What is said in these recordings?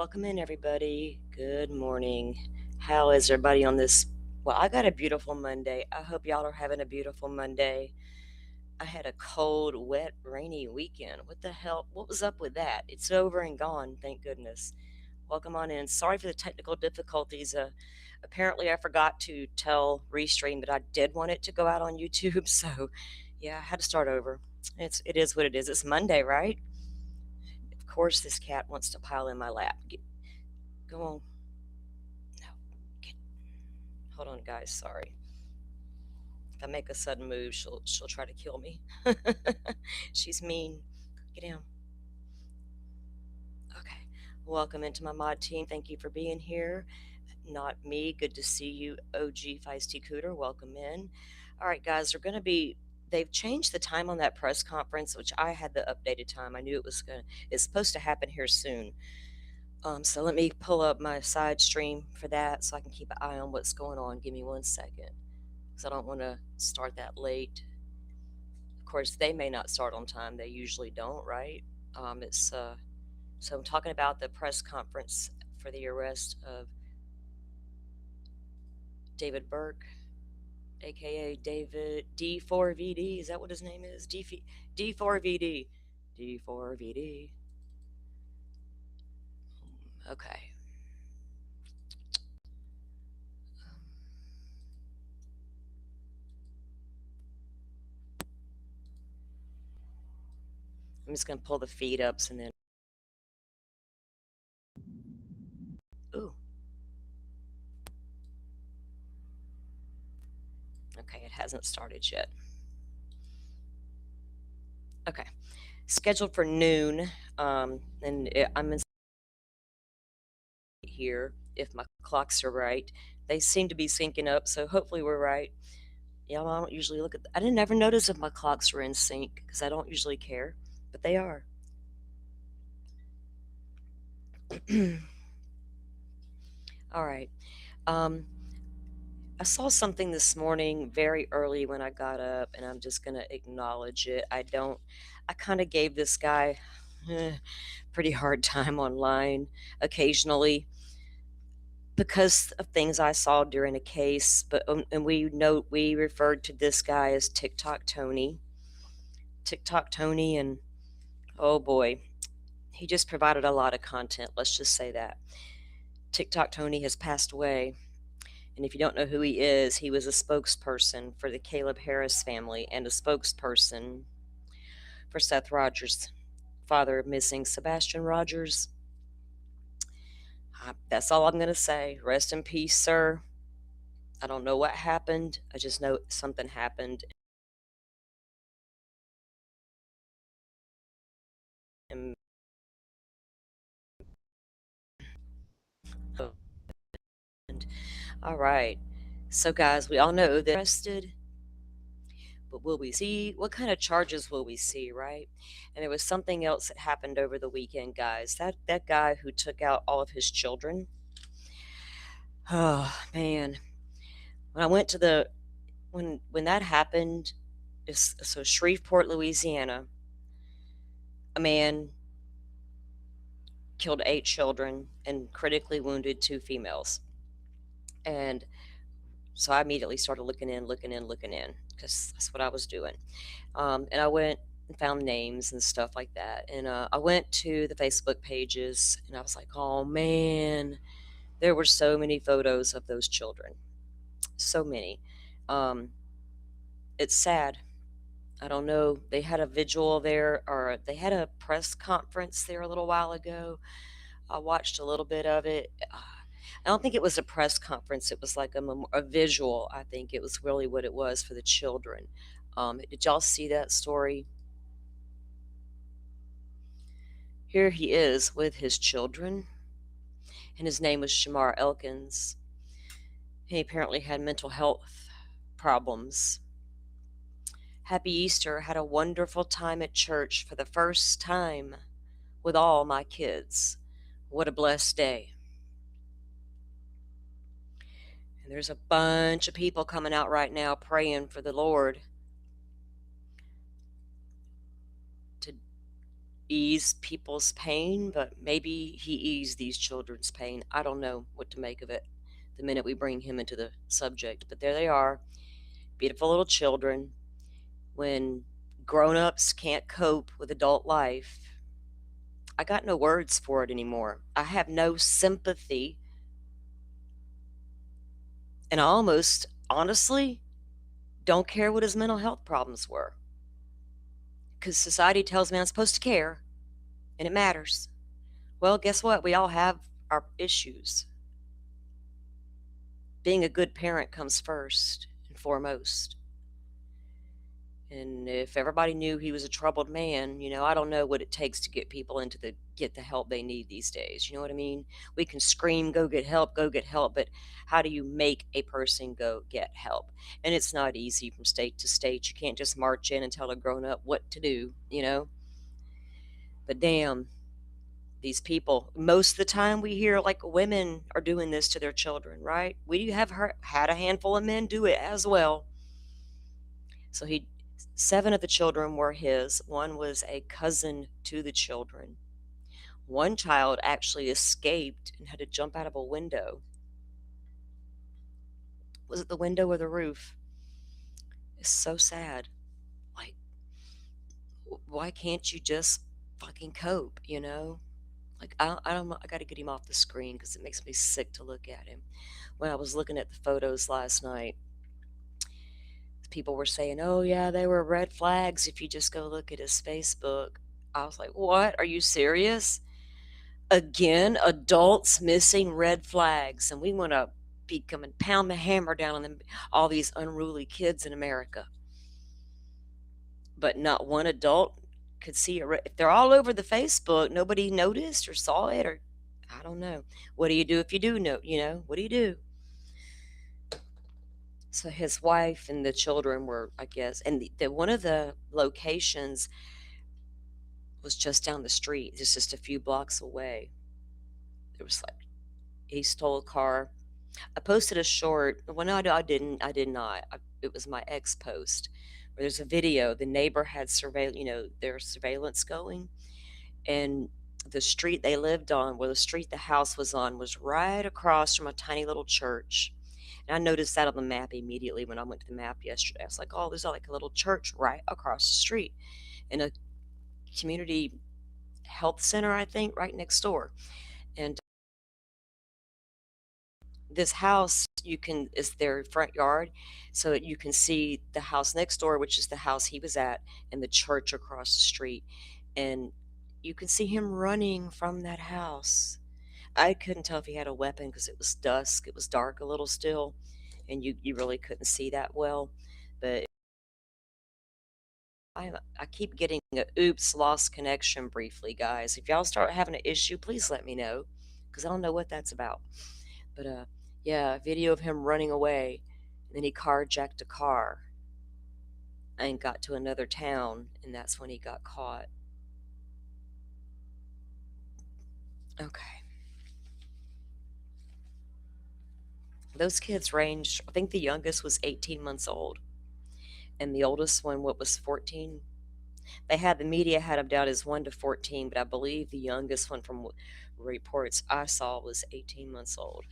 welcome in everybody. Good morning. How is everybody on this? Well, I got a beautiful Monday. I hope y'all are having a beautiful Monday. I had a cold, wet, rainy weekend. What the hell? What was up with that? It's over and gone, thank goodness. Welcome on in. Sorry for the technical difficulties. Apparently, I forgot to tell Restream that I did want it to go out on YouTube, so yeah, I had to start over. It is what it is. It's Monday, right? Of course, this cat wants to pile in my lap. Go on. No. Get, hold on, guys. Sorry. If I make a sudden move, she'll try to kill me. She's mean. Get down. Okay. Welcome into my mod team. Thank you for being here. Not me. Good to see you, OG Feisty Cooter. Welcome in. All right, guys. They've changed the time on that press conference, which I had the updated time. I knew it's supposed to happen here soon. So let me pull up my side stream for that so I can keep an eye on what's going on. Give me 1 second. Because I don't want to start that late. Of course, they may not start on time. They usually don't, right? It's So I'm talking about the press conference for the arrest of David Burke, aka David D4VD. Is that what his name is? D4VD. D4VD. Okay. I'm just going to pull the feed up and then. Ooh. Okay, it hasn't started yet. Okay. Scheduled for noon. I'm in here if my clocks are right. They seem to be syncing up, so hopefully we're right. Yeah, I don't usually look at. I didn't ever notice if my clocks were in sync because I don't usually care, but they are. All right. Um, I saw something this morning very early when I got up, and I'm just gonna acknowledge it. I kind of gave this guy pretty hard time online occasionally because of things I saw during a case. And we referred to this guy as TikTok Tony. TikTok Tony, and oh boy, he just provided a lot of content. Let's just say that. TikTok Tony has passed away. And if you don't know who he was a spokesperson for the Caleb Harris family and a spokesperson for Seth Rogers, father of missing Sebastian Rogers. That's all I'm going to say. Rest in peace, sir. I don't know what happened. I just know something happened. And all right. So, guys, we all know that arrested, but will we see what kind of charges will we see, right? And there was something else that happened over the weekend, guys. That guy who took out all of his children. Oh man, when I went to the when that happened, so Shreveport, Louisiana, a man killed 8 children and critically wounded 2 females. And so I immediately started looking in, because that's what I was doing. And I went and found names and stuff like that. And I went to the Facebook pages and I was like, oh man, there were so many photos of those children. So many. Um, it's sad. I don't know. They had a vigil there, or they had a press conference there a little while ago. I watched a little bit of it. I don't think it was a press conference. It was like a visual. I think it was really what it was for the children. Did y'all see that story? Here he is with his children, and his name was Shamar Elkins. He apparently had mental health problems. Happy Easter. Had a wonderful time at church for the first time with all my kids. What a blessed day. And there's a bunch of people coming out right now praying for the Lord to ease people's pain, but maybe he eased these children's pain. I don't know what to make of it the minute we bring him into the subject. But there they are, beautiful little children. When grown ups can't cope with adult life, I got no words for it anymore. I have no sympathy. And I almost, honestly, don't care what his mental health problems were. Because society tells me I'm supposed to care and it matters. Well, guess what? We all have our issues. Being a good parent comes first and foremost. And if everybody knew he was a troubled man, I don't know what it takes to get people get the help they need these days. You know what I mean? We can scream, go get help, but how do you make a person go get help? And it's not easy from state to state. You can't just march in and tell a grown up what to do. But damn, these people, most of the time we hear like women are doing this to their children, right? We have had a handful of men do it as well. So 7 of the children were his. One was a cousin to the children. One child actually escaped and had to jump out of a window. Was it the window or the roof? It's so sad. Like, why can't you just fucking cope? Like, I don't know. I got to get him off the screen because it makes me sick to look at him. When I was looking at the photos last night, people were saying, oh, yeah, they were red flags if you just go look at his Facebook. I was like, what? Are you serious? Again, adults missing red flags. And we want to be coming pound the hammer down on them, all these unruly kids in America. But not one adult could see if they're all over the Facebook, nobody noticed or saw it, or I don't know. What do you do if you do know? What do you do? So his wife and the children were, I guess, and one of the locations was just down the street, just a few blocks away. There was like, he stole a car. I posted a short. Well, no, I didn't. I did not. It was my ex post where there's a video. The neighbor had their surveillance going, and the street they lived on, where the street the house was on, was right across from a tiny little church. And I noticed that on the map immediately when I went to the map yesterday. I was like, oh, there's like a little church right across the street, and a community health center, I think, right next door. And this house, is their front yard, so you can see the house next door, which is the house he was at, and the church across the street, and you can see him running from that house. I couldn't tell if he had a weapon because it was dusk, it was dark a little still, and you really couldn't see that well. But I keep getting a oops, lost connection briefly, guys. If y'all start having an issue, please let me know because I don't know what that's about. But yeah, a video of him running away, and then he carjacked a car and got to another town, and that's when he got caught. Okay. Those kids ranged, I think the youngest was 18 months old, and the oldest one, what was 14? The media had him down as 1 to 14, but I believe the youngest one from reports I saw was 18 months old.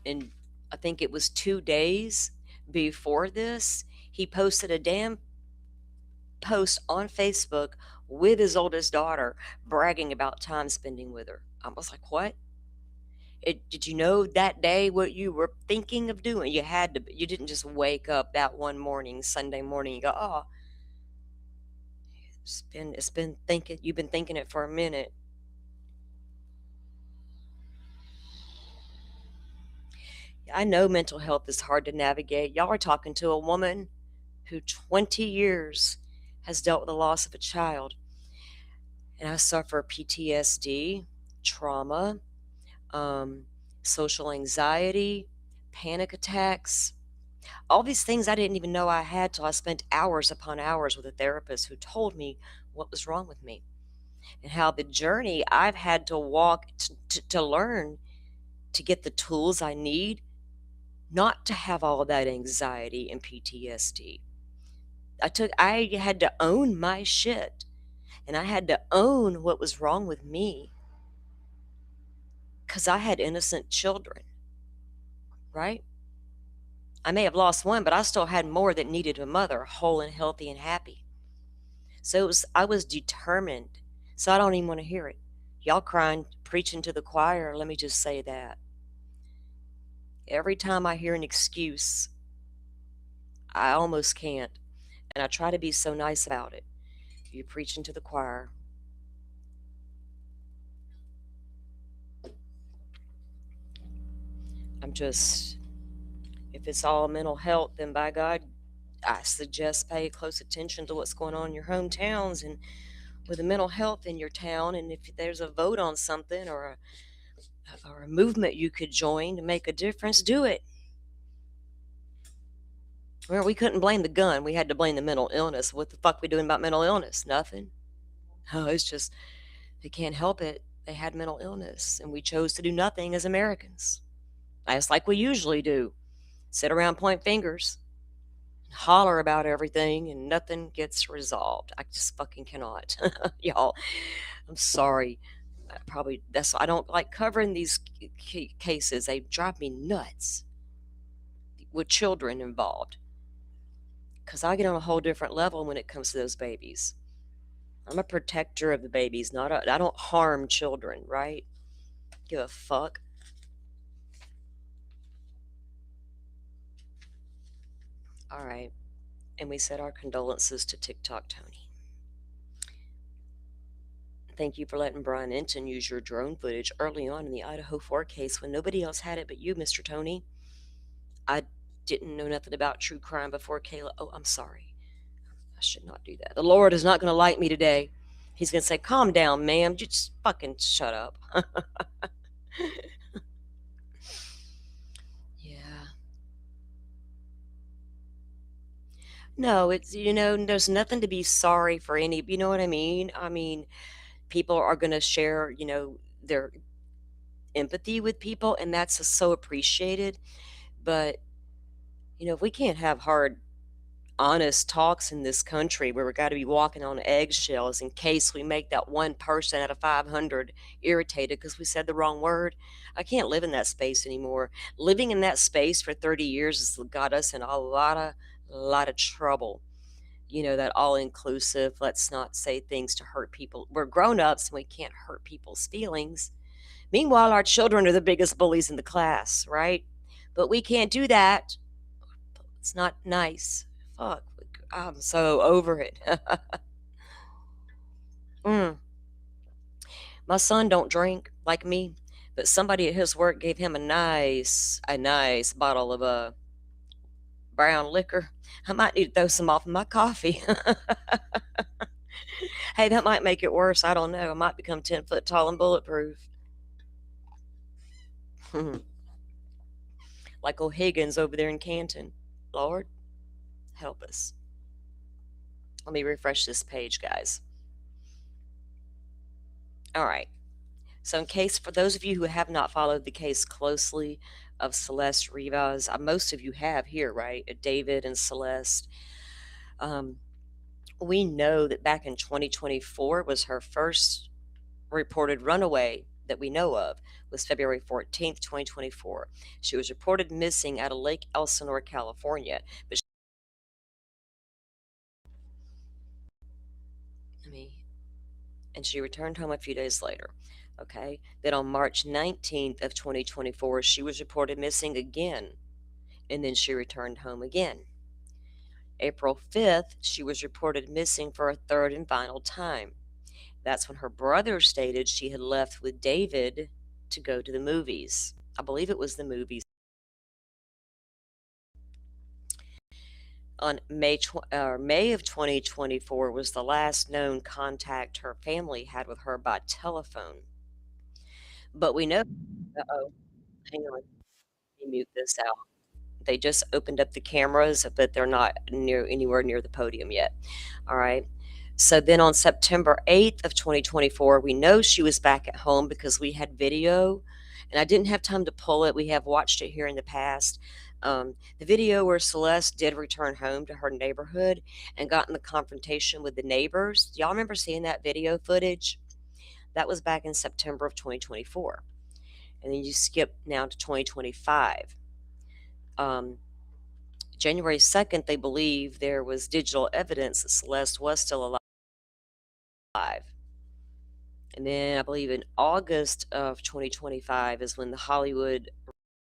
And I think it was 2 days before this, he posted a damn post on Facebook with his oldest daughter bragging about time spending with her. I was like, what? Did you know that day what you were thinking of doing? You didn't just wake up that one morning, Sunday morning, and go, oh, you've been thinking it for a minute. I know mental health is hard to navigate. Y'all are talking to a woman who 20 years has dealt with the loss of a child. And I suffer PTSD, trauma, um, social anxiety, panic attacks, all these things I didn't even know I had till I spent hours upon hours with a therapist who told me what was wrong with me and how the journey I've had to walk to learn to get the tools I need not to have all of that anxiety and PTSD. I had to own my shit, and I had to own what was wrong with me because I had innocent children, right? I may have lost one, but I still had more that needed a mother, whole and healthy and happy. So I was determined. So I don't even want to hear it. Y'all crying, preaching to the choir. Let me just say that. Every time I hear an excuse, I almost can't. And I try to be so nice about it. You're preaching to the choir. I'm just, if it's all mental health, then by God, I suggest pay close attention to what's going on in your hometowns and with the mental health in your town. And if there's a vote on something or a movement you could join to make a difference, do it. Well, we couldn't blame the gun. We had to blame the mental illness. What the fuck we doing about mental illness? Nothing. Oh, it's just they can't help it. They had mental illness, and we chose to do nothing as Americans. That's like we usually do. Sit around, point fingers, holler about everything, and nothing gets resolved. I just fucking cannot. Y'all, I'm sorry. Probably that's I don't like covering these cases. They drive me nuts with children involved because I get on a whole different level when it comes to those babies. I'm a protector of the babies, I don't harm children, right? Give a fuck. All right. And we said our condolences to TikTok Tony. Thank you for letting Brian Enton use your drone footage early on in the Idaho 4 case when nobody else had it but you, Mr. Tony. I didn't know nothing about true crime before Kayla. Oh, I'm sorry. I should not do that. The Lord is not going to like me today. He's going to say, calm down, ma'am. Just fucking shut up. Yeah. No, it's, there's nothing to be sorry for any, you know what I mean? I mean, people are going to share, their empathy with people, and that's so appreciated. But, if we can't have hard, honest talks in this country where we got to be walking on eggshells in case we make that one person out of 500 irritated because we said the wrong word, I can't live in that space anymore. Living in that space for 30 years has got us in a lot of trouble. That all inclusive, let's not say things to hurt people. We're grown ups and we can't hurt people's feelings. Meanwhile, our children are the biggest bullies in the class, right? But we can't do that. It's not nice. Fuck. I'm so over it. Mm. My son don't drink like me, but somebody at his work gave him a nice bottle of brown liquor. I might need to throw some off in my coffee. Hey, that might make it worse. I don't know. I might become 10 foot tall and bulletproof. Like O'Higgins over there in Canton. Lord, help us. Let me refresh this page, guys. All right. So, in case for those of you who have not followed the case closely of Celeste Rivas, most of you have here, right? David and Celeste. We know that back in 2024 was her first reported runaway that we know of was February 14th, 2024. She was reported missing out of Lake Elsinore, California. But and she returned home a few days later. Okay. Then on March 19th of 2024, she was reported missing again. And then she returned home again. April 5th, she was reported missing for a third and final time. That's when her brother stated she had left with David to go to the movies. I believe it was the movies. On May of 2024 was the last known contact her family had with her by telephone. But we know, uh-oh, hang on, let me mute this out. They just opened up the cameras, but they're not anywhere near the podium yet. All right. So then on September 8th of 2024, we know she was back at home because we had video, and I didn't have time to pull it. We have watched it here in the past. The video where Celeste did return home to her neighborhood and got in the confrontation with the neighbors. Y'all remember seeing that video footage? That was back in September of 2024. And then you skip now to 2025. Um, January 2nd, they believe there was digital evidence that Celeste was still alive. And then I believe in August of 2025 is when the Hollywood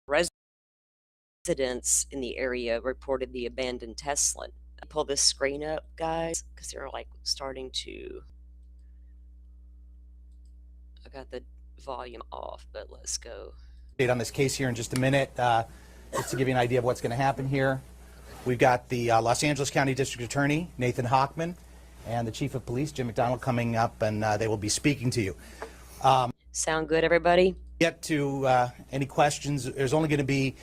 residents in the area reported the abandoned Tesla. Pull this screen up, guys, because they're like starting to. I got the volume off, but let's go. On this case here in just a minute, just to give you an idea of what's going to happen here. We've got the Los Angeles County District Attorney, Nathan Hochman, and the Chief of Police, Jim McDonald, coming up, and they will be speaking to you. Sound good, everybody? Get to any questions. There's only going to be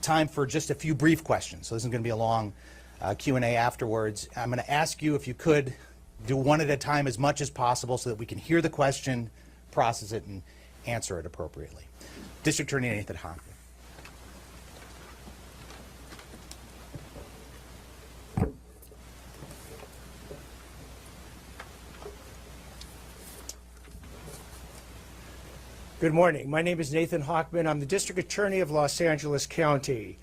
time for just a few brief questions, so this isn't going to be a long Q&A afterwards. I'm going to ask you if you could do one at a time as much as possible so that we can hear the question, process it, and answer it appropriately. District Attorney Nathan Hochman. Good morning. My name is Nathan Hochman. I'm the District Attorney of Los Angeles County.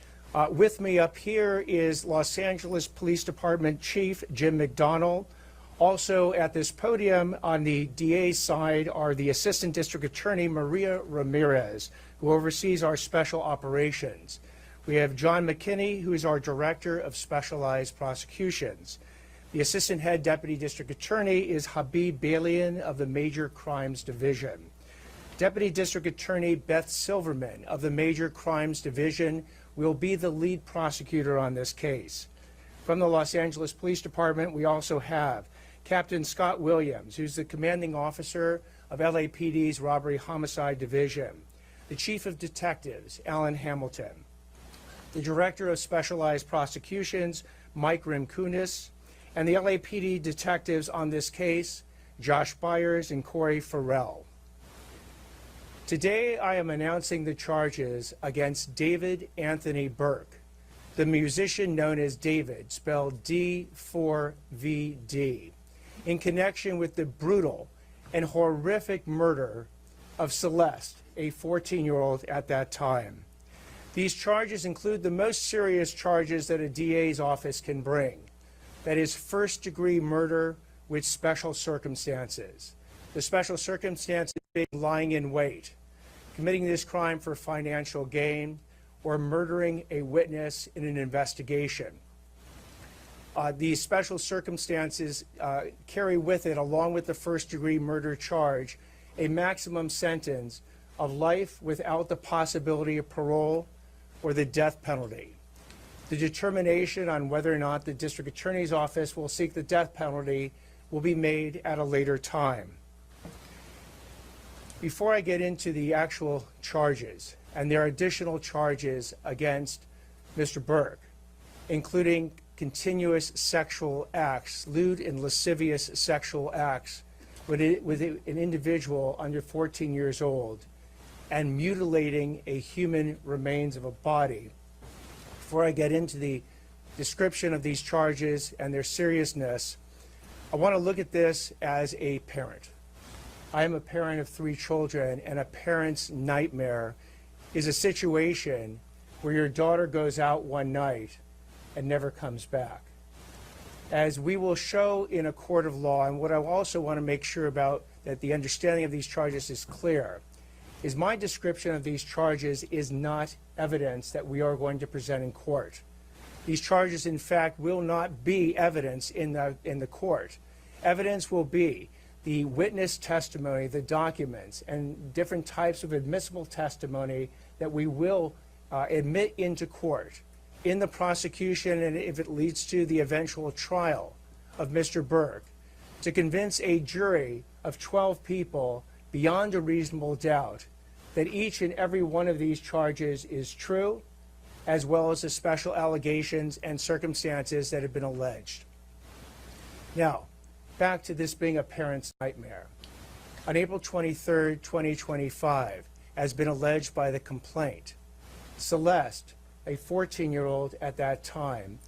With me up here is Los Angeles Police Department Chief Jim McDonald. Also at this podium on the DA's side are the Assistant District Attorney Maria Ramirez, who oversees our special operations. We have John McKinney, who is our Director of Specialized Prosecutions. The Assistant Head Deputy District Attorney is Habib Balian of the Major Crimes Division. Deputy District Attorney Beth Silverman of the Major Crimes Division will be the lead prosecutor on this case. From the Los Angeles Police Department, we also have Captain Scott Williams, who's the commanding officer of LAPD's Robbery Homicide Division, the Chief of Detectives, Alan Hamilton, the Director of Specialized Prosecutions, Mike Rimkunis, and the LAPD detectives on this case, Josh Byers and Corey Farrell. Today, I am announcing the charges against David Anthony Burke, the musician known as David, spelled D4VD, in connection with the brutal and horrific murder of Celeste, a 14-year-old at that time. These charges include the most serious charges that a DA's office can bring. That is first-degree murder with special circumstances. The special circumstances being lying in wait, committing this crime for financial gain, or murdering a witness in an investigation. These special circumstances carry with it, along with the first-degree murder charge, a maximum sentence of life without the possibility of parole or the death penalty. The determination on whether or not the District Attorney's Office will seek the death penalty will be made at a later time. Before I get into the actual charges, and there are additional charges against Mr. Burke, including continuous sexual acts, lewd and lascivious sexual acts with an individual under 14 years old, and mutilating a human remains of a body. Before I get into the description of these charges and their seriousness, I want to look at this as a parent. I am a parent of 3 children, and a parent's nightmare is a situation where your daughter goes out one night and never comes back. As we will show in a court of law, and what I also want to make sure about that the understanding of these charges is clear, is my description of these charges is not evidence that we are going to present in court. These charges, in fact, will not be evidence in the court. Evidence will be the witness testimony, the documents, and different types of admissible testimony that we will admit into court in the prosecution, and if it leads to the eventual trial of Mr. Burke, to convince a jury of 12 people beyond a reasonable doubt that each and every one of these charges is true, as well as the special allegations and circumstances that have been alleged. Now, back to this being a parent's nightmare. On April 23, 2025, as been alleged by the complaint, Celeste a 14-year-old at that time,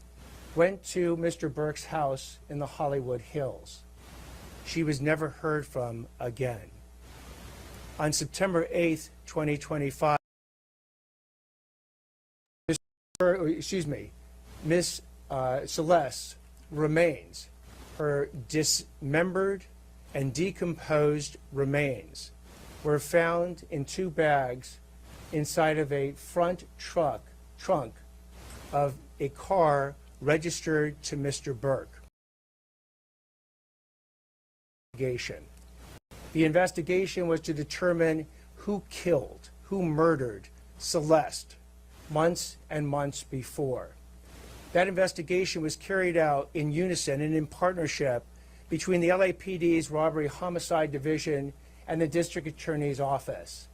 went to Mr. Burke's house in the Hollywood Hills. She was never heard from again. On September 8th, 2025, Miss Celeste's remains, her dismembered and decomposed remains, were found in 2 bags inside of a front trunk of a car registered to Mr. Burke. The investigation was to determine who killed, who murdered Celeste months and months before. That investigation was carried out in unison and in partnership between the LAPD's Robbery Homicide Division and the District Attorney's Office.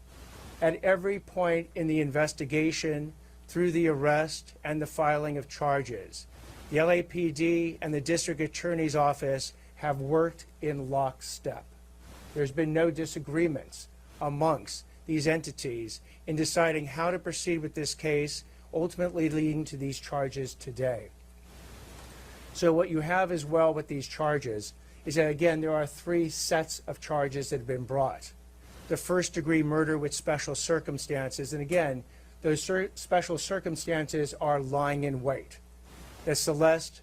At every point in the investigation, through the arrest and the filing of charges, the LAPD and the District Attorney's Office have worked in lockstep. There's been no disagreements amongst these entities in deciding how to proceed with this case, ultimately leading to these charges today. So what you have as well with these charges is that, again, there are 3 sets of charges that have been brought. The first-degree murder with special circumstances, and again, those special circumstances are lying in wait. That Celeste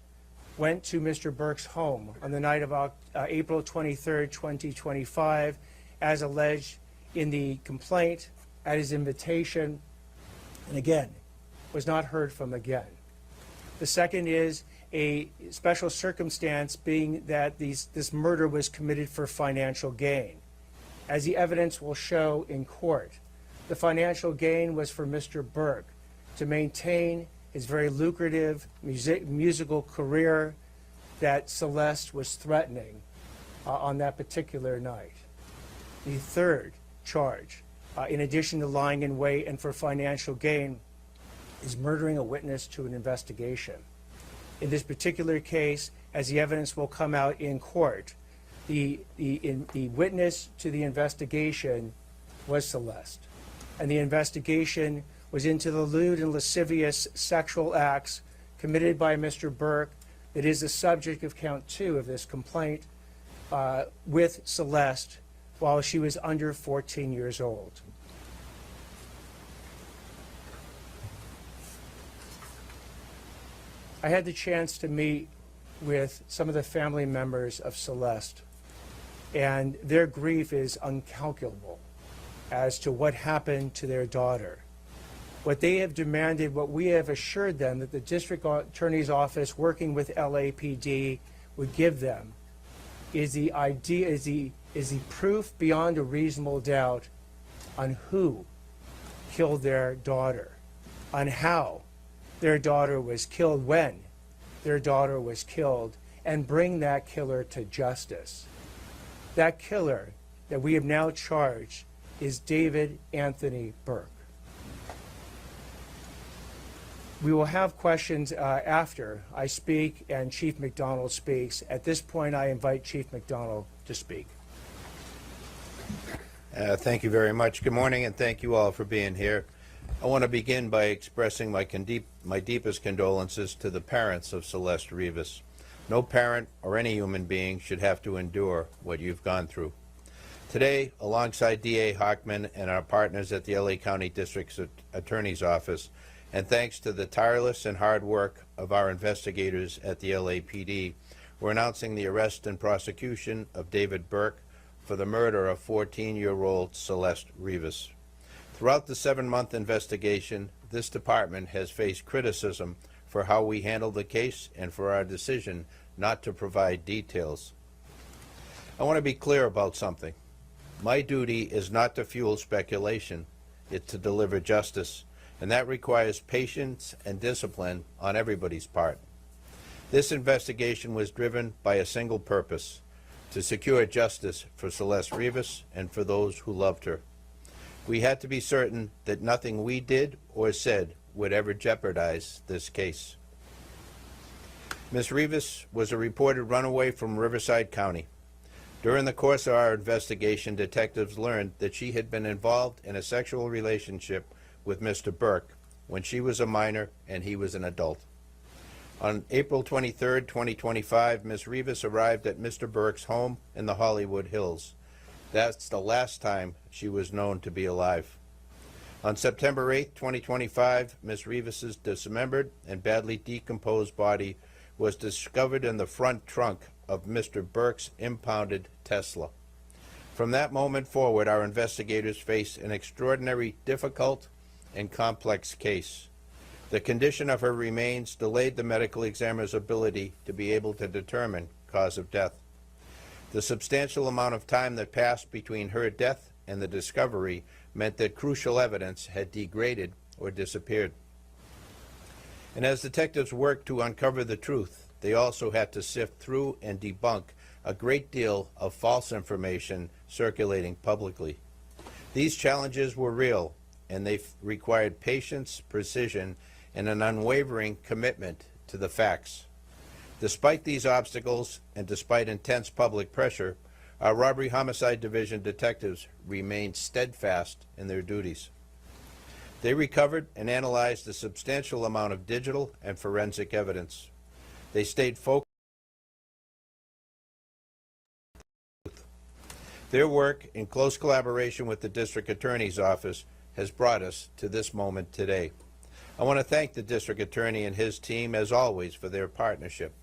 went to Mr. Burke's home on the night of April 23, 2025, as alleged in the complaint, at his invitation, and again, was not heard from again. The second is a special circumstance being that this murder was committed for financial gain. As the evidence will show in court, the financial gain was for Mr. Burke to maintain his very lucrative musical career that Celeste was threatening on that particular night. The third charge, in addition to lying in wait and for financial gain, is murdering a witness to an investigation. In this particular case, as the evidence will come out in court, the witness to the investigation was Celeste. And the investigation was into the lewd and lascivious sexual acts committed by Mr. Burke that is the subject of count 2 of this complaint with Celeste while she was under 14 years old. I had the chance to meet with some of the family members of Celeste, and their grief is uncalculable as to what happened to their daughter. What they have demanded, what we have assured them that the District Attorney's Office working with LAPD would give them is the proof beyond a reasonable doubt on who killed their daughter, on how their daughter was killed, when their daughter was killed, and bring that killer to justice. That killer that we have now charged is David Anthony Burke. We will have questions after I speak and Chief McDonald speaks. At this point, I invite Chief McDonald to speak. Thank you very much. Good morning, and thank you all for being here. I want to begin by expressing my deepest condolences to the parents of Celeste Rivas. No parent or any human being should have to endure what you've gone through. Today, alongside D.A. Hockman and our partners at the LA County District Attorney's Office, and thanks to the tireless and hard work of our investigators at the LAPD, we're announcing the arrest and prosecution of David Burke for the murder of 14-year-old Celeste Rivas. Throughout the 7-month investigation, this department has faced criticism for how we handled the case and for our decision not to provide details. I want to be clear about something. My duty is not to fuel speculation, it's to deliver justice, and that requires patience and discipline on everybody's part. This investigation was driven by a single purpose: to secure justice for Celeste Rivas and for those who loved her. We had to be certain that nothing we did or said would ever jeopardize this case. Ms. Rivas was a reported runaway from Riverside County. During the course of our investigation, detectives learned that she had been involved in a sexual relationship with Mr. Burke when she was a minor and he was an adult. On April 23, 2025, Ms. Rivas arrived at Mr. Burke's home in the Hollywood Hills. That's the last time she was known to be alive. On September 8, 2025, Ms. Rivas's dismembered and badly decomposed body was discovered in the front trunk of Mr. Burke's impounded Tesla. From that moment forward, our investigators faced an extraordinary, difficult, and complex case. The condition of her remains delayed the medical examiner's ability to be able to determine cause of death. The substantial amount of time that passed between her death and the discovery meant that crucial evidence had degraded or disappeared. And as detectives worked to uncover the truth, they also had to sift through and debunk a great deal of false information circulating publicly. These challenges were real, and they required patience, precision, and an unwavering commitment to the facts. Despite these obstacles, and despite intense public pressure, our Robbery Homicide Division detectives remained steadfast in their duties. They recovered and analyzed a substantial amount of digital and forensic evidence. They stayed focused. Their work, in close collaboration with the District Attorney's Office, has brought us to this moment today. I want to thank the District Attorney and his team, as always, for their partnership.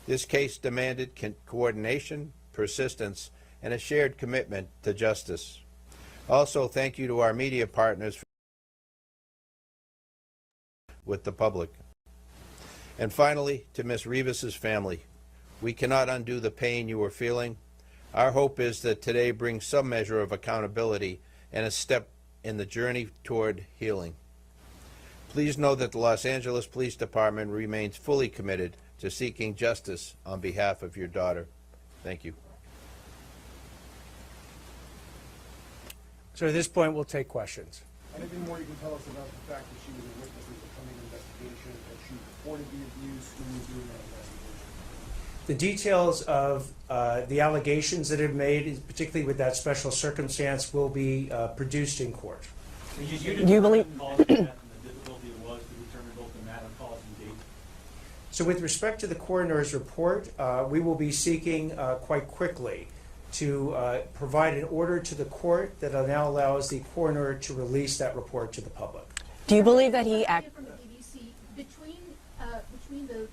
This case demanded coordination, persistence, and a shared commitment to justice. Also, thank you to our media partners with the public. And finally, to Ms. Rivas's family, we cannot undo the pain you are feeling. Our hope is that today brings some measure of accountability and a step in the journey toward healing. Please know that the Los Angeles Police Department remains fully committed to seeking justice on behalf of your daughter. Thank you. So at this point, we'll take questions. Anything more you can tell us about the fact that she was a witness in the coming investigation, that she reported the abuse, who was doing that investigation? The details of the allegations that have made, particularly with that special circumstance, will be produced in court. You believe cause of death and the difficulty it was to determine both the matter, cause, and date? So with respect to the coroner's report, we will be seeking quite quickly to provide an order to the court that now allows the coroner to release that report to the public. Do you believe that he acted? From the BBC, between the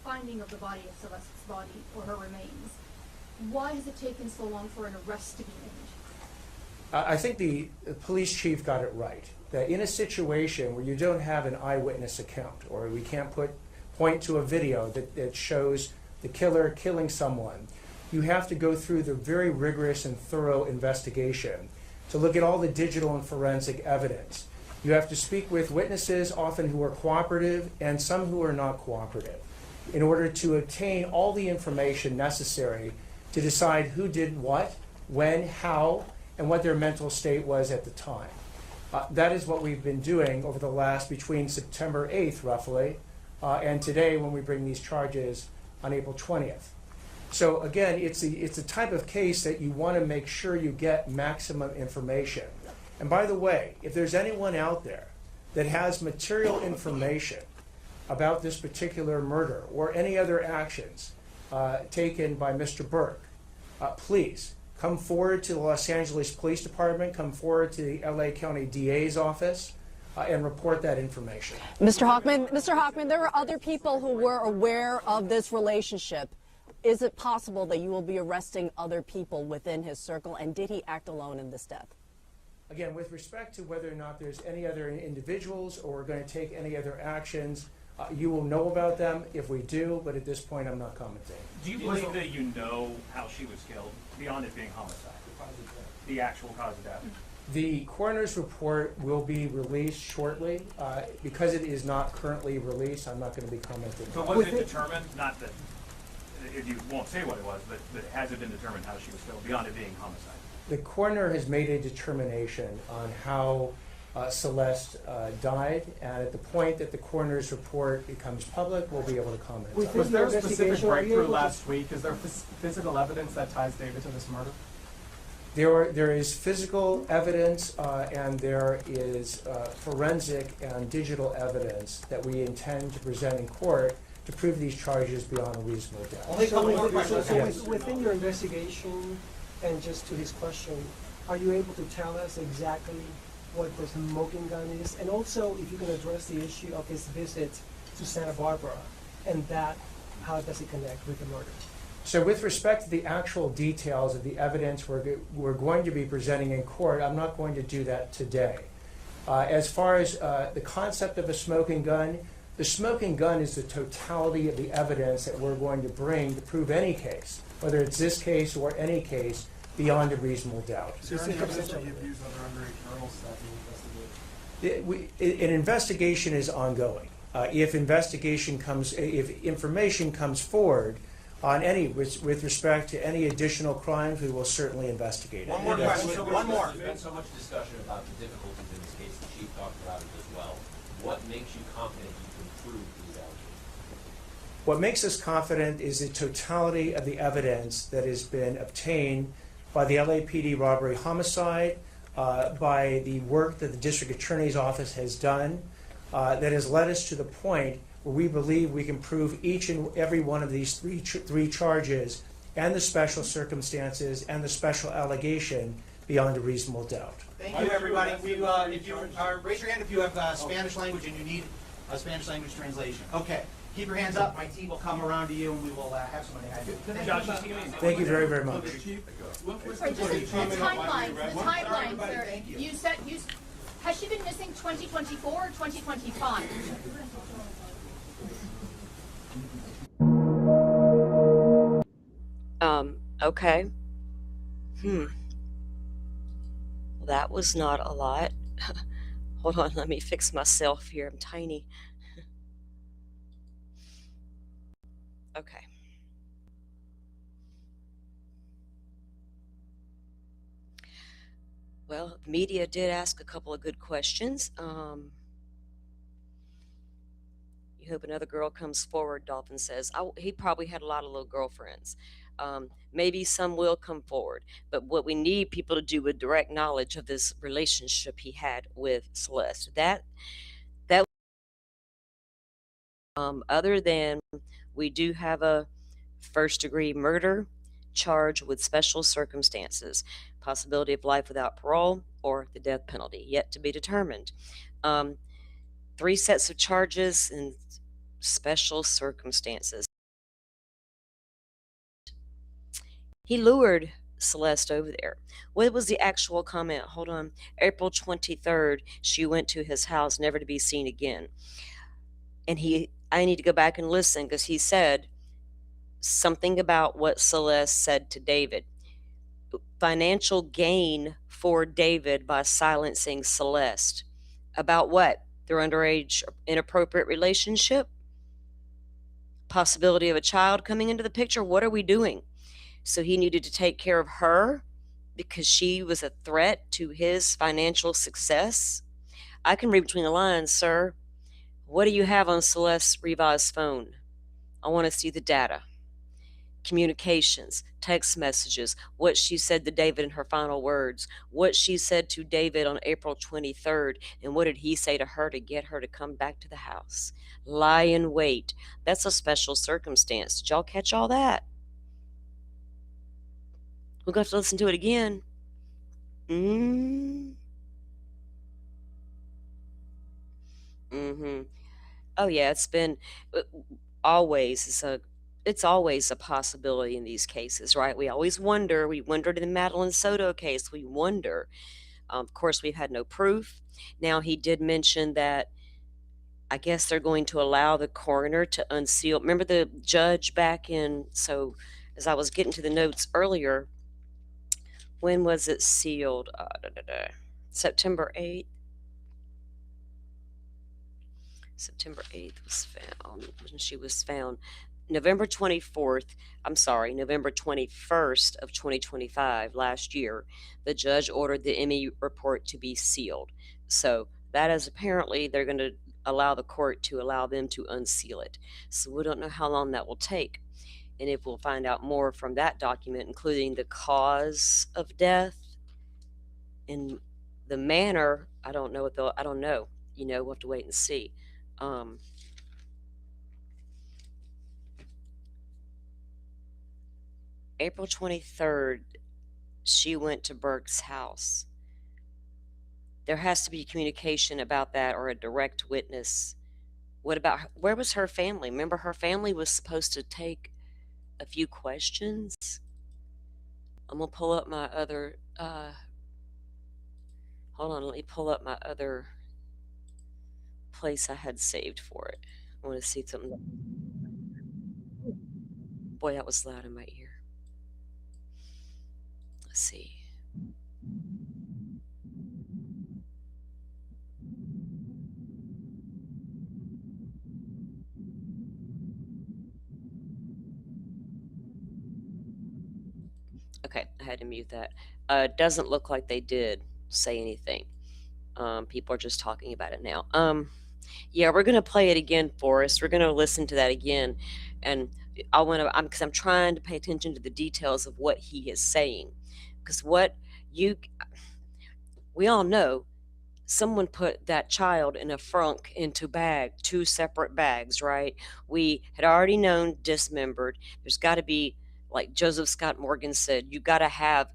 finding of the body of Celeste's body or her remains, why has it taken so long for an arrest to be made? I think the police chief got it right, that in a situation where you don't have an eyewitness account, or we can't point to a video that shows the killer killing someone, you have to go through the very rigorous and thorough investigation to look at all the digital and forensic evidence. You have to speak with witnesses, often who are cooperative, and some who are not cooperative, in order to obtain all the information necessary to decide who did what, when, how, and what their mental state was at the time. That is what we've been doing over the last, between September 8th, roughly, and today when we bring these charges on April 20th. So again, it's a type of case that you want to make sure you get maximum information. And by the way, if there's anyone out there that has material information about this particular murder or any other actions taken by Mr. Burke, please come forward to the Los Angeles Police Department, come forward to the LA County DA's office, and report that information. Mr. Hochman, there are other people who were aware of this relationship. Is it possible that you will be arresting other people within his circle, and did he act alone in this death? Again, with respect to whether or not there's any other individuals or we're going to take any other actions, you will know about them if we do, but at this point I'm not commenting. Do you believe that you know how she was killed, beyond it being homicide? The actual cause of death? The coroner's report will be released shortly. Because it is not currently released, I'm not going to be commenting. So was it determined, not that, if you won't say what it was, but has it been determined how she was killed, beyond it being homicide? The coroner has made a determination on how Celeste died, and at the point that the coroner's report becomes public, we'll be able to comment on it. Was there a specific breakthrough last week? Is there physical evidence that ties David to this murder? There is physical evidence and there is forensic and digital evidence that we intend to present in court to prove these charges beyond a reasonable doubt. Only a couple more questions. Yes. Within your investigation, and just to his question, are you able to tell us exactly what the smoking gun is? And also, if you can address the issue of his visit to Santa Barbara, and that, how does it connect with the murder? So with respect to the actual details of the evidence we're going to be presenting in court, I'm not going to do that today. As far as the concept of a smoking gun, the smoking gun is the totality of the evidence that we're going to bring to prove any case, whether it's this case or any case, beyond a reasonable doubt. Is there any evidence that he abused other underage girls that he investigated? An investigation is ongoing. If information comes forward on with respect to any additional crimes, we will certainly investigate it. One more question. One more. There's been so much discussion about the difficulties in this case. The chief talked about it as well. What makes you confident you can prove these allegations? What makes us confident is the totality of the evidence that has been obtained by the LAPD robbery homicide, by the work that the district attorney's office has done, that has led us to the point where we believe we can prove each and every one of these three charges and the special circumstances and the special allegation beyond a reasonable doubt. Thank you, everybody. If you raise your hand if you have Spanish language and you need a Spanish language translation. Okay. Keep your hands up. My team will come around to you and we will have somebody have you. Thank you very, very much. Sorry, just the timeline, sir. You said, has she been missing 2024 or 2025? Okay. Well, that was not a lot. Hold on, let me fix myself here. I'm tiny. Okay. Well, the media did ask a couple of good questions. You hope another girl comes forward, Dolphin says. He probably had a lot of little girlfriends. Maybe some will come forward. But what we need people to do with direct knowledge of this relationship he had with Celeste. Other than we do have a first-degree murder charge with special circumstances, possibility of life without parole or the death penalty, yet to be determined. 3 sets of charges and special circumstances. He lured Celeste over there. What was the actual comment? Hold on. April 23rd, she went to his house, never to be seen again. And I need to go back and listen because he said something about what Celeste said to David. Financial gain for David by silencing Celeste. About what? Their underage inappropriate relationship? Possibility of a child coming into the picture? What are we doing? So he needed to take care of her because she was a threat to his financial success? I can read between the lines, sir. What do you have on Celeste Riva's phone? I want to see the data. Communications, text messages, what she said to David in her final words, what she said to David on April 23rd, and what did he say to her to get her to come back to the house? Lie in wait. That's a special circumstance. Did y'all catch all that? We're going to have to listen to it again. Oh yeah, it's been always it's always a possibility in these cases, right? We always wonder. We wondered in the Madeline Soto case. We wonder. Of course, we've had no proof. Now he did mention that I guess they're going to allow the coroner to unseal. Remember the judge back in? So as I was getting to the notes earlier. When was it sealed? September 8th. September 8th was found, when she was found. November 21st of 2025, last year, the judge ordered the ME report to be sealed. So that is apparently, they're going to allow the court to allow them to unseal it. So we don't know how long that will take. And if we'll find out more from that document, including the cause of death, in the manner, I don't know what they'll, I don't know. We'll have to wait and see. April 23rd, she went to Burke's house. There has to be communication about that or a direct witness. What about where was her family? Remember, her family was supposed to take a few questions. I'm gonna pull up my other. Hold on, let me pull up my other place I had saved for it. I want to see something. Boy, that was loud in my ear. Let's see. Okay, I had to mute that. Doesn't look like they did say anything. People are just talking about it now. Yeah, we're gonna play it again for us. We're gonna listen to that again, and I want to. Because I'm trying to pay attention to the details of what he is saying, because we all know someone put that child in a frunk into two separate bags, right? We had already known dismembered. There's got to be, like Joseph Scott Morgan said, you got to have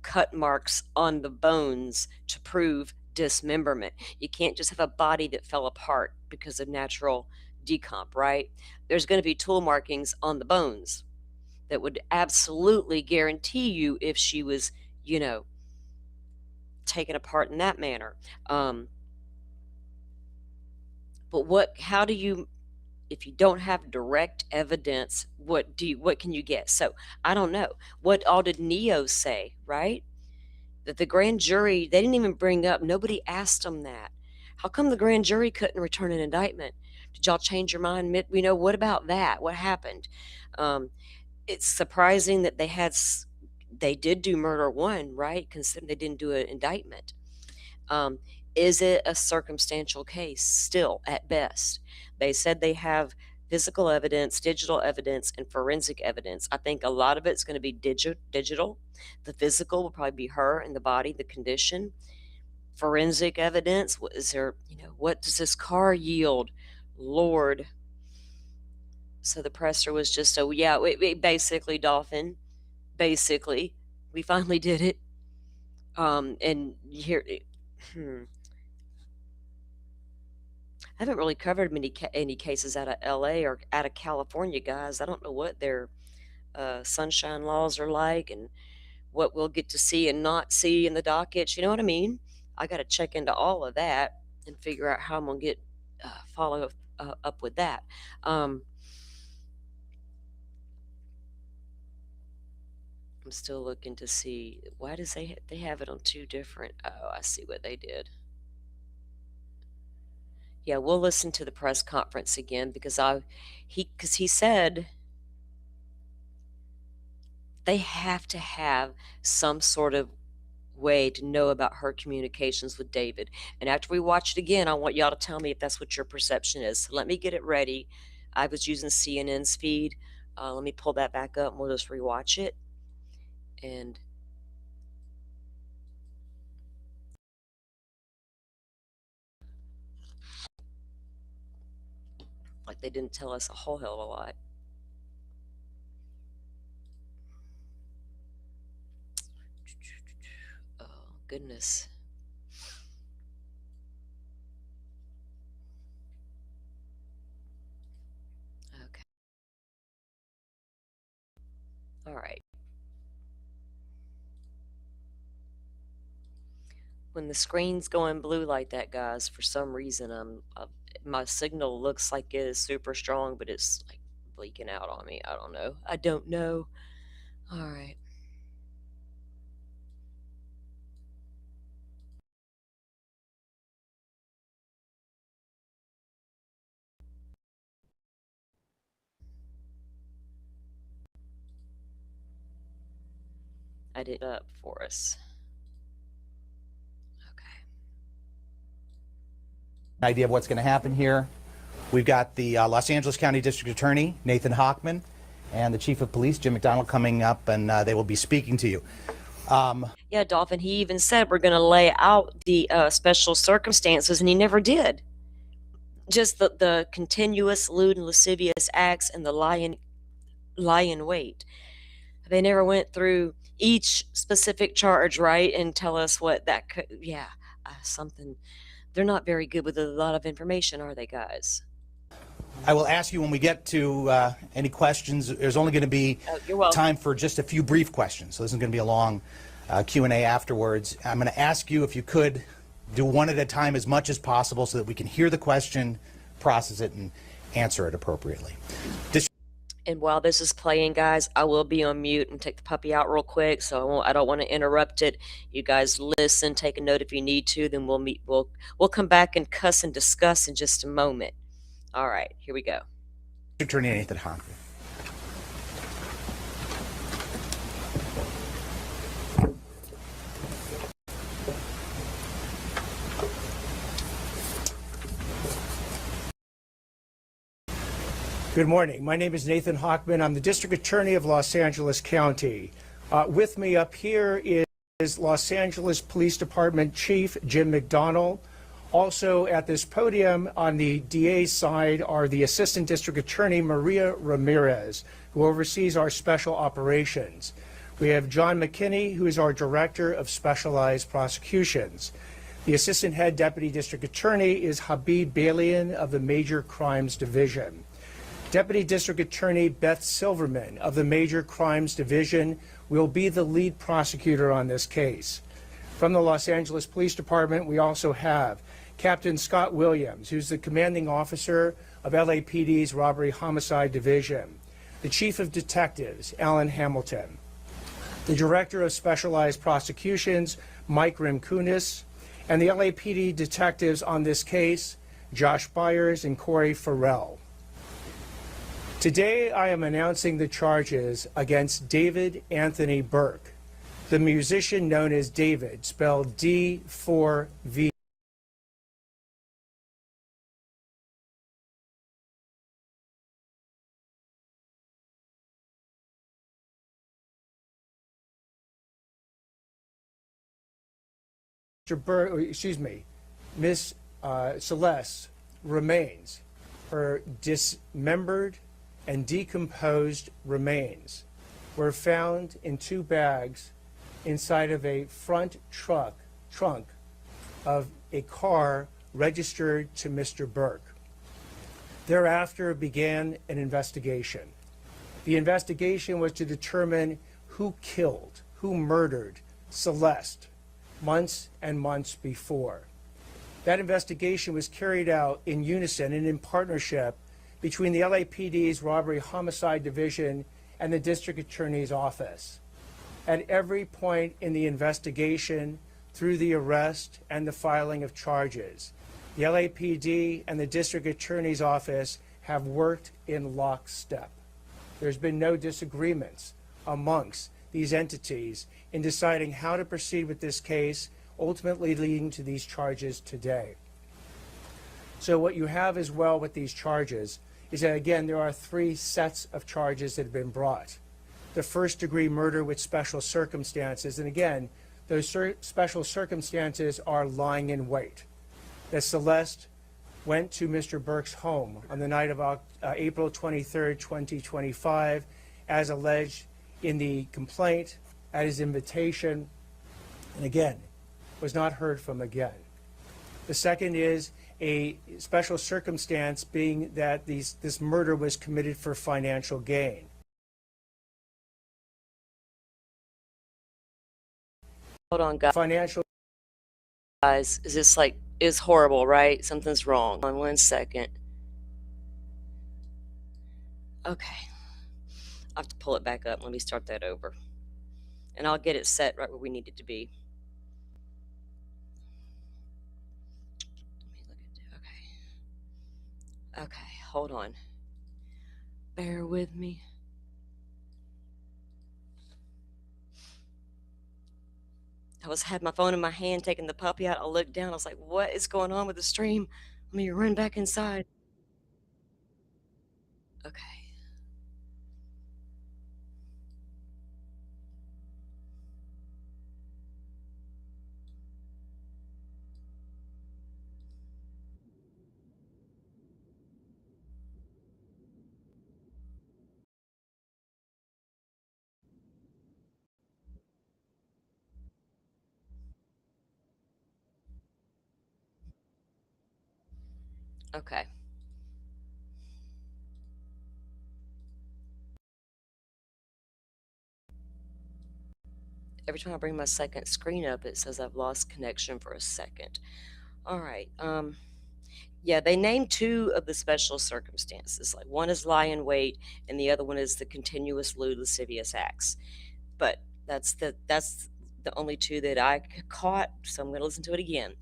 cut marks on the bones to prove dismemberment. You can't just have a body that fell apart because of natural decomp, right? There's going to be tool markings on the bones that would absolutely guarantee you if she was, taken apart in that manner. But how do you, if you don't have direct evidence, what can you get? So I don't know. What all did Neo say, right? That the grand jury, they didn't even bring up, nobody asked them that. How come the grand jury couldn't return an indictment? Did y'all change your mind? What about that? What happened? It's surprising that they did do murder one, right? Considering they didn't do an indictment. Is it a circumstantial case still at best? They said they have physical evidence, digital evidence, and forensic evidence. I think a lot of it's going to be digital. The physical will probably be her and the body, the condition. Forensic evidence, what is there, what does this car yield? Lord. So the presser was just, basically, Dolphin, basically, we finally did it. And here, I haven't really covered any cases out of LA or out of California, guys. I don't know what their sunshine laws are like and what we'll get to see and not see in the dockets. You know what I mean? I got to check into all of that and figure out how I'm going to get follow up with that. I'm still looking to see, why does they have it on two different, oh, I see what they did. Yeah, we'll listen to the press conference again because he said they have to have some sort of way to know about her communications with David. And after we watch it again, I want y'all to tell me if that's what your perception is. So let me get it ready. I was using CNN's feed. Let me pull that back up and we'll just rewatch it. And like they didn't tell us a whole hell of a lot. Oh, goodness. Okay. All right. When the screen's going blue like that, guys, for some reason, my signal looks like it is super strong, but it's like bleaking out on me. I don't know. I don't know. All right. I did it up for us. Idea of what's going to happen here. We've got the Los Angeles County District Attorney, Nathan Hochman, and the Chief of Police, Jim McDonald, coming up, and they will be speaking to you. Yeah, Dolphin, he even said we're going to lay out the special circumstances, and he never did. Just the continuous lewd and lascivious acts and the lie in wait. They never went through each specific charge, right, and tell us what that could. Yeah, something. They're not very good with a lot of information, are they, guys? I will ask you when we get to any questions. There's only going to be You're welcome. time for just a few brief questions, so this isn't going to be a long Q&A afterwards. I'm going to ask you if you could do one at a time as much as possible so that we can hear the question, process it, and answer it appropriately. And while this is playing, guys, I will be on mute and take the puppy out real quick, so I don't want to interrupt it. You guys listen, take a note if you need to. Then we'll meet. We'll come back and cuss and discuss in just a moment. All right, here we go. Attorney Nathan Hochman. Good morning. My name is Nathan Hochman. I'm the District Attorney of Los Angeles County. With me up here is Los Angeles Police Department Chief Jim McDonnell. Also at this podium on the DA's side are the Assistant District Attorney Maria Ramirez, who oversees our special operations. We have John McKinney, who is our Director of Specialized Prosecutions. The Assistant Head Deputy District Attorney is Habib Balian of the Major Crimes Division. Deputy District Attorney Beth Silverman of the Major Crimes Division will be the lead prosecutor on this case. From the Los Angeles Police Department, we also have Captain Scott Williams, who's the commanding officer of LAPD's Robbery Homicide Division, the Chief of Detectives, Alan Hamilton, the Director of Specialized Prosecutions, Mike Rimkunis, and the LAPD detectives on this case, Josh Byers and Corey Farrell. Today, I am announcing the charges against David Anthony Burke, the musician known as David, spelled D4V. Mr. Burke, excuse me, Miss Celeste remains, her dismembered and decomposed remains were found in 2 bags inside of a front trunk of a car registered to Mr. Burke. Thereafter began an investigation. The investigation was to determine who killed, who murdered Celeste months and months before. That investigation was carried out in unison and in partnership between the LAPD's Robbery Homicide Division and the District Attorney's Office. At every point in the investigation, through the arrest and the filing of charges, the LAPD and the District Attorney's Office have worked in lockstep. There's been no disagreements amongst these entities in deciding how to proceed with this case, ultimately leading to these charges today. So what you have as well with these charges is that, again, there are 3 sets of charges that have been brought. The first-degree murder with special circumstances, and again, those special circumstances are lying in wait. That Celeste went to Mr. Burke's home on the night of April 23rd, 2025, as alleged in the complaint, at his invitation, and again, was not heard from again. The second is a special circumstance being that this murder was committed for financial gain. Hold on, guys. Financial Is this like is horrible, right? Something's wrong. Hold on 1 second. Okay. I have to pull it back up. Let me start that over. And I'll get it set right where we need it to be. Okay, hold on. Bear with me. Had my phone in my hand, taking the puppy out. I looked down. I was like, what is going on with the stream? Let me run back inside. Okay. Okay. Every time I bring my second screen up, it says I've lost connection for a second. All right. Yeah, they named two of the special circumstances. Like one is lie in wait, and the other one is the continuous lewd lascivious acts. But that's the only two that I caught. So I'm going to listen to it again.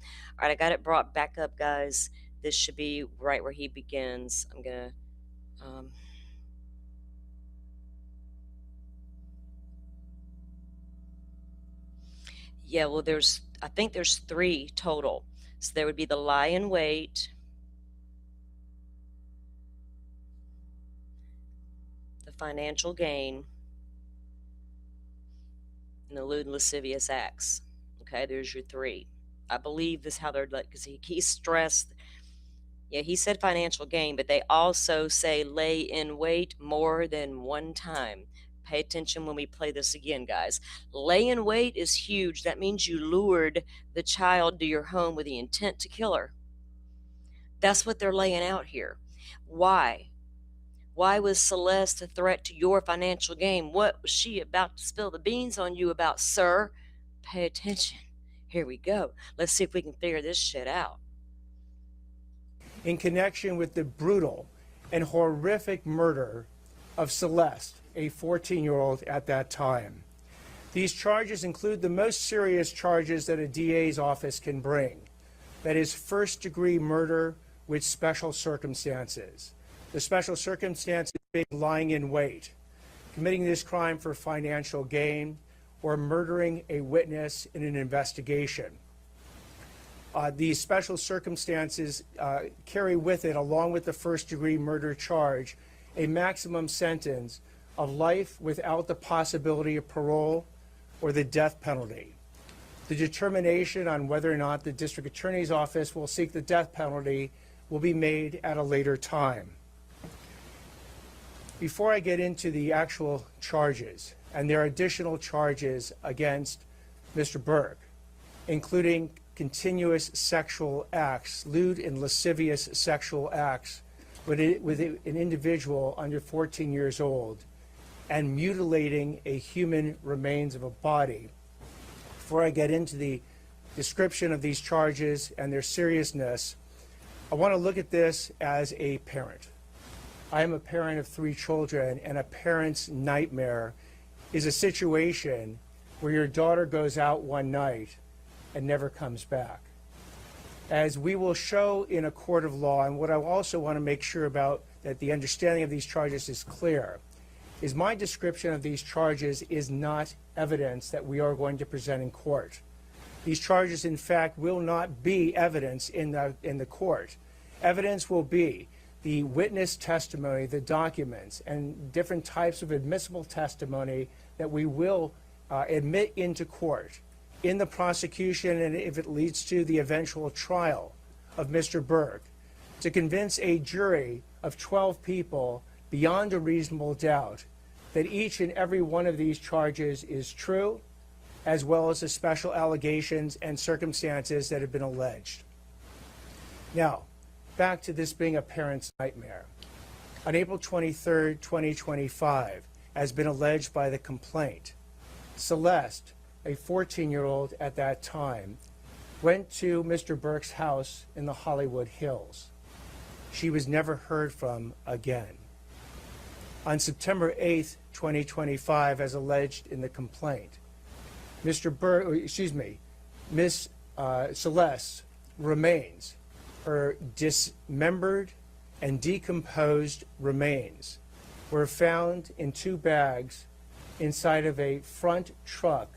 All right, I got it brought back up, guys. This should be right where he begins. I'm gonna. Yeah, well, I think there's three total. So there would be the lie in wait, the financial gain, and the lewd and lascivious acts. Okay, there's your three. I believe this how they're like, because he stressed. Yeah, he said financial gain, but they also say lay in wait more than one time. Pay attention when we play this again, guys. Lay in wait is huge. That means you lured the child to your home with the intent to kill her. That's what they're laying out here. Why? Why was Celeste a threat to your financial gain? What was she about to spill the beans on you about, sir? Pay attention. Here we go. Let's see if we can figure this shit out. In connection with the brutal and horrific murder of Celeste, a 14-year-old at that time. These charges include the most serious charges that a DA's office can bring. That is first-degree murder with special circumstances. The special circumstances being lying in wait, committing this crime for financial gain, or murdering a witness in an investigation. These special circumstances carry with it, along with the first-degree murder charge, a maximum sentence of life without the possibility of parole or the death penalty. The determination on whether or not the district attorney's office will seek the death penalty will be made at a later time. Before I get into the actual charges, and there are additional charges against Mr. Burke, including continuous sexual acts, lewd and lascivious sexual acts with an individual under 14 years old, and mutilating a human remains of a body. Before I get into the description of these charges and their seriousness, I want to look at this as a parent. I am a parent of 3 children, and a parent's nightmare is a situation where your daughter goes out one night and never comes back. As we will show in a court of law, and what I also want to make sure about that the understanding of these charges is clear, is my description of these charges is not evidence that we are going to present in court. These charges, in fact, will not be evidence in the court. Evidence will be the witness testimony, the documents, and different types of admissible testimony that we will admit into court in the prosecution, and if it leads to the eventual trial of Mr. Burke, to convince a jury of 12 people beyond a reasonable doubt that each and every one of these charges is true, as well as the special allegations and circumstances that have been alleged. Now, back to this being a parent's nightmare. On April 23, 2025, as been alleged by the complaint, Celeste, a 14-year-old at that time, went to Mr. Burke's house in the Hollywood Hills. She was never heard from again. On September 8, 2025, as alleged in the complaint, Miss Celeste's remains, her dismembered and decomposed remains, were found in 2 bags inside of a front trunk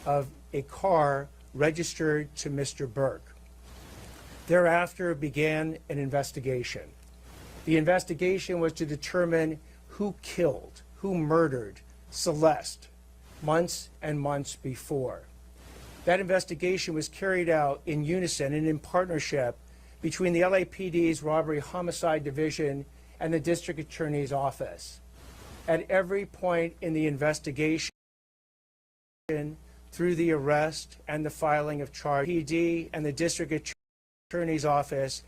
of a car registered to Mr. Burke. Thereafter began an investigation. The investigation was to determine who killed, who murdered Celeste months and months before. That investigation was carried out in unison and in partnership between the LAPD's Robbery Homicide Division and the District Attorney's Office. At every point in the investigation, through the arrest and the filing of charges, PD and the District Attorney's Office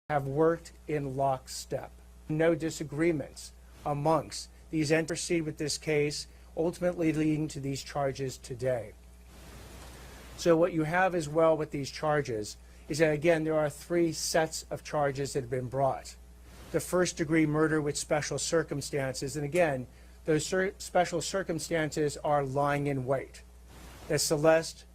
have worked in lockstep. No disagreements amongst these entities. Proceed with this case, ultimately leading to these charges today. So what you have as well with these charges is that, again, there are 3 sets of charges that have been brought. The first-degree murder with special circumstances, and again, those special circumstances are lying in wait. That Celeste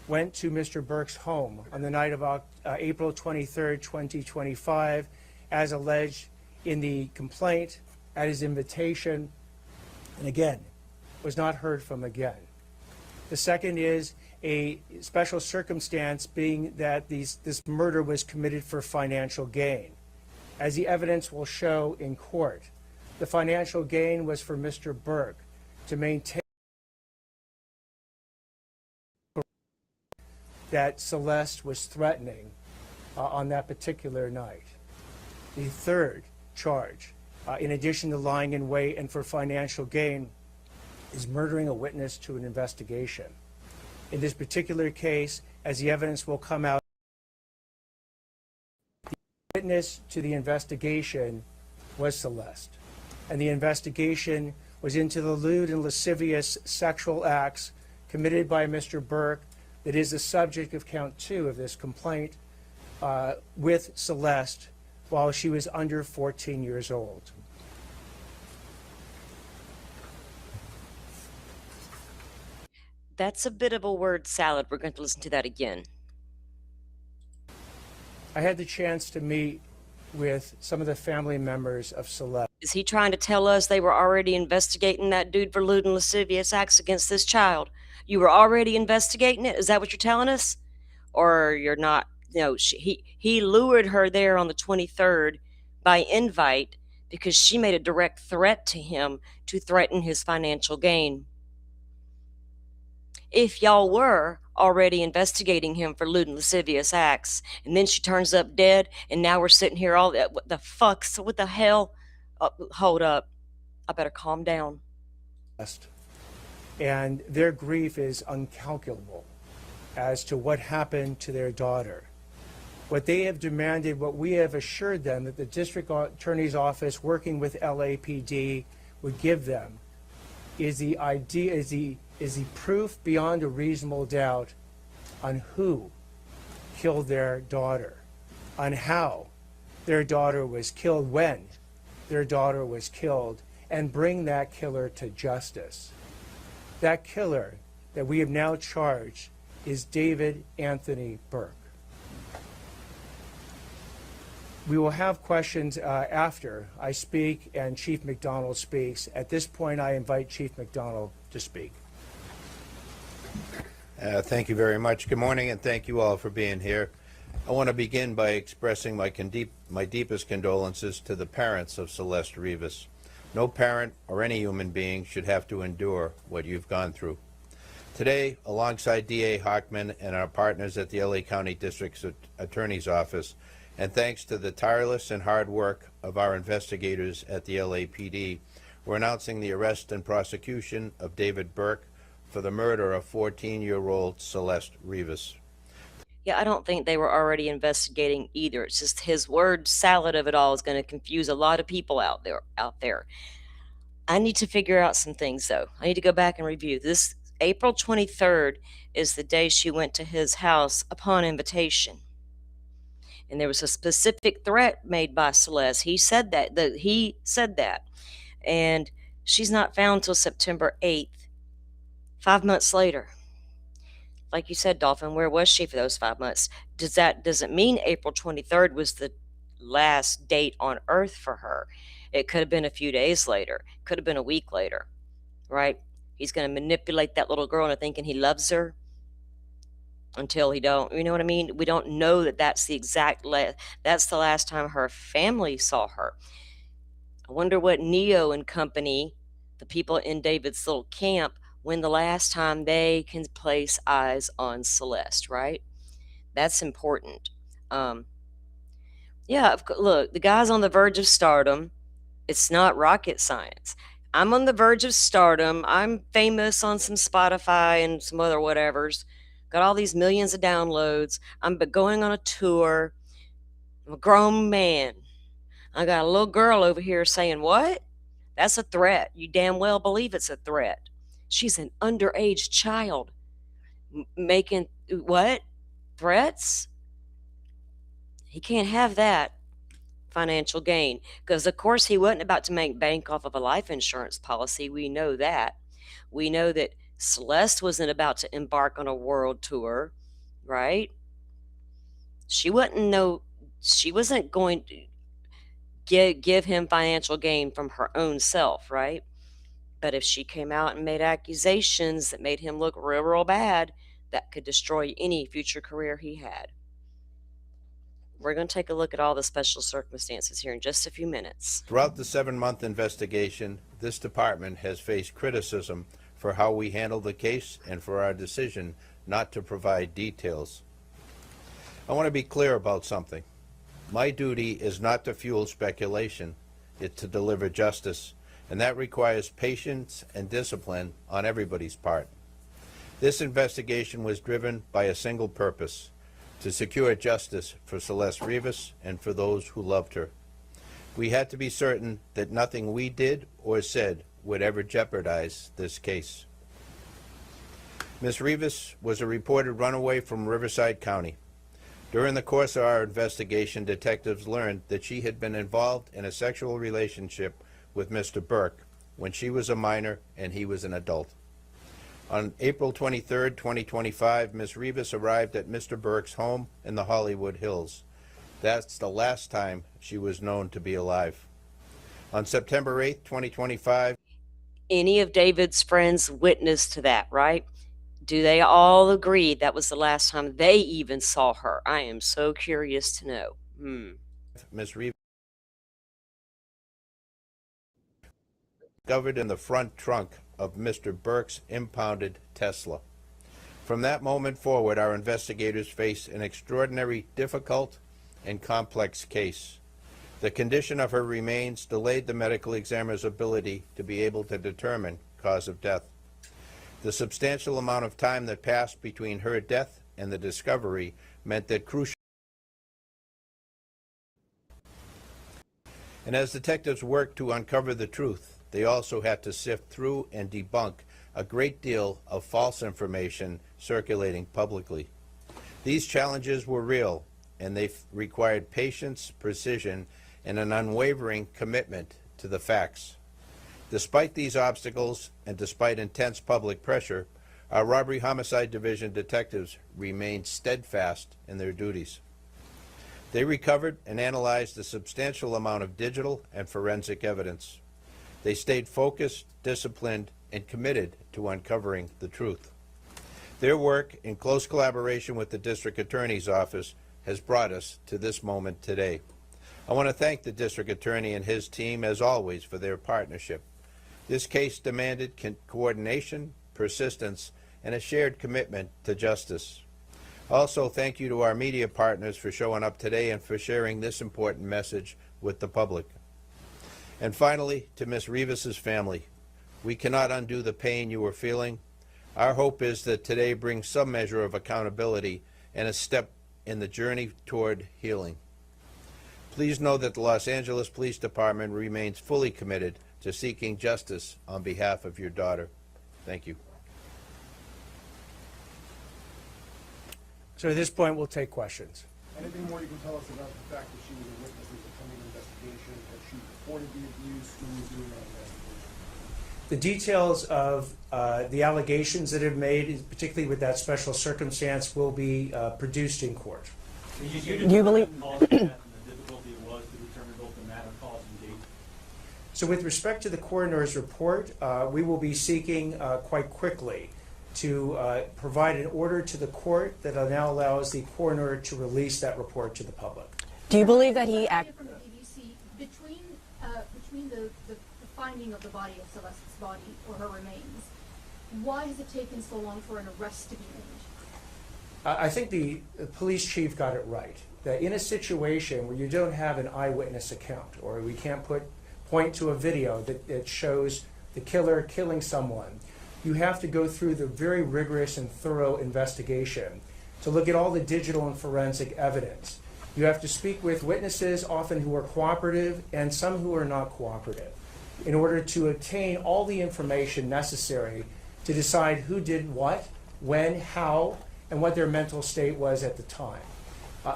went to Mr. Burke's home on the night of April 23, 2025, as alleged in the complaint, at his invitation, and again, was not heard from again. The second is a special circumstance being that this murder was committed for financial gain. As the evidence will show in court, the financial gain was for Mr. Burke to maintain that Celeste was threatening on that particular night. The third charge, in addition to lying in wait and for financial gain, is murdering a witness to an investigation. In this particular case, as the evidence will come out, the witness to the investigation was Celeste. And the investigation was into the lewd and lascivious sexual acts committed by Mr. Burke that is the subject of count 2 of this complaint with Celeste while she was under 14 years old. That's a bit of a word salad. We're going to listen to that again. I had the chance to meet with some of the family members of Celeste. Is he trying to tell us they were already investigating that dude for lewd and lascivious acts against this child? You were already investigating it? Is that what you're telling us? Or you're not? No, he lured her there on the 23rd by invite because she made a direct threat to him to threaten his financial gain. If y'all were already investigating him for lewd and lascivious acts, and then she turns up dead, and now we're sitting here all that, what the fuck, so what the hell? Hold up. I better calm down. And their grief is uncalculable as to what happened to their daughter. What they have demanded, what we have assured them that the district attorney's office working with LAPD would give them is the idea, is the proof beyond a reasonable doubt on who killed their daughter, on how their daughter was killed, when their daughter was killed, and bring that killer to justice. That killer that we have now charged is David Anthony Burke. We will have questions after I speak and Chief McDonald speaks. At this point, I invite Chief McDonald to speak. Thank you very much. Good morning, and thank you all for being here. I want to begin by expressing my deepest condolences to the parents of Celeste Rivas. No parent or any human being should have to endure what you've gone through. Today, alongside D.A. Hochman and our partners at the LA County District Attorney's Office, and thanks to the tireless and hard work of our investigators at the LAPD, we're announcing the arrest and prosecution of David Burke for the murder of 14-year-old Celeste Rivas. Yeah, I don't think they were already investigating either. It's just his word salad of it all is going to confuse a lot of people out there. I need to figure out some things, though. I need to go back and review. This April 23rd is the day she went to his house upon invitation. And there was a specific threat made by Celeste. He said that. And she's not found till September 8th, 5 months later. Like you said, Dolphin, where was she for those 5 months? Does it mean April 23rd was the last date on Earth for her? It could have been a few days later. Could have been a week later, right? He's going to manipulate that little girl into thinking he loves her until he don't. You know what I mean? We don't know that that's the exact that's the last time her family saw her. I wonder what Neo and company, the people in David's little camp, when the last time they can place eyes on Celeste, right? That's important. Yeah, look, the guy's on the verge of stardom. It's not rocket science. I'm on the verge of stardom. I'm famous on some Spotify and some other whatevers. Got all these millions of downloads. I'm going on a tour. I'm a grown man. I got a little girl over here saying, what? That's a threat. You damn well believe it's a threat. She's an underage child. Making what? Threats? He can't have that financial gain. Because, of course, he wasn't about to make bank off of a life insurance policy. We know that. We know that Celeste wasn't about to embark on a world tour, right? She wasn't going to give him financial gain from her own self, right? But if she came out and made accusations that made him look real, real bad, that could destroy any future career he had. We're going to take a look at all the special circumstances here in just a few minutes. Throughout the 7-month investigation, this department has faced criticism for how we handled the case and for our decision not to provide details. I want to be clear about something. My duty is not to fuel speculation, it's to deliver justice, and that requires patience and discipline on everybody's part. This investigation was driven by a single purpose: to secure justice for Celeste Rivas and for those who loved her. We had to be certain that nothing we did or said would ever jeopardize this case. Ms. Rivas was a reported runaway from Riverside County. During the course of our investigation, detectives learned that she had been involved in a sexual relationship with Mr. Burke when she was a minor and he was an adult. On April 23, 2025, Ms. Rivas arrived at Mr. Burke's home in the Hollywood Hills. That's the last time she was known to be alive. On September 8, 2025, Any of David's friends witnessed to that, right? Do they all agree that was the last time they even saw her? I am so curious to know. Ms. Rivas discovered in the front trunk of Mr. Burke's impounded Tesla. From that moment forward, our investigators faced an extraordinary, difficult, and complex case. The condition of her remains delayed the medical examiner's ability to be able to determine cause of death. The substantial amount of time that passed between her death and the discovery meant that crucial. And as detectives worked to uncover the truth, they also had to sift through and debunk a great deal of false information circulating publicly. These challenges were real, and they required patience, precision, and an unwavering commitment to the facts. Despite these obstacles, and despite intense public pressure, our Robbery Homicide Division detectives remained steadfast in their duties. They recovered and analyzed a substantial amount of digital and forensic evidence. They stayed focused, disciplined, and committed to uncovering the truth. Their work, in close collaboration with the District Attorney's Office, has brought us to this moment today. I want to thank the District Attorney and his team, as always, for their partnership. This case demanded coordination, persistence, and a shared commitment to justice. Also, thank you to our media partners for showing up today and for sharing this important message with the public. And finally, to Ms. Rivas's family, we cannot undo the pain you are feeling. Our hope is that today brings some measure of accountability and a step in the journey toward healing. Please know that the Los Angeles Police Department remains fully committed to seeking justice on behalf of your daughter. Thank you. So at this point, we'll take questions. Anything more you can tell us about the fact that she was a witness in the coming investigation, that she reported the abuse, who was doing that investigation? The details of the allegations that have made, particularly with that special circumstance, will be produced in court. You believe? Cause of death and the difficulty it was to determine both the matter, cause, and date. So with respect to the coroner's report, we will be seeking quite quickly to provide an order to the court that now allows the coroner to release that report to the public. Do you believe that he acted? From the BBC, between the finding of the body of Celeste's body or her remains, why has it taken so long for an arrest to be made? I think the police chief got it right, that in a situation where you don't have an eyewitness account, or we can't point to a video that shows the killer killing someone, you have to go through the very rigorous and thorough investigation to look at all the digital and forensic evidence. You have to speak with witnesses, often who are cooperative and some who are not cooperative, in order to obtain all the information necessary to decide who did what, when, how, and what their mental state was at the time.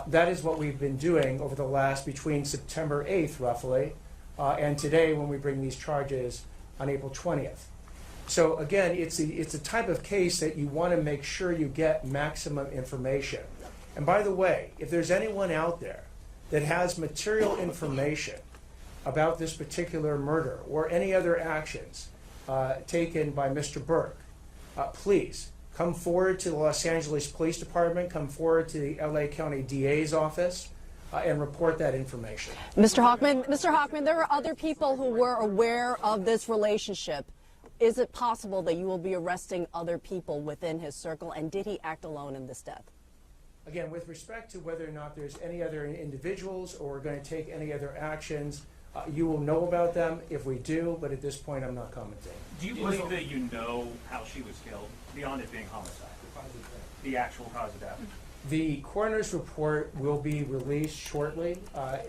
That is what we've been doing over the last, between September 8th, roughly, and today when we bring these charges on April 20th. So again, it's a type of case that you want to make sure you get maximum information. And by the way, if there's anyone out there that has material information about this particular murder or any other actions taken by Mr. Burke, please come forward to the Los Angeles Police Department, come forward to the LA County DA's office, and report that information. Mr. Hochman, there are other people who were aware of this relationship. Is it possible that you will be arresting other people within his circle, and did he act alone in this death? Again, with respect to whether or not there's any other individuals or we're going to take any other actions, you will know about them if we do, but at this point I'm not commenting. Do you believe that you know how she was killed, beyond it being homicide? The actual cause of death? The coroner's report will be released shortly.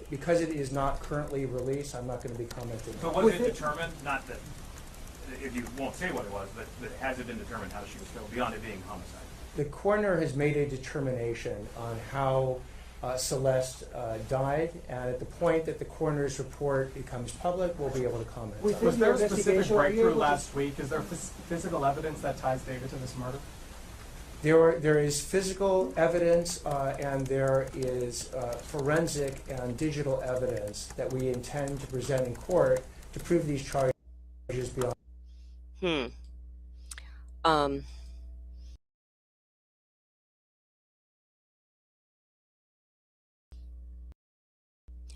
Because it is not currently released, I'm not going to be commenting. But was it determined, not that, if you won't say what it was, but has it been determined how she was killed, beyond it being homicide? The coroner has made a determination on how Celeste died, and at the point that the coroner's report becomes public, we'll be able to comment on it. Was there a specific investigation, are you breakthrough able to- last week? Is there physical evidence that ties David to this murder? There is physical evidence and there is forensic and digital evidence that we intend to present in court to prove these charges beyond.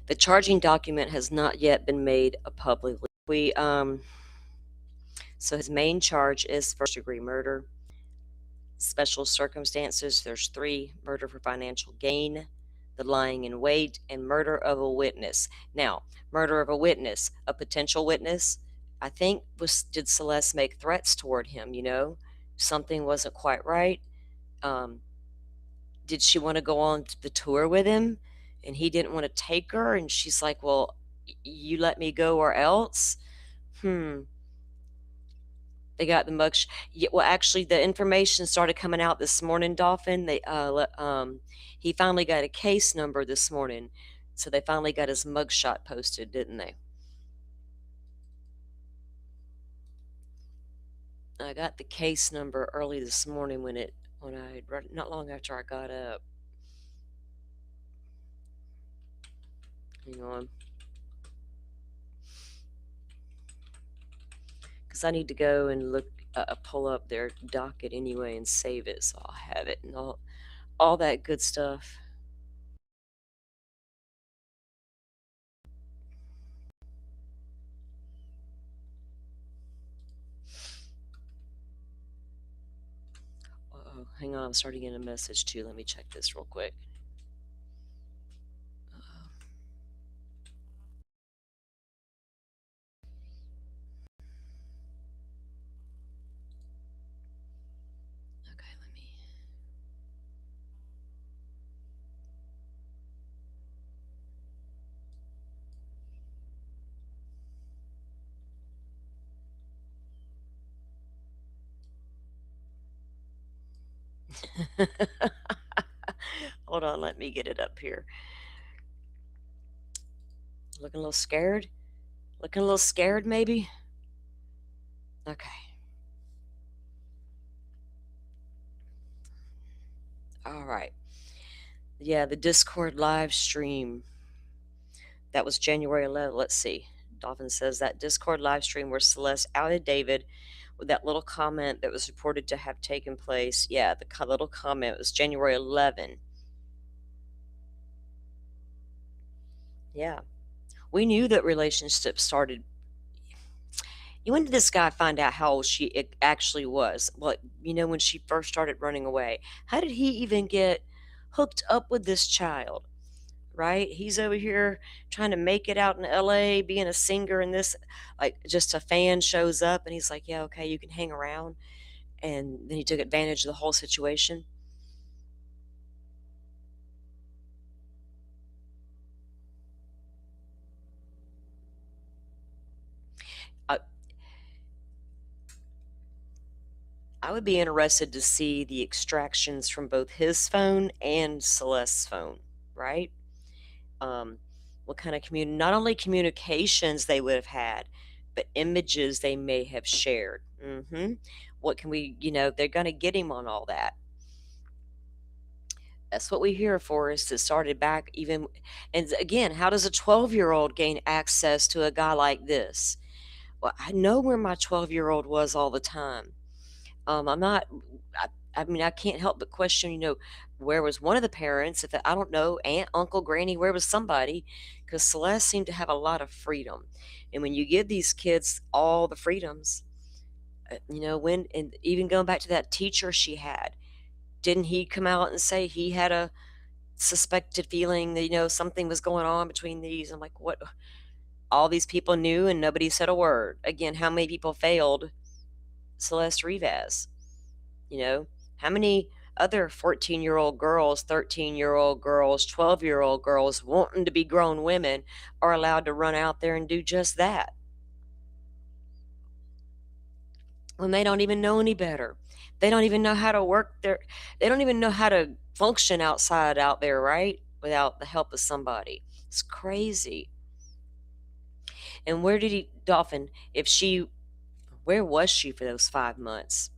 The charging document has not yet been made publicly. So his main charge is first-degree murder. Special circumstances, there's 3: murder for financial gain, the lying in wait, and murder of a witness. Now, murder of a witness, a potential witness, I think did Celeste make threats toward him, Something wasn't quite right. Did she want to go on the tour with him and he didn't want to take her, and she's like, well, you let me go or else? They got the mug. Well, actually, the information started coming out this morning, Dolphin. He finally got a case number this morning, so they finally got his mugshot posted, didn't they? I got the case number early this morning not long after I got up. Hang on. Because I need to go and pull up their docket anyway and save it, so I'll have it and all that good stuff. Uh-oh, hang on, I'm starting getting a message too. Let me check this real quick. Okay, let me. Hold on, let me get it up here. Looking a little scared? Looking a little scared, maybe? Okay. All right. Yeah, the Discord live stream. That was January 11th. Let's see. Dolphin says that Discord live stream where Celeste outed David with that little comment that was reported to have taken place. Yeah, the little comment was January 11. Yeah. We knew that relationships started. When did this guy find out how old she actually was? Well, when she first started running away. How did he even get hooked up with this child? Right? He's over here trying to make it out in LA, being a singer, and this, just a fan shows up and he's like, yeah, okay, you can hang around. And then he took advantage of the whole situation. I would be interested to see the extractions from both his phone and Celeste's phone, right? What kind of not only communications they would have had, but images they may have shared. What can we, they're going to get him on all that. That's what we're here for, is to start it back even. And again, how does a 12-year-old gain access to a guy like this? Well, I know where my 12-year-old was all the time. I'm not, I mean, I can't help but question, where was one of the parents? If I don't know, aunt, uncle, granny, where was somebody? Because Celeste seemed to have a lot of freedom. And when you give these kids all the freedoms, and even going back to that teacher she had, didn't he come out and say he had a suspected feeling that, something was going on between these? I'm like, what? All these people knew and nobody said a word. Again, how many people failed Celeste Rivas? How many other 14-year-old girls, 13-year-old girls, 12-year-old girls wanting to be grown women are allowed to run out there and do just that when they don't even know any better? They don't even know how to they don't even know how to function outside out there, right? Without the help of somebody. It's crazy. And Dolphin, where was she for those 5 months?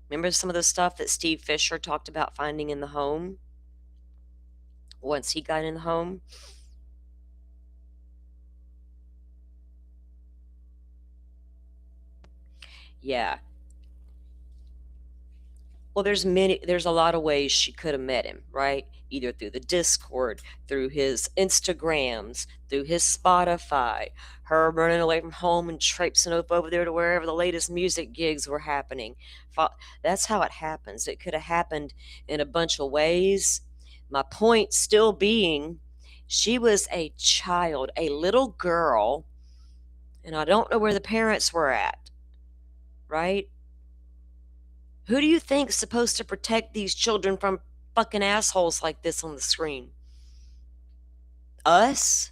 Remember some of the stuff that Steve Fisher talked about finding in the home once he got in the home? Yeah. Well, there's a lot of ways she could have met him, right? Either through the Discord, through his Instagrams, through his Spotify, her running away from home and traipsing over there to wherever the latest music gigs were happening. That's how it happens. It could have happened in a bunch of ways. My point still being, she was a child, a little girl, and I don't know where the parents were at, right? Who do you think's supposed to protect these children from fucking assholes like this on the screen? Us?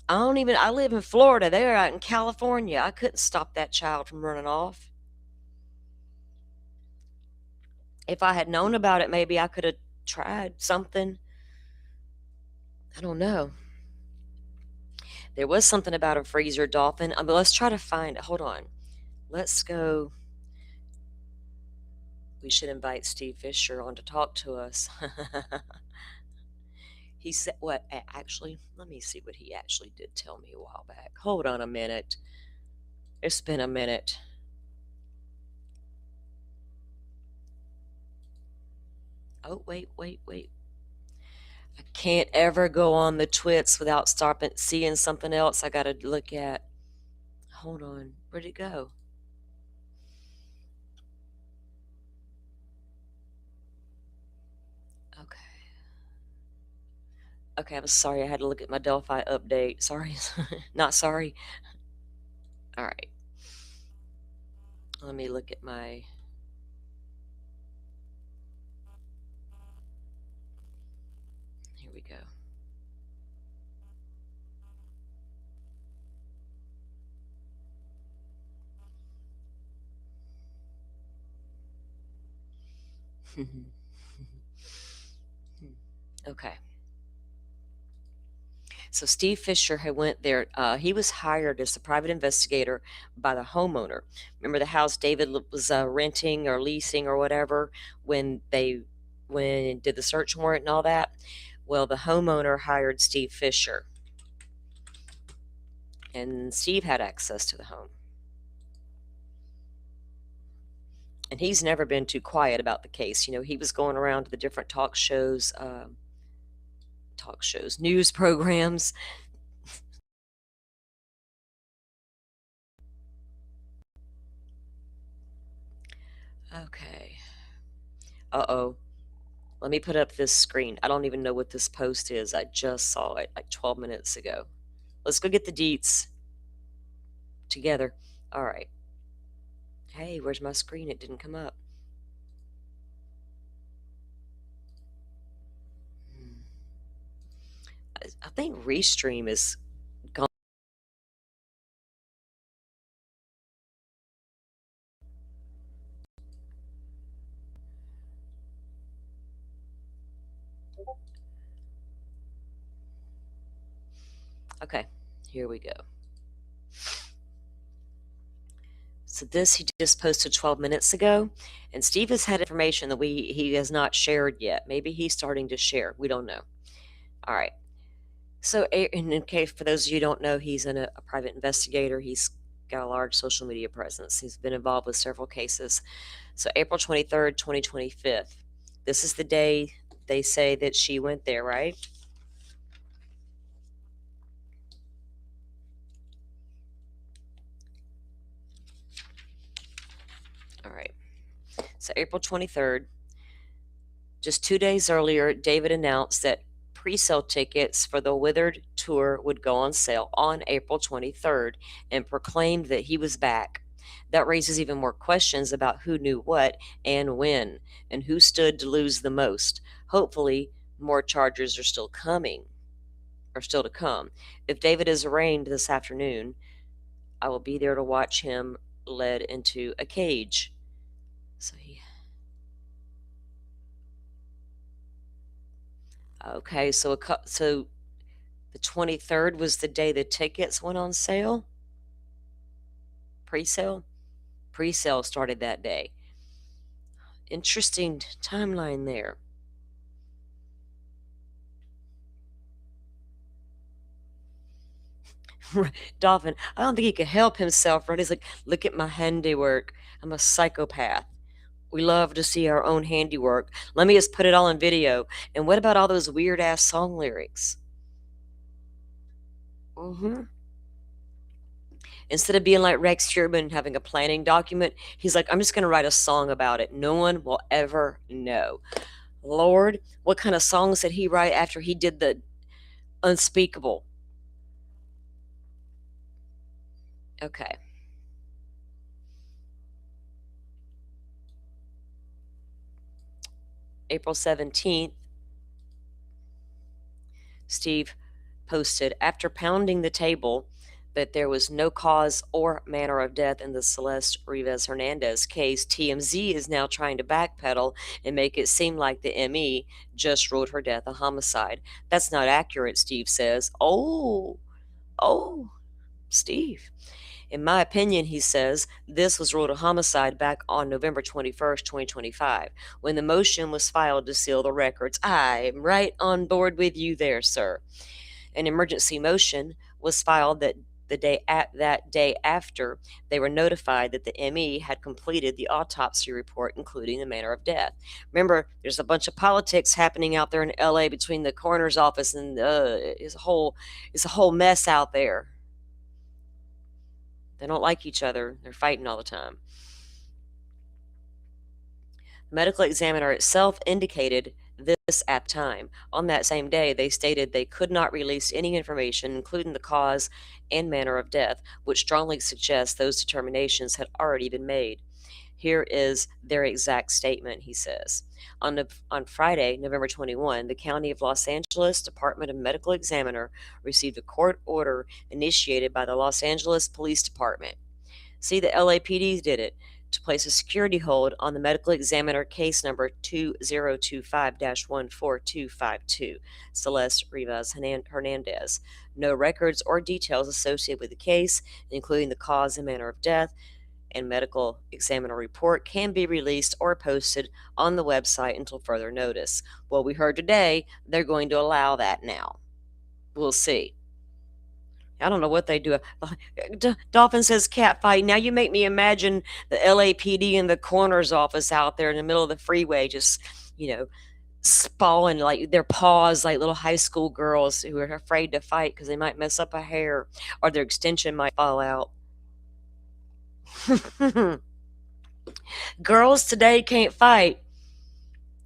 I live in Florida. They're out in California. I couldn't stop that child from running off. If I had known about it, maybe I could have tried something. I don't know. There was something about a freezer, Dolphin. But let's try to find it. Hold on. Let's go. We should invite Steve Fisher on to talk to us. He said, what, actually, let me see what he actually did tell me a while back. Hold on a minute. It's been a minute. Oh, wait. I can't ever go on the twits without seeing something else I got to look at. Hold on. Where'd it go? Okay, I'm sorry. I had to look at my Delphi update. Sorry. Not sorry. All right. Let me look at my... Here we go. Okay. So Steve Fisher had went there. He was hired as a private investigator by the homeowner. Remember the house David was renting or leasing or whatever when did the search warrant and all that? Well, the homeowner hired Steve Fisher, and Steve had access to the home. And he's never been too quiet about the case. He was going around to the different talk shows, news programs. Okay. Uh-oh. Let me put up this screen. I don't even know what this post is. I just saw it like 12 minutes ago. Let's go get the deets together. All right. Hey, where's my screen? It didn't come up. I think Restream is gone. Okay, here we go. So this he just posted 12 minutes ago, and Steve has had information that he has not shared yet. Maybe he's starting to share. We don't know. All right. So, in case for those of you who don't know, he's a private investigator. He's got a large social media presence. He's been involved with several cases. So, April 23rd, 2025. This is the day they say that she went there, right? All right. So, April 23rd, just 2 days earlier, David announced that pre-sale tickets for the Withered tour would go on sale on April 23rd and proclaimed that he was back. That raises even more questions about who knew what and when, and who stood to lose the most. Hopefully, more charges are still coming, or still to come. If David is arraigned this afternoon, I will be there to watch him led into a cage. So okay, so so the 23rd was the day the tickets went on sale? Pre-sale? Pre-sale started that day. Interesting timeline there. Dolphin, I don't think he could help himself, right? He's like, look at my handiwork. I'm a psychopath. We love to see our own handiwork. Let me just put it all on video. And what about all those weird ass song lyrics? Instead of being like Rex Sherman having a planning document, he's like, I'm just going to write a song about it. No one will ever know. Lord, what kind of songs did he write after he did the unspeakable? Okay. April 17th, Steve posted, after pounding the table that there was no cause or manner of death in the Celeste Rivas Hernandez case, TMZ is now trying to backpedal and make it seem like the ME just ruled her death a homicide. That's not accurate, Steve says. Oh, Steve. In my opinion, he says, this was ruled a homicide back on November 21st, 2025, when the motion was filed to seal the records. I'm right on board with you there, sir. An emergency motion was filed that day after they were notified that the ME had completed the autopsy report, including the manner of death. Remember, there's a bunch of politics happening out there in LA between the coroner's office and it's a whole mess out there. They don't like each other. They're fighting all the time. The medical examiner itself indicated this at the time. On that same day, they stated they could not release any information, including the cause and manner of death, which strongly suggests those determinations had already been made. Here is their exact statement, he says. On Friday, November 21, the County of Los Angeles Department of Medical Examiner received a court order initiated by the Los Angeles Police Department. See, the LAPD did it, to place a security hold on the medical examiner case number 2025-14252, Celeste Rivas Hernandez. No records or details associated with the case, including the cause and manner of death, and medical examiner report can be released or posted on the website until further notice. Well, we heard today they're going to allow that now. We'll see. I don't know what they do. Dolphin says cat fight. Now you make me imagine the LAPD in the coroner's office out there in the middle of the freeway, just, spawling like their paws like little high school girls who are afraid to fight because they might mess up a hair or their extension might fall out. Girls today can't fight.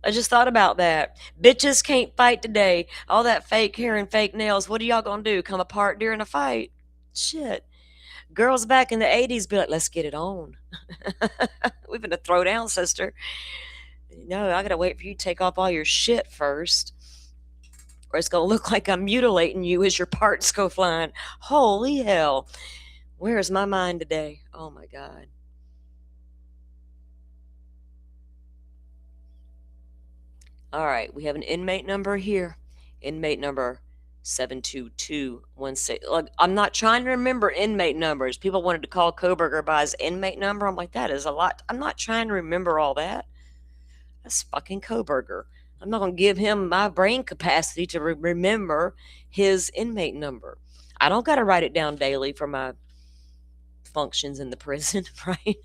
I just thought about that. Bitches can't fight today. All that fake hair and fake nails. What are y'all gonna do? Come apart during a fight? Shit. Girls back in the 80s be like, let's get it on. We've been to throw down, sister. No, I gotta wait for you to take off all your shit first. Or it's gonna look like I'm mutilating you as your parts go flying. Holy hell. Where is my mind today? Oh my God. All right, we have an inmate number here. Inmate number 72216. Like, I'm not trying to remember inmate numbers. People wanted to call Koberger by his inmate number. I'm like, that is a lot. I'm not trying to remember all that. That's fucking Koberger. I'm not going to give him my brain capacity to remember his inmate number. I don't got to write it down daily for my functions in the prison, right?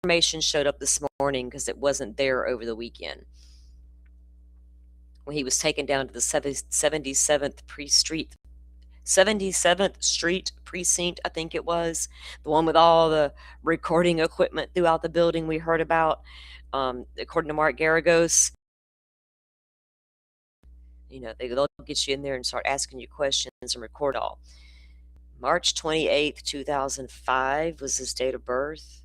Information showed up this morning because it wasn't there over the weekend. When he was taken down to the 77th Street precinct, I think it was, the one with all the recording equipment throughout the building we heard about, according to Mark Garagos. You know, they'll get you in there and start asking you questions and record all. March 28th, 2005 was his date of birth.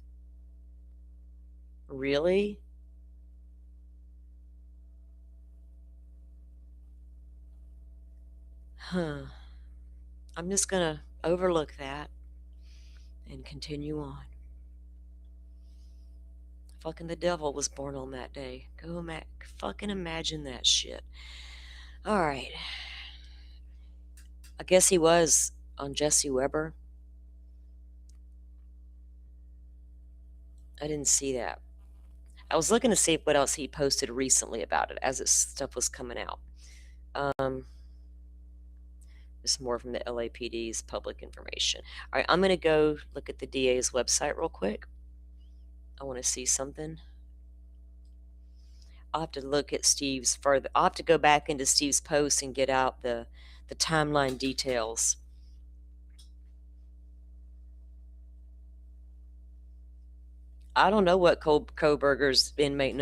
Really? Huh. I'm just going to overlook that and continue on. Fucking the devil was born on that day. Fucking imagine that shit. All right. I guess he was on Jesse Weber. I didn't see that. I was looking to see what else he posted recently about it as this stuff was coming out. This is more from the LAPD's public information. All right, I'm going to go look at the DA's website real quick. I want to see something. I'll have to look at Steve's further. I'll have to go back into Steve's post and get out the timeline details. I don't know what Koberger's inmate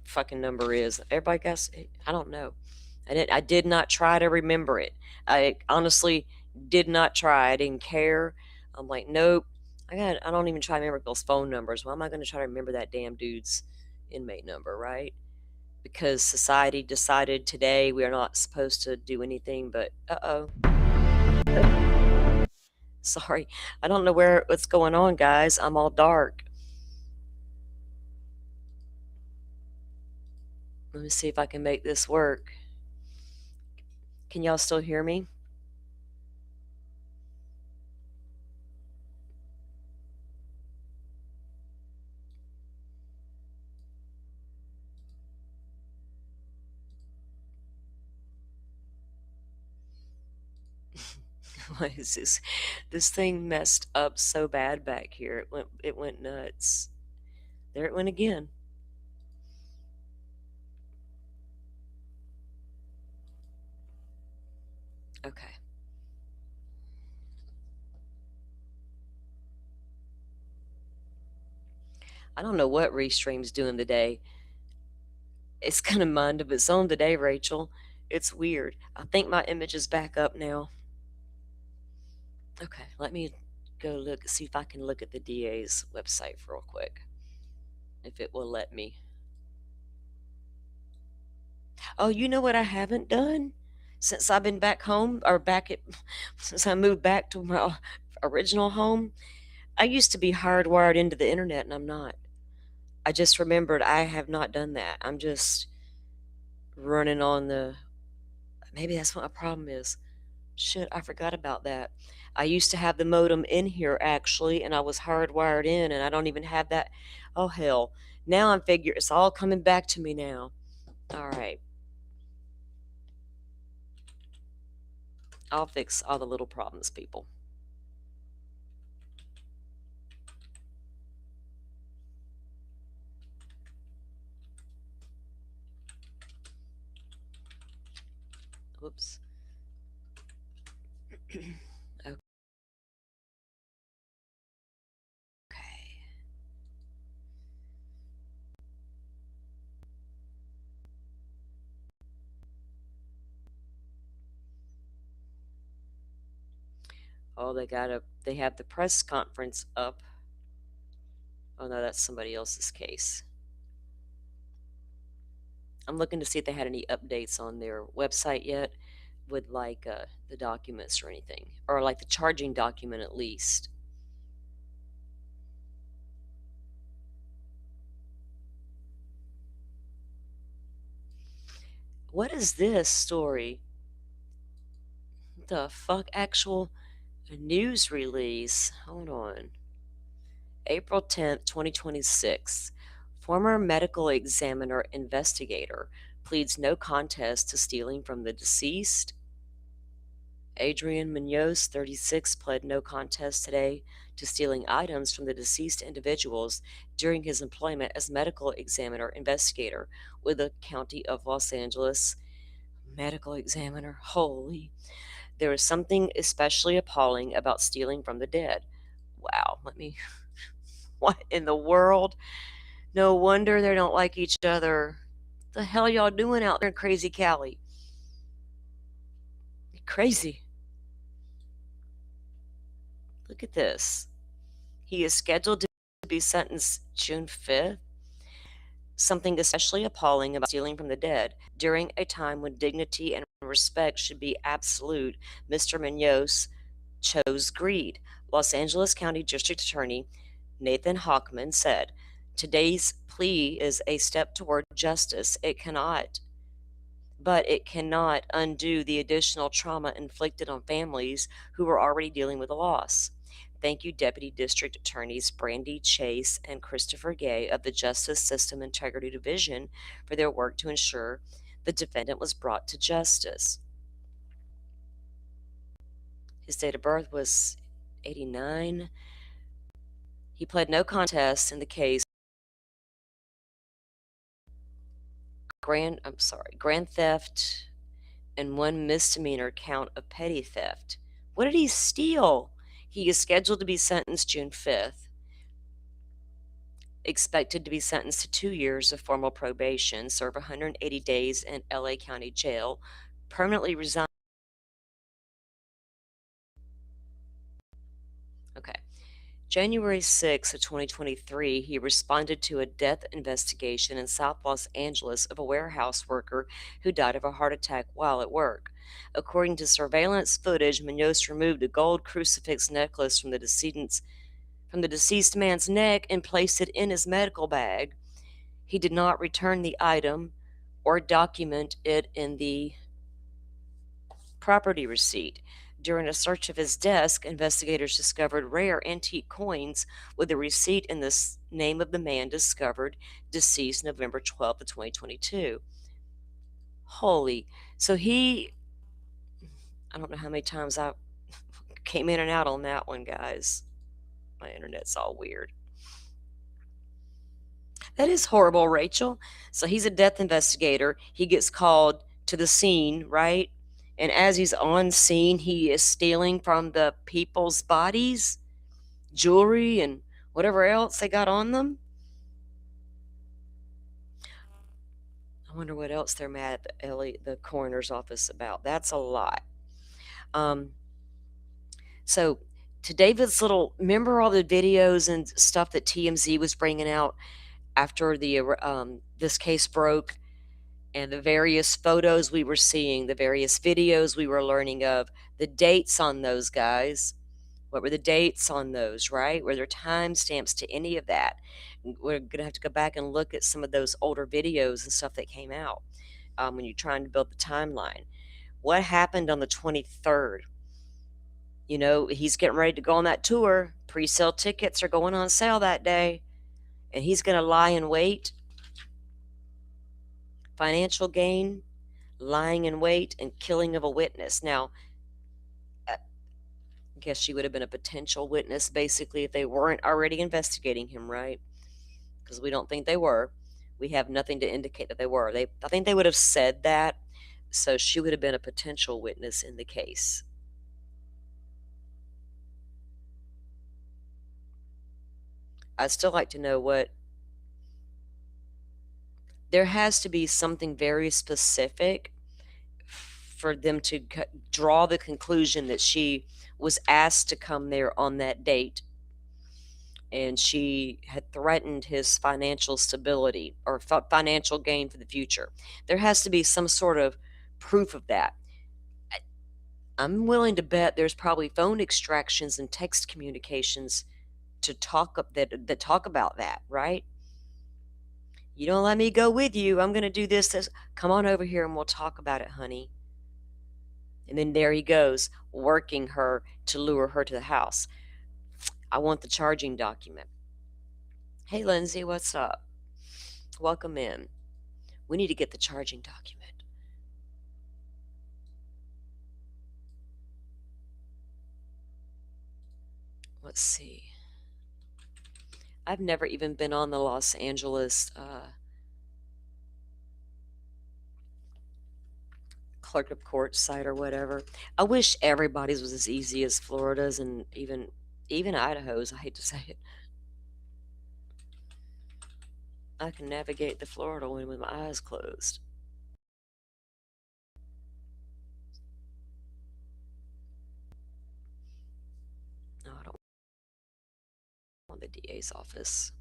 fucking number is. Everybody guess? I don't know. I did not try to remember it. I honestly did not try. I didn't care. I'm like, nope. I don't even try to remember people's phone numbers. Why am I going to try to remember that damn dude's inmate number, right? Because society decided today we are not supposed to do anything but, sorry. I don't know what's going on, guys. I'm all dark. Let me see if I can make this work. Can y'all still hear me? What is this? This thing messed up so bad back here. It went nuts. There it went again. Okay. I don't know what Restream's doing today. It's got a mind of its own today, Rachel. It's weird. I think my image is back up now. Okay, let me go see if I can look at the DA's website real quick. If it will let me. Oh, you know what I haven't done? Since I've been back home, or since I moved back to my original home, I used to be hardwired into the internet and I'm not. I just remembered I have not done that. I'm just running on maybe that's what my problem is. Shit, I forgot about that. I used to have the modem in here actually, and I was hardwired in, and I don't even have that. Oh hell. Now I'm figuring it's all coming back to me now. All right. I'll fix all the little problems, people. Whoops. Okay. Oh, they have the press conference up. Oh no, that's somebody else's case. I'm looking to see if they had any updates on their website yet with like the documents or anything, or like the charging document at least. What is this story? The fuck? Actual news release. Hold on. April 10th, 2026. Former medical examiner investigator pleads no contest to stealing from the deceased. Adrian Munoz, 36, pled no contest today to stealing items from the deceased individuals during his employment as medical examiner investigator with the County of Los Angeles. Medical examiner, holy. There is something especially appalling about stealing from the dead. Wow, what in the world? No wonder they don't like each other. The hell y'all doing out there in crazy Cali? Crazy. Look at this. He is scheduled to be sentenced June 5th. Something especially appalling about stealing from the dead. During a time when dignity and respect should be absolute, Mr. Munoz chose greed. Los Angeles County District Attorney Nathan Hochman said, "Today's plea is a step toward justice. It cannot undo the additional trauma inflicted on families who are already dealing with a loss." Thank you, Deputy District Attorneys Brandy Chase and Christopher Gay of the Justice System Integrity Division for their work to ensure the defendant was brought to justice. His date of birth was 89. He pled no contest in the case. Grand theft and one misdemeanor count of petty theft. What did he steal? He is scheduled to be sentenced June 5th. Expected to be sentenced to 2 years of formal probation, serve 180 days in LA County Jail, permanently resign. Okay. January 6th of 2023, he responded to a death investigation in South Los Angeles of a warehouse worker who died of a heart attack while at work. According to surveillance footage, Munoz removed a gold crucifix necklace from the deceased man's neck and placed it in his medical bag. He did not return the item or document it in the property receipt. During a search of his desk, investigators discovered rare antique coins with the receipt and the name of the man discovered deceased November 12th of 2022. Holy. So I don't know how many times I came in and out on that one, guys. My internet's all weird. That is horrible, Rachel. So he's a death investigator. He gets called to the scene, right? And as he's on scene, he is stealing from the people's bodies, jewelry, and whatever else they got on them. I wonder what else they're mad at the coroner's office about. That's a lot. So to David's remember all the videos and stuff that TMZ was bringing out after this case broke, and the various photos we were seeing, the various videos we were learning of, the dates on those, guys. What were the dates on those, right? Were there timestamps to any of that? We're going to have to go back and look at some of those older videos and stuff that came out when you're trying to build the timeline. What happened on the 23rd? You know, he's getting ready to go on that tour. Pre-sale tickets are going on sale that day. And he's going to lie in wait. Financial gain, lying in wait, and killing of a witness. Now, I guess she would have been a potential witness, basically, if they weren't already investigating him, right? Because we don't think they were. We have nothing to indicate that they were. I think they would have said that, so she would have been a potential witness in the case. I'd still like to know what... There has to be something very specific for them to draw the conclusion that she was asked to come there on that date and she had threatened his financial stability or financial gain for the future. There has to be some sort of proof of that. I'm willing to bet there's probably phone extractions and text communications that talk about that, right? You don't let me go with you. I'm going to do this. Come on over here and we'll talk about it, honey. And then there he goes, working her to lure her to the house. I want the charging document. Hey, Lindsay, what's up? Welcome in. We need to get the charging document. Let's see. I've never even been on the Los Angeles clerk of court site or whatever. I wish everybody's was as easy as Florida's and even Idaho's. I hate to say it. I can navigate the Florida one with my eyes closed. No, I don't want the DA's office.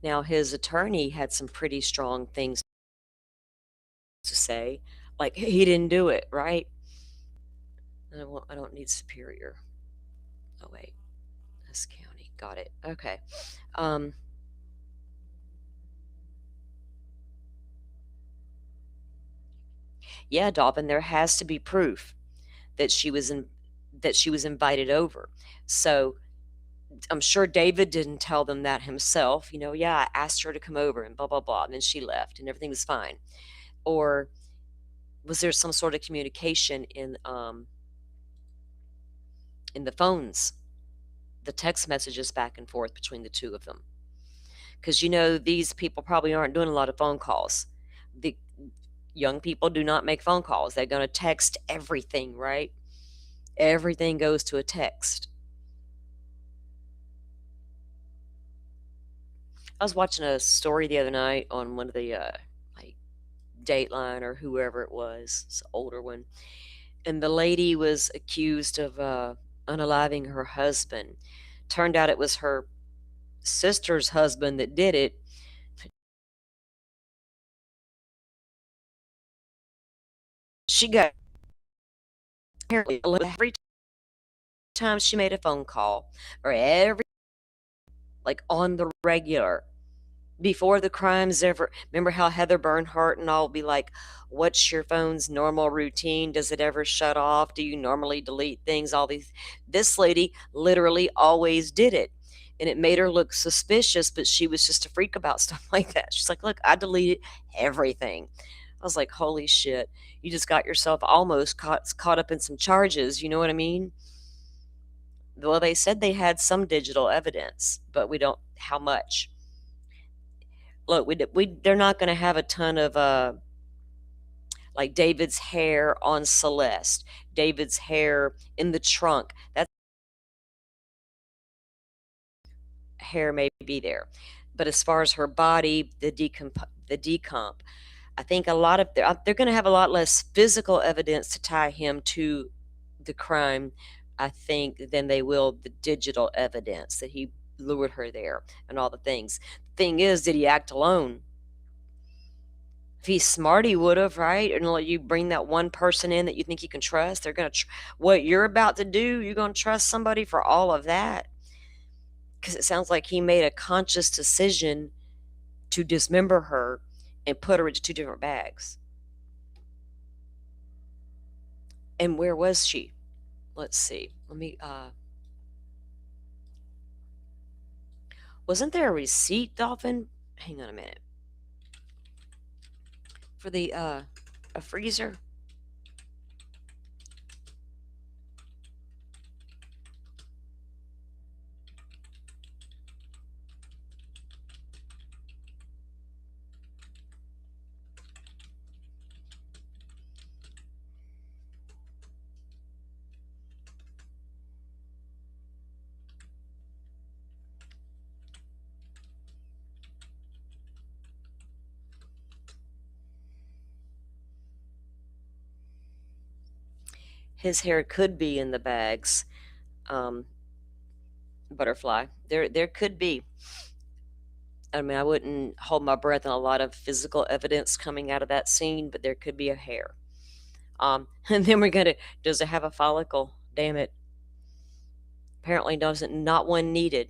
Now, his attorney had some pretty strong things to say, like he didn't do it, right? I don't need Superior. Oh wait, that's county. Got it. Okay. Yeah, Dobbin, there has to be proof that she was invited over. So I'm sure David didn't tell them that himself. Yeah, I asked her to come over and blah blah blah, and then she left and everything was fine. Or was there some sort of communication in the phones, the text messages back and forth between the two of them? Because these people probably aren't doing a lot of phone calls. The young people do not make phone calls. They're going to text everything, right? Everything goes to a text. I was watching a story the other night on one of the like Dateline or whoever it was. It's an older one. And the lady was accused of unaliving her husband. Turned out it was her sister's husband that did it. She got every time she made a phone call, or every like on the regular, before the crimes ever. Remember how Heather Bernhardt and all be like, what's your phone's normal routine? Does it ever shut off? Do you normally delete things? All these. This lady literally always did it. And it made her look suspicious, but she was just a freak about stuff like that. She's like, look, I deleted everything. I was like, holy shit. You just got yourself almost caught up in some charges. You know what I mean? Well, they said they had some digital evidence, but we don't, how much? Look, they're not going to have a ton of like David's hair on Celeste, David's hair in the trunk. That hair may be there, but as far as her body, the decomp, I think a lot of they're going to have a lot less physical evidence to tie him to the crime, I think, than they will the digital evidence that he lured her there and all the things. The thing is, did he act alone? If he's smart, he would have, right? And let you bring that one person in that you think you can trust. They're going to, what you're about to do, you're going to trust somebody for all of that? Because it sounds like he made a conscious decision to dismember her and put her into two different bags. And where was she? Let's see. Let me, wasn't there a receipt, Dolphin? Hang on a minute. For the, a freezer? His hair could be in the bags. Butterfly. There could be. I mean, I wouldn't hold my breath on a lot of physical evidence coming out of that scene, but there could be a hair. And then does it have a follicle? Damn it. apparently not one needed.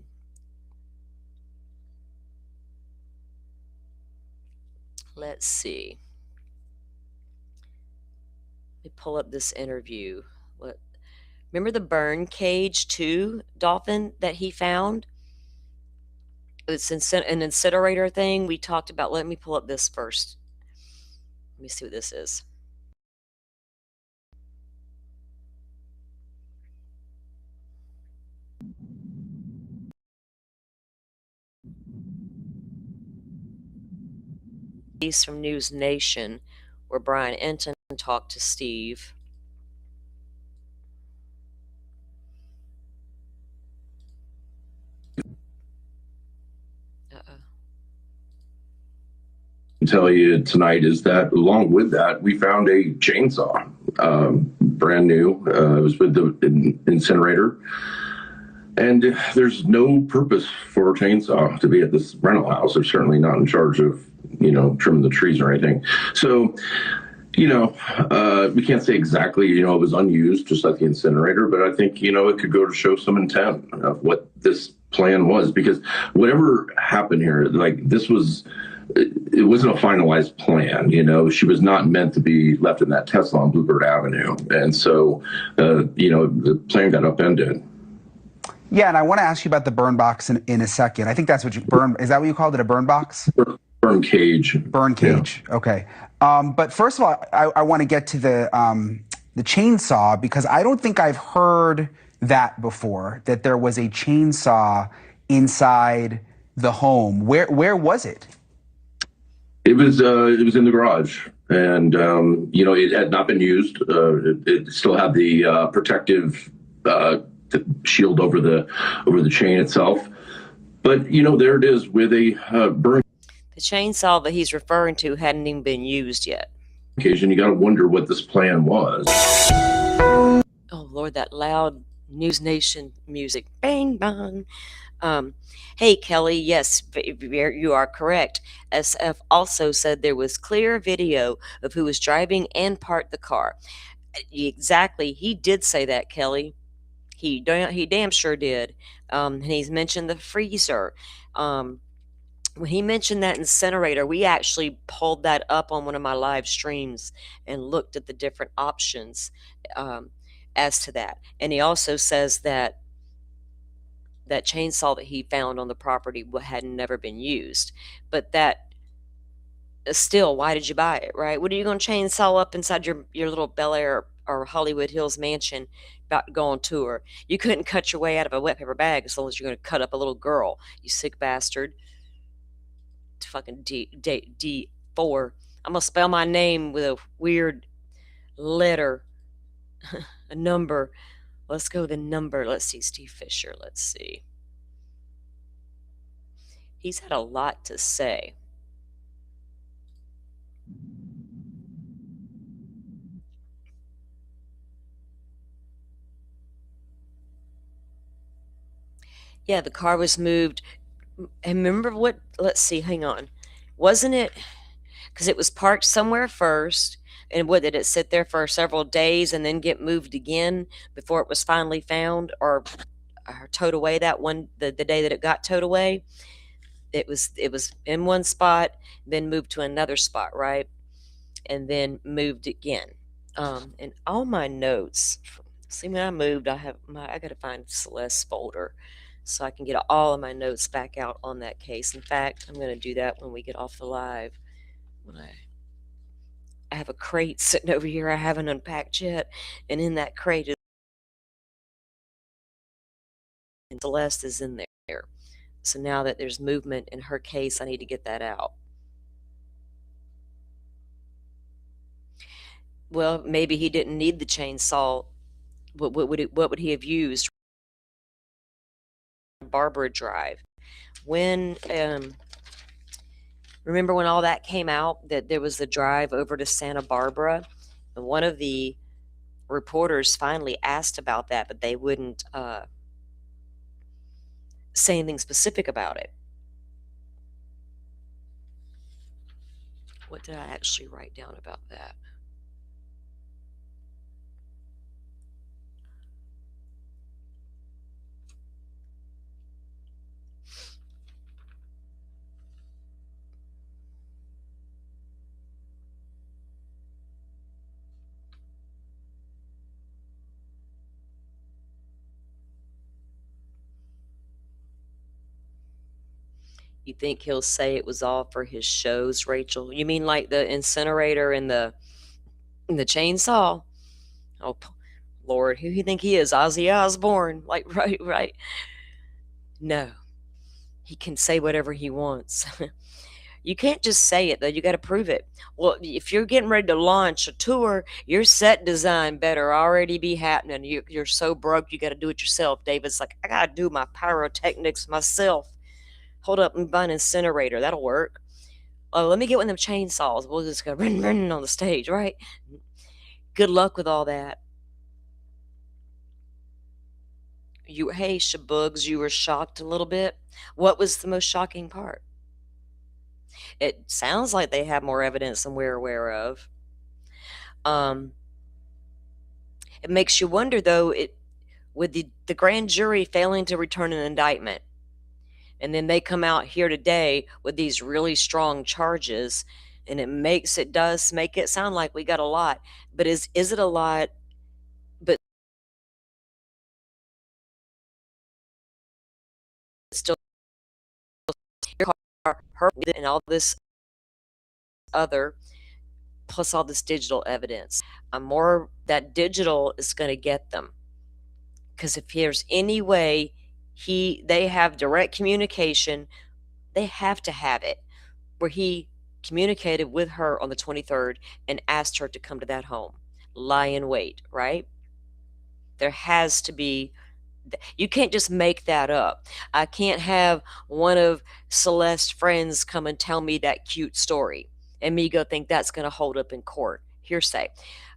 Let's see. Let me pull up this interview. Remember the burn cage too, Dolphin, that he found? It's an incinerator thing we talked about. Let me pull up this first. Let me see what this is. Piece from News Nation where Brian Enton talked to Steve. Tell you tonight is that along with that, we found a chainsaw, brand new. It was with the incinerator. And there's no purpose for a chainsaw to be at this rental house. They're certainly not in charge of, trimming the trees or anything. So, we can't say exactly, it was unused, just like the incinerator, but I think, it could go to show some intent of what this plan was, because whatever happened here, like this was, it wasn't a finalized plan. She was not meant to be left in that Tesla on Bluebird Avenue. And so, the plan got upended. Yeah, and I want to ask you about the burn box in a second. I think that's what is that what you called it, a burn box? Burn cage. Burn cage, yeah. Okay. But first of all, I want to get to the chainsaw, because I don't think I've heard that before, that there was a chainsaw inside the home. Where was it? It was in the garage, and it had not been used. It still had the protective shield over the chain itself. But there it is with a burn. The chainsaw that he's referring to hadn't even been used yet. Occasion, you got to wonder what this plan was. Oh Lord, that loud News Nation music, bang bang. Hey, Kelly, yes, you are correct. SF also said there was clear video of who was driving and parked the car. Exactly, he did say that, Kelly. He damn sure did. And he's mentioned the freezer. When he mentioned that incinerator, we actually pulled that up on one of my live streams and looked at the different options as to that. And he also says that chainsaw that he found on the property had never been used. But that still, why did you buy it, right? What are you going to chainsaw up inside your little Bel Air or Hollywood Hills mansion about to go on tour? You couldn't cut your way out of a wet paper bag as long as you're going to cut up a little girl, you sick bastard. Fucking D4. I'm going to spell my name with a weird letter, a number. Let's go with the number. Let's see, Steve Fisher. Let's see. He's had a lot to say. Yeah, the car was moved. And remember what, let's see, hang on. Wasn't it, because it was parked somewhere first, and what, did it sit there for several days and then get moved again before it was finally found or towed away that one, the day that it got towed away? It was in one spot, then moved to another spot, right? And then moved again. And all my notes, see, when I moved, I got to find Celeste's folder so I can get all of my notes back out on that case. In fact, I'm going to do that when we get off the live. When I have a crate sitting over here I haven't unpacked yet, and in that crate is, and Celeste is in there. So now that there's movement in her case, I need to get that out. Well, maybe he didn't need the chainsaw. What would he have used? Barbara Drive. When remember when all that came out, that there was the drive over to Santa Barbara, and one of the reporters finally asked about that, but they wouldn't say anything specific about it. What did I actually write down about that? You think he'll say it was all for his shows, Rachel? You mean like the incinerator and the chainsaw? Oh, Lord, who do you think he is? Ozzy Osbourne? Like, right, right. No, he can say whatever he wants. You can't just say it, though. You got to prove it. Well, if you're getting ready to launch a tour, your set design better already be happening. You're so broke, you got to do it yourself. David's like, I got to do my pyrotechnics myself. Hold up and buy an incinerator. That'll work. Oh, let me get one of them chainsaws. We'll just go run on the stage, right? Good luck with all that. Hey, Shabugs, you were shocked a little bit. What was the most shocking part? It sounds like they have more evidence than we're aware of. It makes you wonder, though, with the grand jury failing to return an indictment, and then they come out here today with these really strong charges, and it does make it sound like we got a lot. But is it a lot? But still, her and all this other, plus all this digital evidence. More that digital is going to get them, because if there's any way they have direct communication, they have to have it, where he communicated with her on the 23rd and asked her to come to that home, lie in wait, right? There has to be. You can't just make that up. I can't have one of Celeste's friends come and tell me that cute story and me go think that's going to hold up in court. Hearsay.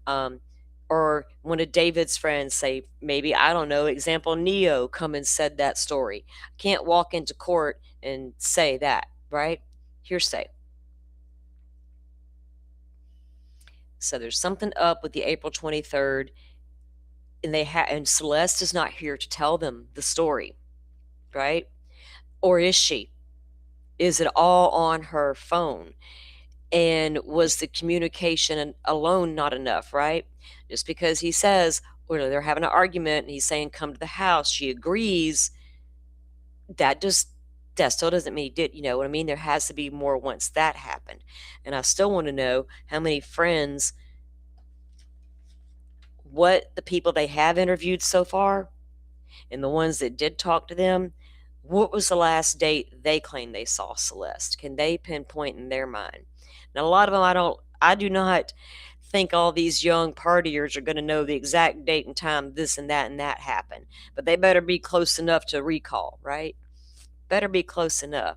Or one of David's friends say, maybe, I don't know, example, Neo come and said that story. Can't walk into court and say that, right? Hearsay. So there's something up with the April 23rd. And Celeste is not here to tell them the story, right? Or is she? Is it all on her phone? And was the communication alone not enough, right? Just because he says, or they're having an argument and he's saying, come to the house, she agrees, that still doesn't mean he did, you know what I mean? There has to be more once that happened. And I still want to know how many friends, what the people they have interviewed so far, and the ones that did talk to them, what was the last date they claim they saw Celeste? Can they pinpoint in their mind? Now, a lot of them, I do not think all these young partiers are going to know the exact date and time this and that happened, but they better be close enough to recall, right? Better be close enough.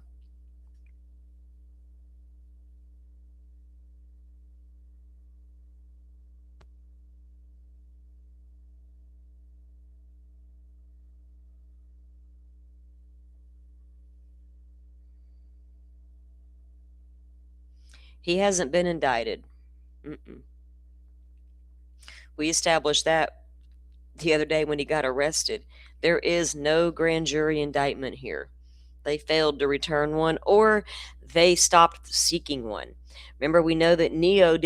He hasn't been indicted. We established that the other day when he got arrested. There is no grand jury indictment here. They failed to return one, or they stopped seeking one. Remember, we know that Neo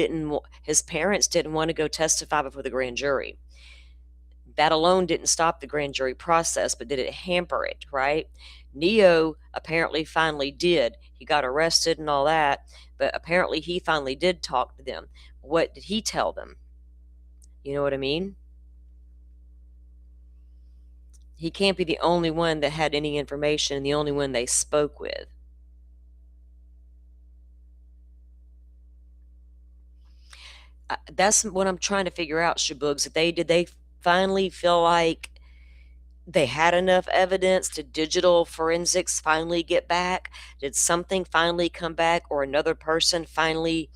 his parents didn't want to go testify before the grand jury. That alone didn't stop the grand jury process, but did it hamper it, right? Neo apparently finally did. He got arrested and all that, but apparently he finally did talk to them. What did he tell them? You know what I mean? He can't be the only one that had any information and the only one they spoke with. That's what I'm trying to figure out, Shabugs. Did they finally feel like they had enough evidence? Did digital forensics finally get back? Did something finally come back, or another person finally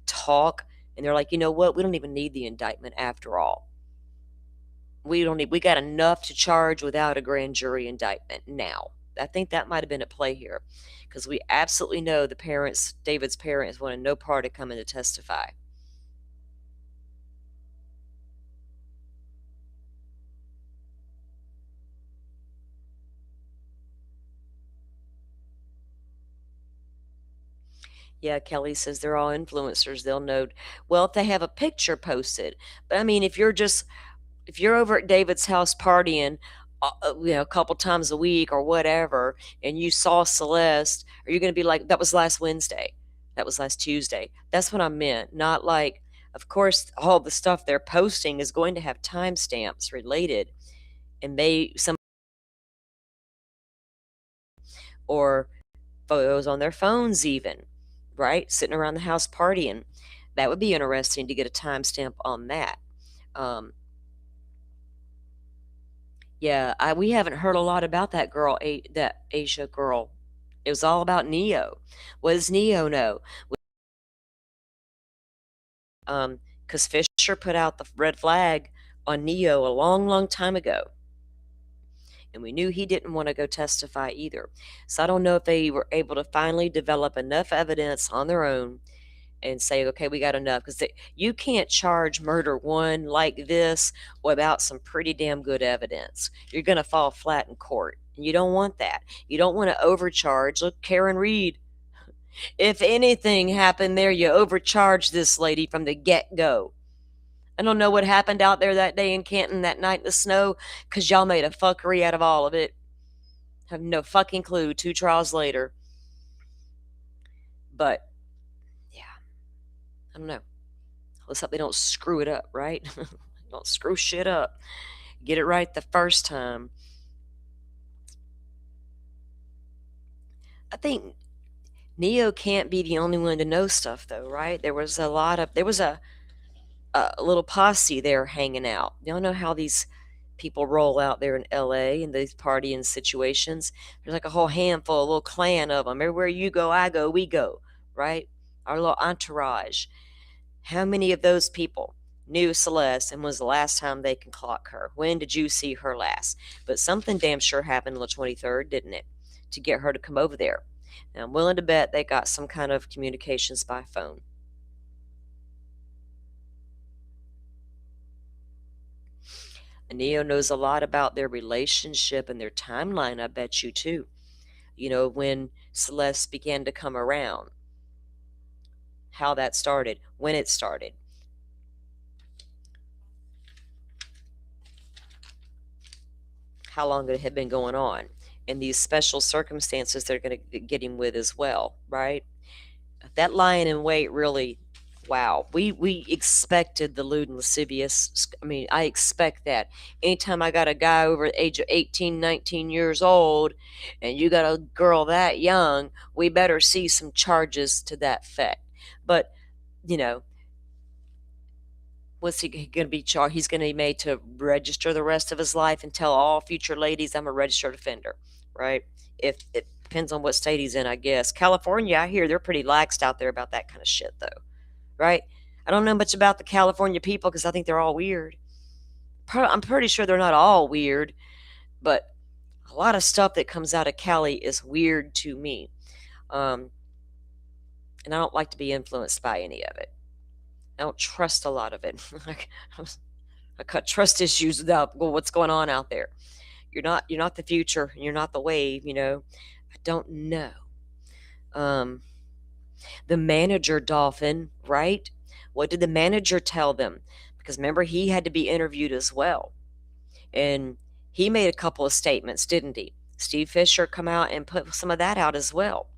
talk? And they're like, you know what? We don't even need the indictment after all. We got enough to charge without a grand jury indictment now. I think that might have been at play here, because we absolutely know David's parents wanted no part of coming to testify. Yeah, Kelly says they're all influencers. They'll know. Well, if they have a picture posted. But I mean, if you're over at David's house partying a couple times a week or whatever, and you saw Celeste, are you going to be like, that was last Wednesday? That was last Tuesday. That's what I meant. Not like, of course, all the stuff they're posting is going to have timestamps related, and some or photos on their phones, even, right? Sitting around the house partying. That would be interesting to get a timestamp on that. Yeah, we haven't heard a lot about that girl, that Asia girl. It was all about Neo. What does Neo know? Because Fisher put out the red flag on Neo a long, long time ago. And we knew he didn't want to go testify either. So I don't know if they were able to finally develop enough evidence on their own and say, okay, we got enough. Because you can't charge murder one like this without some pretty damn good evidence. You're going to fall flat in court. And you don't want that. You don't want to overcharge. Look, Karen Reed. If anything happened there, you overcharged this lady from the get-go. I don't know what happened out there that day in Canton that night in the snow, because y'all made a fuckery out of all of it. Have no fucking clue 2 trials later. But, yeah, I don't know. Let's hope they don't screw it up, right? Don't screw shit up. Get it right the first time. I think Neo can't be the only one to know stuff, though, right? There was a little posse there hanging out. Y'all know how these people roll out there in LA in these partying situations. There's like a whole handful, a little clan of them. Everywhere you go, I go, we go, right? Our little entourage. How many of those people knew Celeste, and was the last time they can clock her? When did you see her last? But something damn sure happened on the 23rd, didn't it? To get her to come over there. Now, I'm willing to bet they got some kind of communications by phone. Neo knows a lot about their relationship and their timeline, I bet you, too. You know, when Celeste began to come around, how that started, when it started. How long it had been going on, and these special circumstances they're going to get him with as well, right? That lying in wait really, wow. We expected the lewd and lascivious. I mean, I expect that. Anytime I got a guy over the age of 18, 19 years old, and you got a girl that young, we better see some charges to that effect. But, you know, what's he going to be charged? He's going to be made to register the rest of his life and tell all future ladies, I'm a registered offender, right? If it depends on what state he's in, I guess. California, I hear they're pretty laxed out there about that kind of shit, though, right? I don't know much about the California people because I think they're all weird. I'm pretty sure they're not all weird, but a lot of stuff that comes out of Cali is weird to me. And I don't like to be influenced by any of it. I don't trust a lot of it. I got trust issues about what's going on out there. You're not the future. You're not the wave. You know, I don't know. The manager, Dolphin, right? What did the manager tell them? Because remember, he had to be interviewed as well, and he made a couple of statements, didn't he? Steve Fisher come out and put some of that out as well.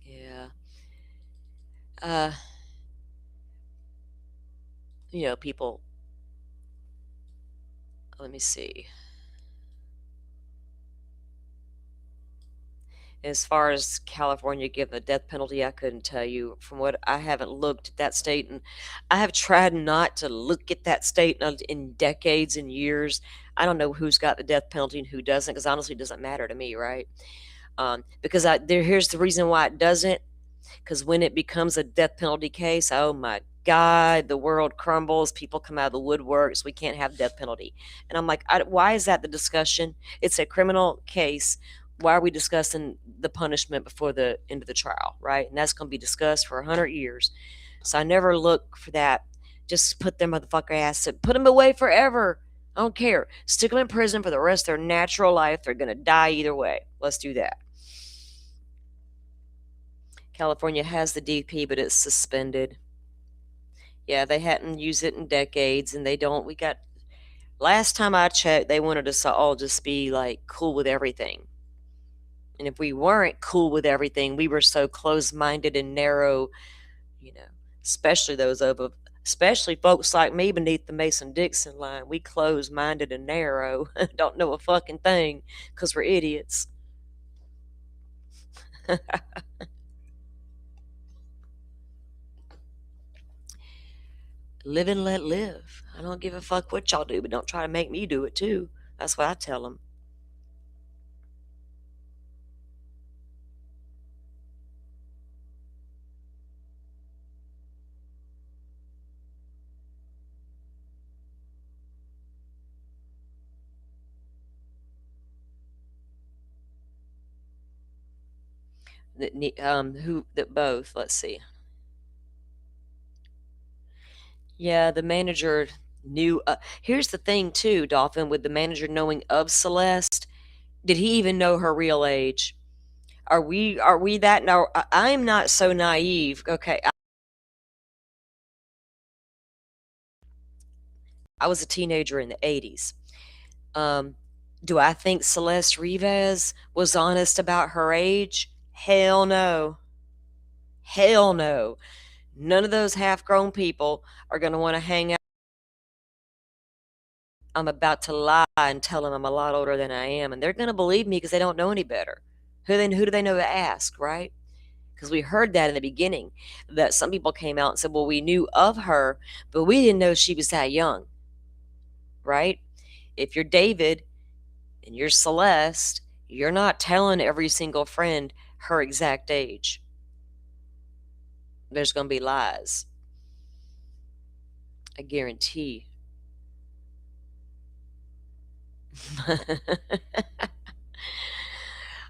Yeah. You know, people, let me see. As far as California giving the death penalty, I couldn't tell you. From what I haven't looked at that state, and I have tried not to look at that state in decades and years. I don't know who's got the death penalty and who doesn't, because honestly, it doesn't matter to me, right? Because here's the reason why it doesn't. Because when it becomes a death penalty case, oh my God, the world crumbles. People come out of the woodworks. We can't have death penalty. And I'm like, why is that the discussion? It's a criminal case. Why are we discussing the punishment before the end of the trial, right? And that's going to be discussed for 100 years. So I never look for that. Just put their motherfucker ass, put them away forever. I don't care. Stick them in prison for the rest of their natural life. They're going to die either way. Let's do that. California has the DP, but it's suspended. Yeah, they hadn't used it in decades, and they don't. We got last time I checked, they wanted us to all just be like cool with everything. And if we weren't cool with everything, we were so close-minded and narrow, you know, especially especially folks like me beneath the Mason-Dixon line. We close-minded and narrow, don't know a fucking thing because we're idiots. Live and let live. I don't give a fuck what y'all do, but don't try to make me do it too. That's what I tell them. Both. Let's see. Yeah, the manager knew. Here's the thing, too, Dolphin, with the manager knowing of Celeste, did he even know her real age? Are we that now? I'm not so naive. Okay, I was a teenager in the 80s. Do I think Celeste Rivas was honest about her age? Hell no. Hell no. None of those half-grown people are going to want to hang out. I'm about to lie and tell them I'm a lot older than I am, and they're going to believe me because they don't know any better. Who do they know to ask, right? Because we heard that in the beginning, that some people came out and said, well, we knew of her, but we didn't know she was that young, right? If you're David and you're Celeste, you're not telling every single friend her exact age. There's going to be lies. I guarantee.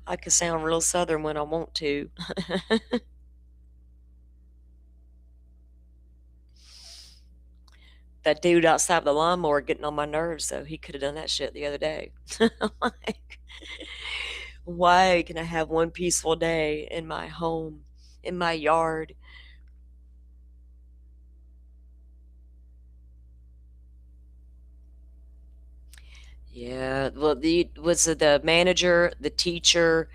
I could sound real Southern when I want to. That dude outside the lawnmower getting on my nerves, though. He could have done that shit the other day. Like, why can I have one peaceful day in my home, in my yard? Yeah, well, was it the manager, the teacher,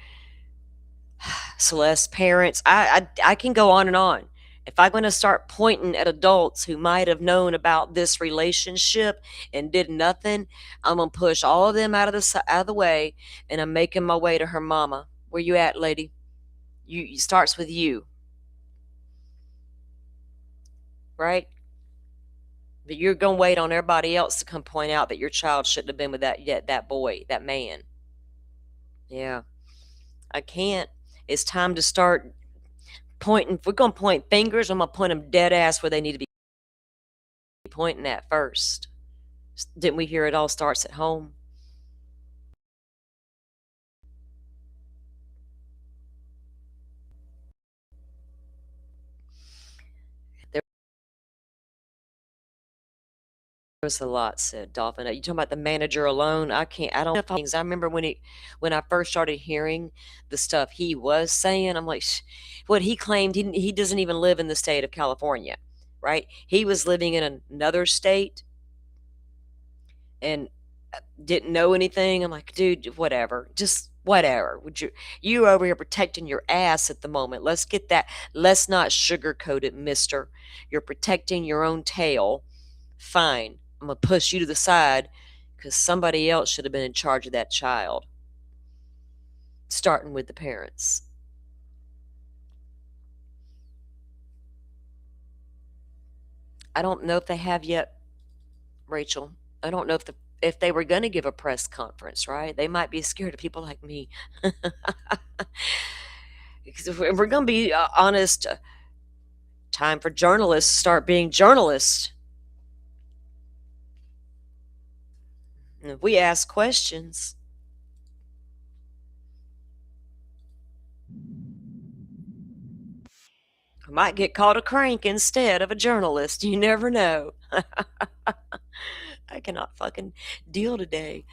Celeste's parents? I can go on and on. If I'm going to start pointing at adults who might have known about this relationship and did nothing, I'm going to push all of them out of the way, and I'm making my way to her mama. Where you at, lady? You starts with you, right? But you're going to wait on everybody else to come point out that your child shouldn't have been with that boy, that man. Yeah. I can't. It's time to start pointing. If we're going to point fingers, I'm going to point them dead ass where they need to be pointing at first. Didn't we hear it all starts at home? Was a lot said, Dolphin. You talking about the manager alone? I don't know things. I remember when I first started hearing the stuff he was saying, I'm like, what he claimed, he doesn't even live in the state of California, right? He was living in another state and didn't know anything. I'm like, dude, whatever, just whatever. Would you over here protecting your ass at the moment? Let's not sugarcoat it, mister. You're protecting your own tail. Fine. I'm going to push you to the side because somebody else should have been in charge of that child, starting with the parents. I don't know if they have yet, Rachel. I don't know if they were going to give a press conference, right? They might be scared of people like me. Because if we're going to be honest, time for journalists to start being journalists. And if we ask questions, I might get called a crank instead of a journalist. You never know. I cannot fucking deal today.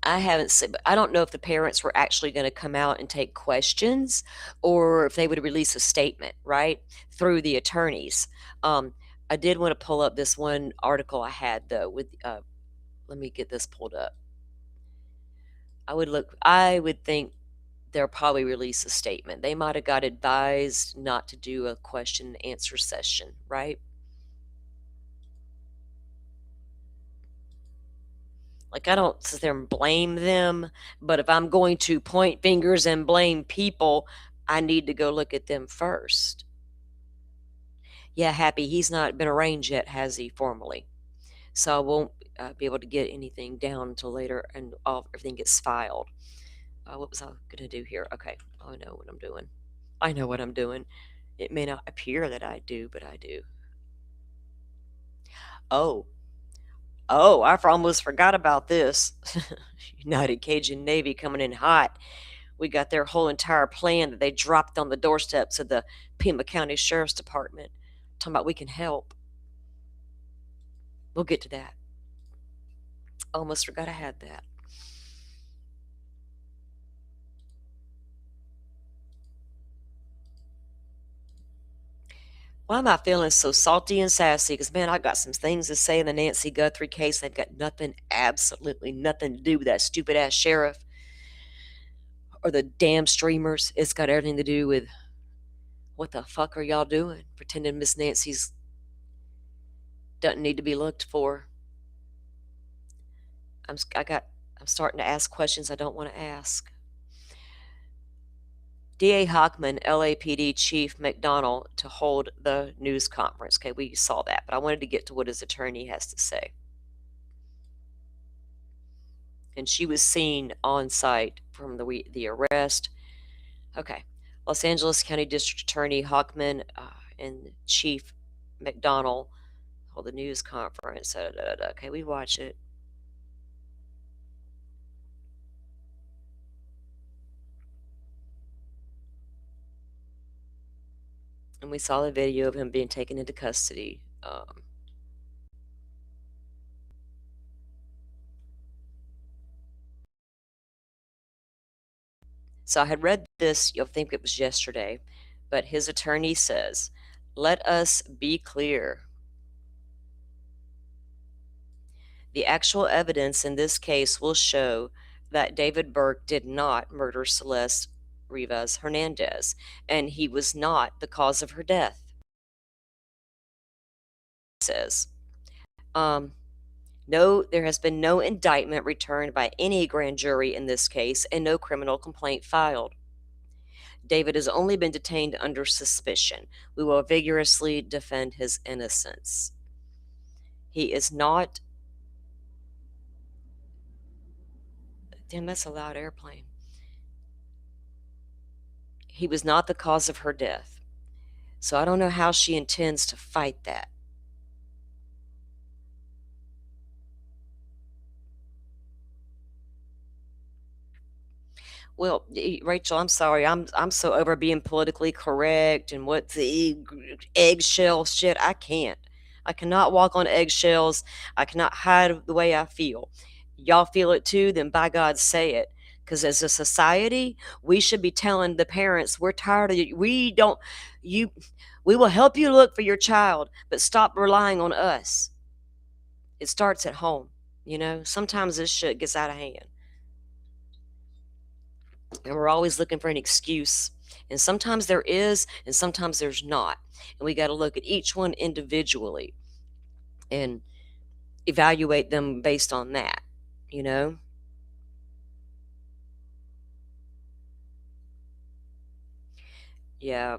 I haven't seen, I don't know if the parents were actually going to come out and take questions or if they would release a statement, right, through the attorneys. I did want to pull up this one article I had, though, with, let me get this pulled up. I would think they'll probably release a statement. They might have got advised not to do a question and answer session, right? Like, I don't sit there and blame them, but if I'm going to point fingers and blame people, I need to go look at them first. Yeah, Happy, he's not been arraigned yet, has he, formally? So I won't be able to get anything down until later and everything gets filed. What was I going to do here? Okay, I know what I'm doing. I know what I'm doing. It may not appear that I do, but I do. Oh, I almost forgot about this. United Cajun Navy coming in hot. We got their whole entire plan that they dropped on the doorsteps of the Pima County Sheriff's Department. Talking about we can help. We'll get to that. Almost forgot I had that. Why am I feeling so salty and sassy? Because, man, I got some things to say in the Nancy Guthrie case. They've got nothing, absolutely nothing to do with that stupid-ass sheriff or the damn streamers. It's got everything to do with what the fuck are y'all doing? Pretending Miss Nancy's doesn't need to be looked for. I'm starting to ask questions I don't want to ask. D.A. Hockman, LAPD Chief McDonnell, to hold the news conference. Okay, we saw that, but I wanted to get to what his attorney has to say. And she was seen on site from the arrest. Okay, Los Angeles County District Attorney Hockman and Chief McDonnell hold the news conference. Okay, we watch it. And we saw the video of him being taken into custody. So I had read this, you'll think it was yesterday, but his attorney says, let us be clear. The actual evidence in this case will show that David Burke did not murder Celeste Rivas Hernandez, and he was not the cause of her death. Says, no, there has been no indictment returned by any grand jury in this case, and no criminal complaint filed. David has only been detained under suspicion. We will vigorously defend his innocence. He is not... Damn, that's a loud airplane. He was not the cause of her death. So I don't know how she intends to fight that. Well, Rachel, I'm sorry. I'm so over being politically correct and what the eggshell shit. I can't. I cannot walk on eggshells. I cannot hide the way I feel. Y'all feel it too, then by God say it. Because as a society, we should be telling the parents, we're tired of you. We will help you look for your child, but stop relying on us. It starts at home. You know, sometimes this shit gets out of hand. And we're always looking for an excuse. And sometimes there is, and sometimes there's not. And we got to look at each one individually and evaluate them based on that, you know? Yeah,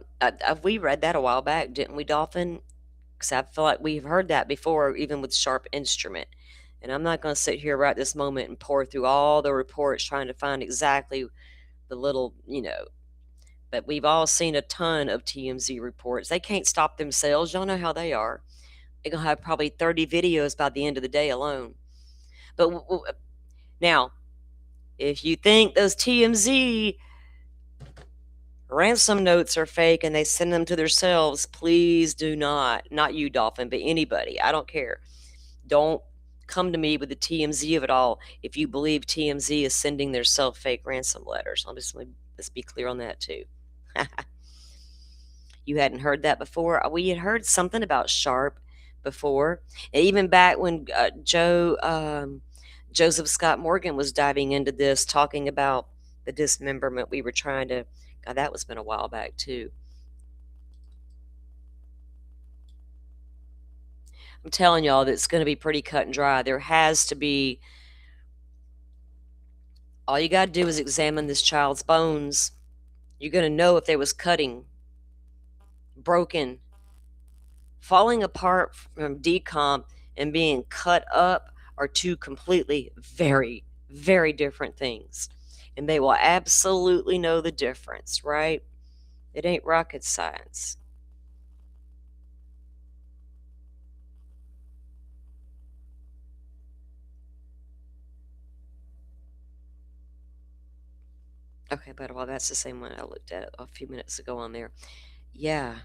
we read that a while back, didn't we, Dolphin? Because I feel like we've heard that before, even with Sharp Instrument. And I'm not going to sit here right this moment and pour through all the reports trying to find exactly the little, you know. But we've all seen a ton of TMZ reports. They can't stop themselves. Y'all know how they are. They're going to have probably 30 videos by the end of the day alone. But now, if you think those TMZ ransom notes are fake and they send them to themselves, please do not. Not you, Dolphin, but anybody. I don't care. Don't come to me with the TMZ of it all if you believe TMZ is sending their fake ransom letters. Let's be clear on that too. You hadn't heard that before? We had heard something about Sharp before. And even back when Joseph Scott Morgan was diving into this, talking about the dismemberment we were trying to, God, that was been a while back too. I'm telling y'all that it's going to be pretty cut and dry. There has to be, all you got to do is examine this child's bones. You're going to know if there was cutting, broken, falling apart from decomp and being cut up are two completely very, very different things. And they will absolutely know the difference, right? It ain't rocket science. Okay, but well, that's the same one I looked at a few minutes ago on there. Yeah.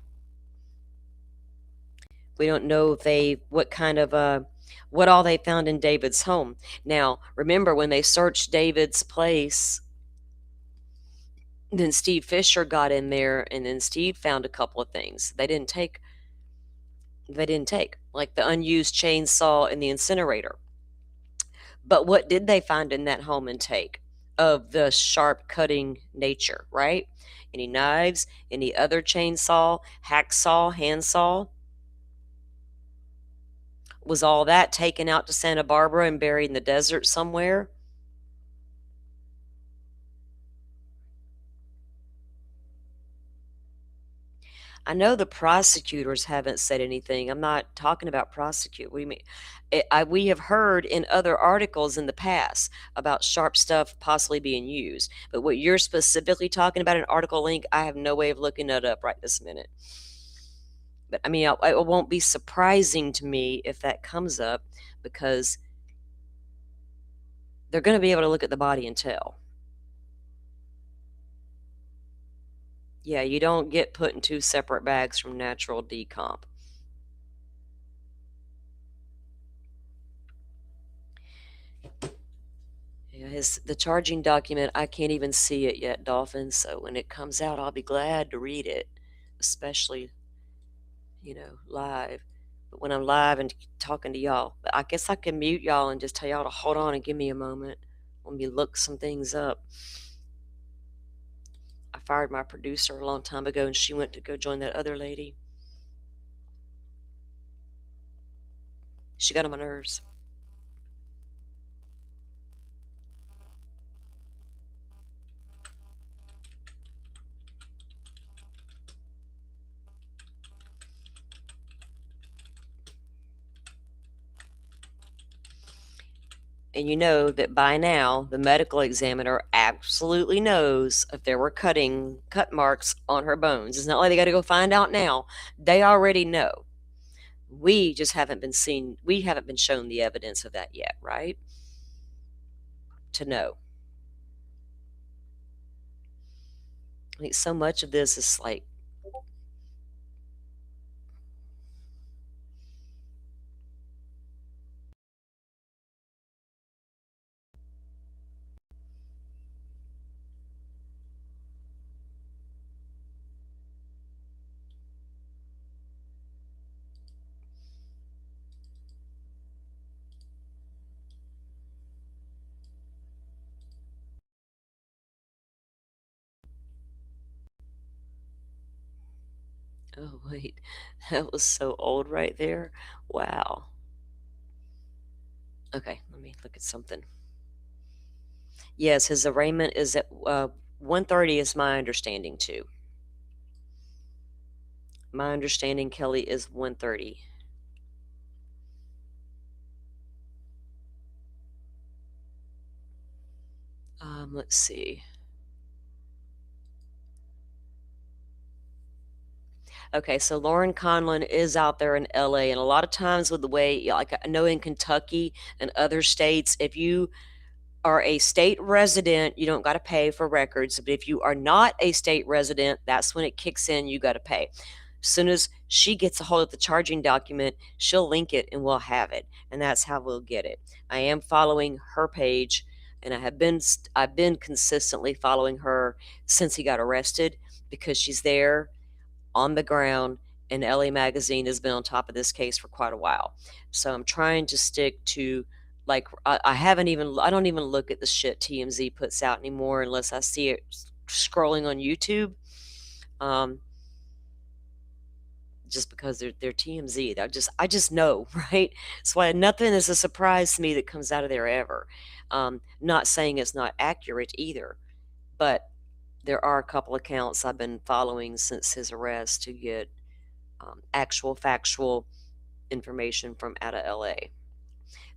We don't know if what all they found in David's home. Now, remember when they searched David's place, then Steve Fisher got in there, and then Steve found a couple of things they didn't take, like the unused chainsaw and the incinerator. But what did they find in that home and take of the sharp cutting nature, right? Any knives, any other chainsaw, hacksaw, handsaw? Was all that taken out to Santa Barbara and buried in the desert somewhere? I know the prosecutors haven't said anything. I'm not talking about prosecute. What do you mean? We have heard in other articles in the past about sharp stuff possibly being used. But what you're specifically talking about, an article link, I have no way of looking that up right this minute. But I mean, it won't be surprising to me if that comes up, because they're going to be able to look at the body and tell. Yeah, you don't get put in two separate bags from natural decomp. Yeah, the charging document, I can't even see it yet, Dolphin. So when it comes out, I'll be glad to read it, especially, live. But when I'm live and talking to y'all, but I guess I can mute y'all and just tell y'all to hold on and give me a moment. Let me look some things up. I fired my producer a long time ago, and she went to go join that other lady. She got on my nerves. And you know that by now, the medical examiner absolutely knows if there were cut marks on her bones. It's not like they got to go find out now. They already know. We just haven't been shown the evidence of that yet, right? To know. I think so much of this is like, oh, wait, that was so old right there. Wow. Okay, let me look at something. Yes, his arraignment is at 1:30 is my understanding too. My understanding, Kelly, is 1:30. Let's see. Okay, so Lauren Conlon is out there in LA, and a lot of times with the way, like I know in Kentucky and other states, if you are a state resident, you don't got to pay for records. But if you are not a state resident, that's when it kicks in, you got to pay. soon as she gets a hold of the charging document, she'll link it and we'll have it. And that's how we'll get it. I am following her page, and I've been consistently following her since he got arrested, because she's there on the ground, and LA Magazine has been on top of this case for quite a while. So I'm trying to stick to, like, I don't even look at the shit TMZ puts out anymore unless I see it scrolling on YouTube. Just because they're TMZ. I just know, right? So nothing is a surprise to me that comes out of there ever. Not saying it's not accurate either, but there are a couple accounts I've been following since his arrest to get actual factual information from out of LA.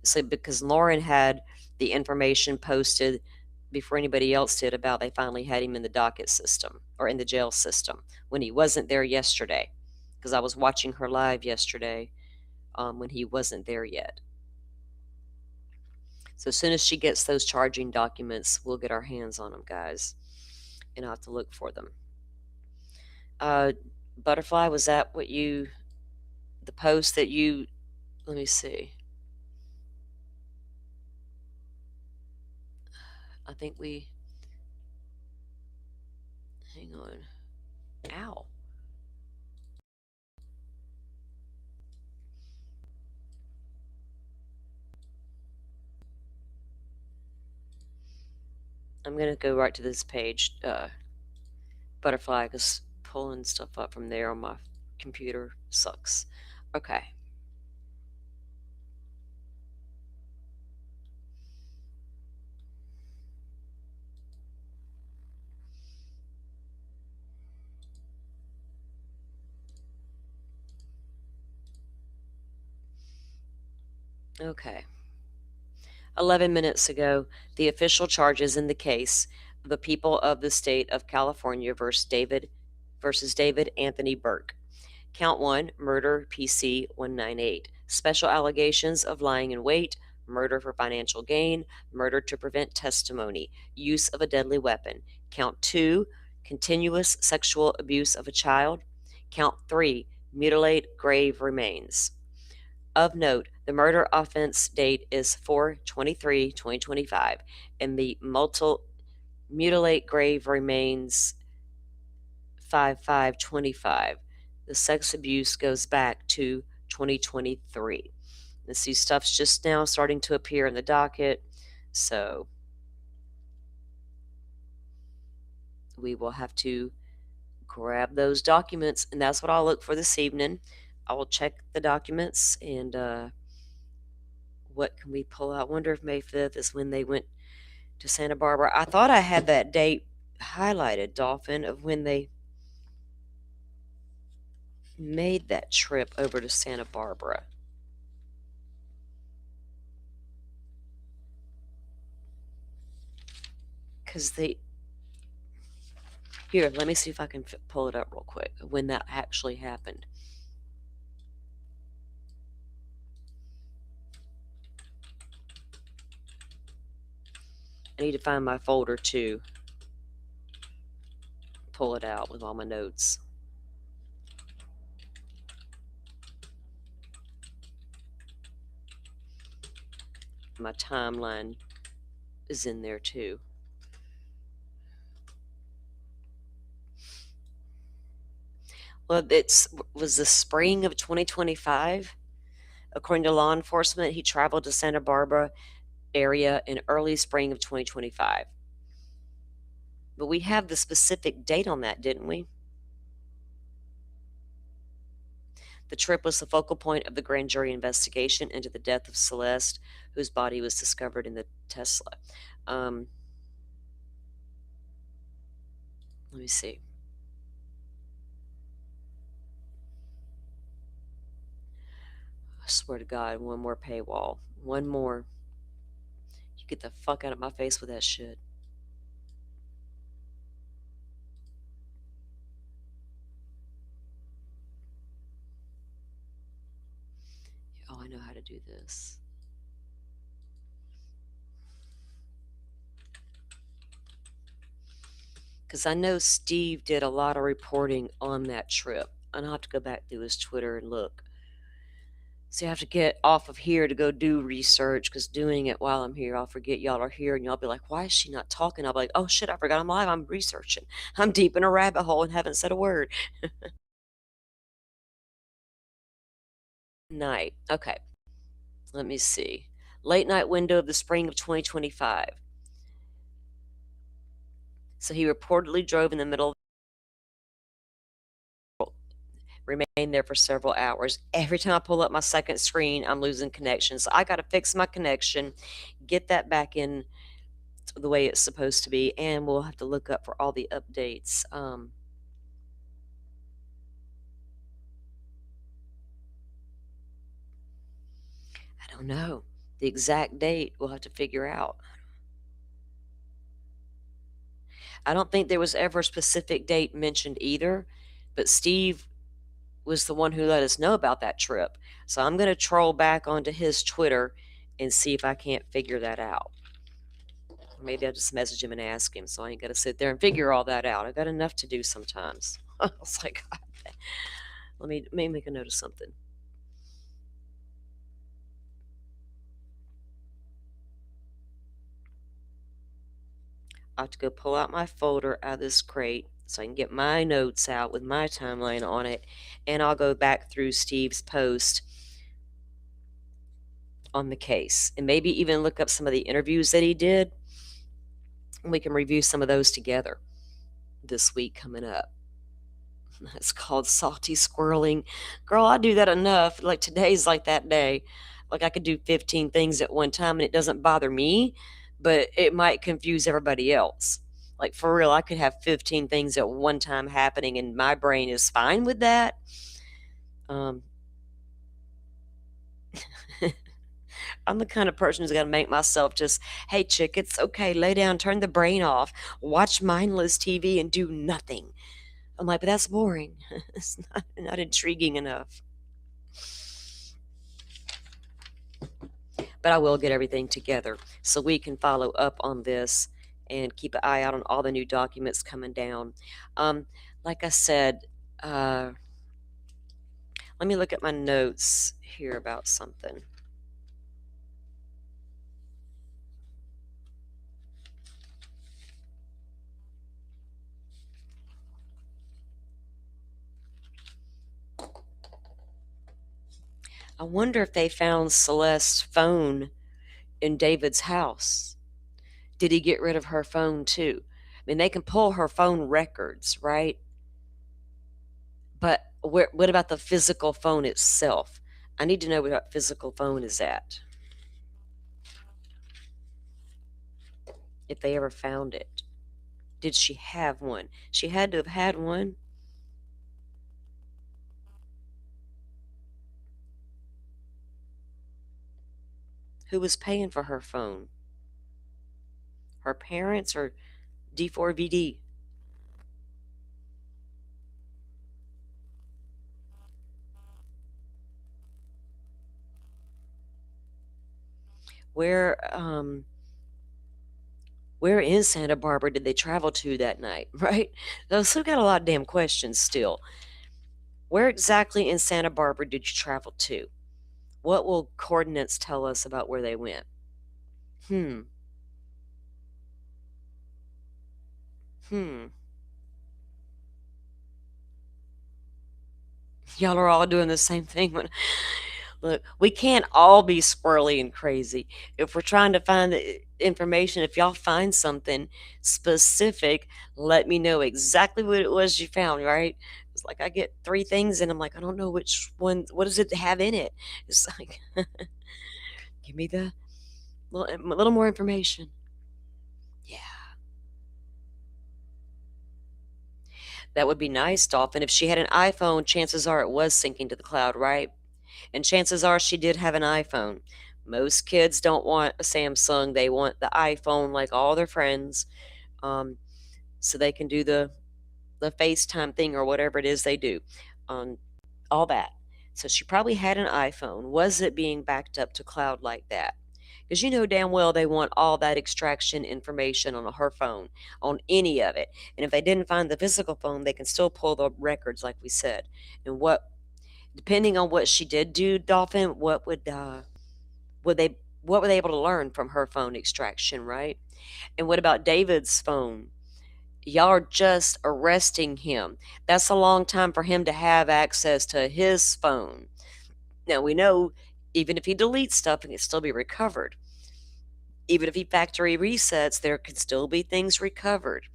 So because Lauren had the information posted before anybody else did about they finally had him in the docket system or in the jail system when he wasn't there yesterday, because I was watching her live yesterday when he wasn't there yet. So as soon as she gets those charging documents, we'll get our hands on them, guys, and I'll have to look for them. Butterfly, was that what the post that you, let me see. I think hang on. Ow. I'm going to go right to this page, Butterfly, because pulling stuff up from there on my computer sucks. Okay. Okay. 11 minutes ago, the official charges in the case of the people of the state of California versus David Anthony Burke. Count 1, murder, PC 198. Special allegations of lying in wait, murder for financial gain, murder to prevent testimony, use of a deadly weapon. Count 2, continuous sexual abuse of a child. Count 3, mutilate grave remains. Of note, the murder offense date is 4/23/2025, and the mutilate grave remains 5/5/25. The sex abuse goes back to 2023. Let's see, stuff's just now starting to appear in the docket, so we will have to grab those documents, and that's what I'll look for this evening. I will check the documents and what can we pull out? I wonder if May 5th is when they went to Santa Barbara. I thought I had that date highlighted, Dolphin, of when they made that trip over to Santa Barbara. Because here, let me see if I can pull it up real quick, when that actually happened. I need to find my folder too. Pull it out with all my notes. My timeline is in there too. Well, was the spring of 2025. According to law enforcement, he traveled to Santa Barbara area in early spring of 2025. But we have the specific date on that, didn't we? The trip was the focal point of the grand jury investigation into the death of Celeste, whose body was discovered in the Tesla. Let me see. I swear to God, one more paywall. One more. You get the fuck out of my face with that shit. Oh, I know how to do this. Because I know Steve did a lot of reporting on that trip. And I'll have to go back through his Twitter and look. So I have to get off of here to go do research, because doing it while I'm here, I'll forget y'all are here and y'all be like, why is she not talking? I'll be like, oh shit, I forgot I'm live. I'm researching. I'm deep in a rabbit hole and haven't said a word. Night. Okay. Let me see. Late night window of the spring of 2025. So he reportedly drove in the middle of remained there for several hours. Every time I pull up my second screen, I'm losing connection. So I got to fix my connection, get that back in the way it's supposed to be, and we'll have to look up for all the updates. I don't know. The exact date we'll have to figure out. I don't think there was ever a specific date mentioned either, but Steve was the one who let us know about that trip. So I'm going to troll back onto his Twitter and see if I can't figure that out. Maybe I'll just message him and ask him, so I ain't got to sit there and figure all that out. I got enough to do sometimes. I was like, let me make a note of something. I have to go pull out my folder out of this crate so I can get my notes out with my timeline on it, and I'll go back through Steve's post on the case and maybe even look up some of the interviews that he did, and we can review some of those together this week coming up. It's called salty squirreling. Girl, I do that enough. Like today's like that day. Like I could do 15 things at one time and it doesn't bother me, but it might confuse everybody else. Like for real, I could have 15 things at one time happening and my brain is fine with that. I'm the kind of person who's got to make myself just, hey, chick, it's okay. Lay down, turn the brain off, watch mindless TV and do nothing. I'm like, but that's boring. It's not intriguing enough. But I will get everything together so we can follow up on this and keep an eye out on all the new documents coming down. Like I said, let me look at my notes here about something. I wonder if they found Celeste's phone in David's house. Did he get rid of her phone too? I mean, they can pull her phone records, right? But what about the physical phone itself? I need to know where that physical phone is at. If they ever found it. Did she have one? She had to have had one. Who was paying for her phone? Her parents or D4VD? Where in Santa Barbara did they travel to that night, right? They've still got a lot of damn questions still. Where exactly in Santa Barbara did you travel to? What will coordinates tell us about where they went? Y'all are all doing the same thing. Look, we can't all be squirrely and crazy. If we're trying to find the information, if y'all find something specific, let me know exactly what it was you found, right? It's like I get 3 things and I'm like, I don't know which one, what does it have in it? It's like, give me the little more information. Yeah. That would be nice, Dolphin. If she had an iPhone, chances are it was syncing to the cloud, right? And chances are she did have an iPhone. Most kids don't want a Samsung. They want the iPhone like all their friends, so they can do the FaceTime thing or whatever it is they do, all that. So she probably had an iPhone. Was it being backed up to cloud like that? Because you know damn well they want all that extraction information on her phone, on any of it. And if they didn't find the physical phone, they can still pull the records, like we said. And depending on what she did do, Dolphin, what were they able to learn from her phone extraction, right? And what about David's phone? Y'all are just arresting him. That's a long time for him to have access to his phone. Now, we know even if he deletes stuff, it can still be recovered. Even if he factory resets, there could still be things recovered.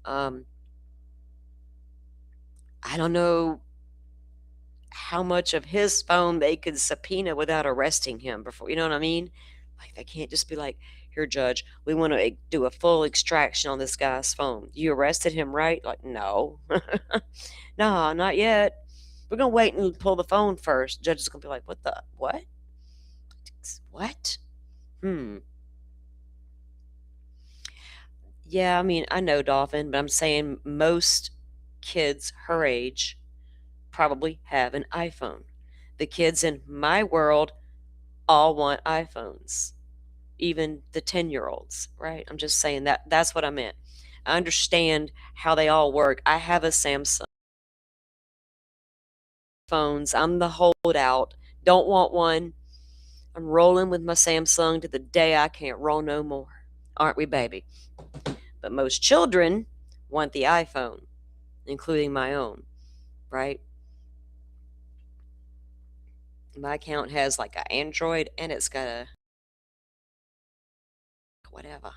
I don't know how much of his phone they could subpoena without arresting him before, you know what I mean? Like, they can't just be like, here, judge, we want to do a full extraction on this guy's phone. You arrested him, right? Like, no. No, not yet. We're going to wait and pull the phone first. Judge is going to be like, what? What? Yeah, I mean, I know Dolphin, but I'm saying most kids her age probably have an iPhone. The kids in my world all want iPhones, even the 10-year-olds, right? I'm just saying that's what I meant. I understand how they all work. I have a Samsung phones. I'm the holdout. Don't want one. I'm rolling with my Samsung to the day I can't roll no more. Aren't we, baby? But most children want the iPhone, including my own, right? My account has like an Android and it's got a whatever.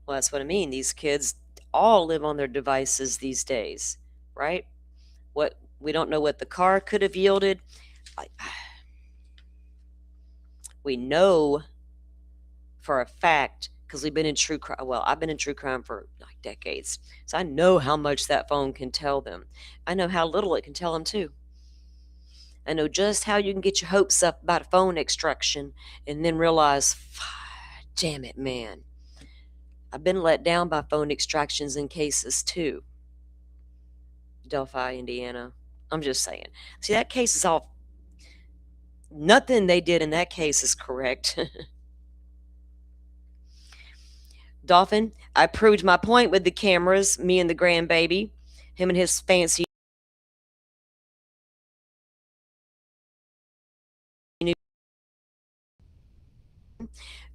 Well, that's what I mean. These kids all live on their devices these days, right? What we don't know what the car could have yielded. We know for a fact because we've been in true crime. Well, I've been in true crime for like decades, so I know how much that phone can tell them. I know how little it can tell them too. I know just how you can get your hopes up about a phone extraction and then realize, damn it, man. I've been let down by phone extractions in cases too. Delphi, Indiana. I'm just saying. See, that case is all. Nothing they did in that case is correct. Dolphin, I proved my point with the cameras, me and the grandbaby, him and his fancy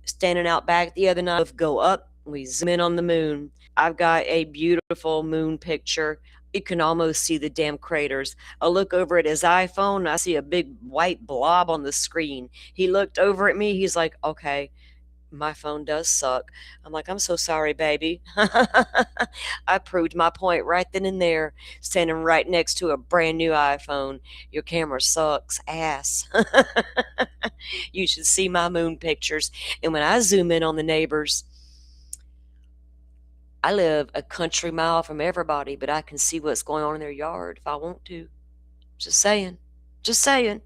standing out back the other night. Go up, we zoom in on the moon. I've got a beautiful moon picture. You can almost see the damn craters. I look over at his iPhone, I see a big white blob on the screen. He looked over at me, he's like, okay, my phone does suck. I'm like, I'm so sorry, baby. I proved my point right then and there, standing right next to a brand new iPhone. Your camera sucks ass. You should see my moon pictures. And when I zoom in on the neighbors, I live a country mile from everybody, but I can see what's going on in their yard if I want to. Just saying. Just saying.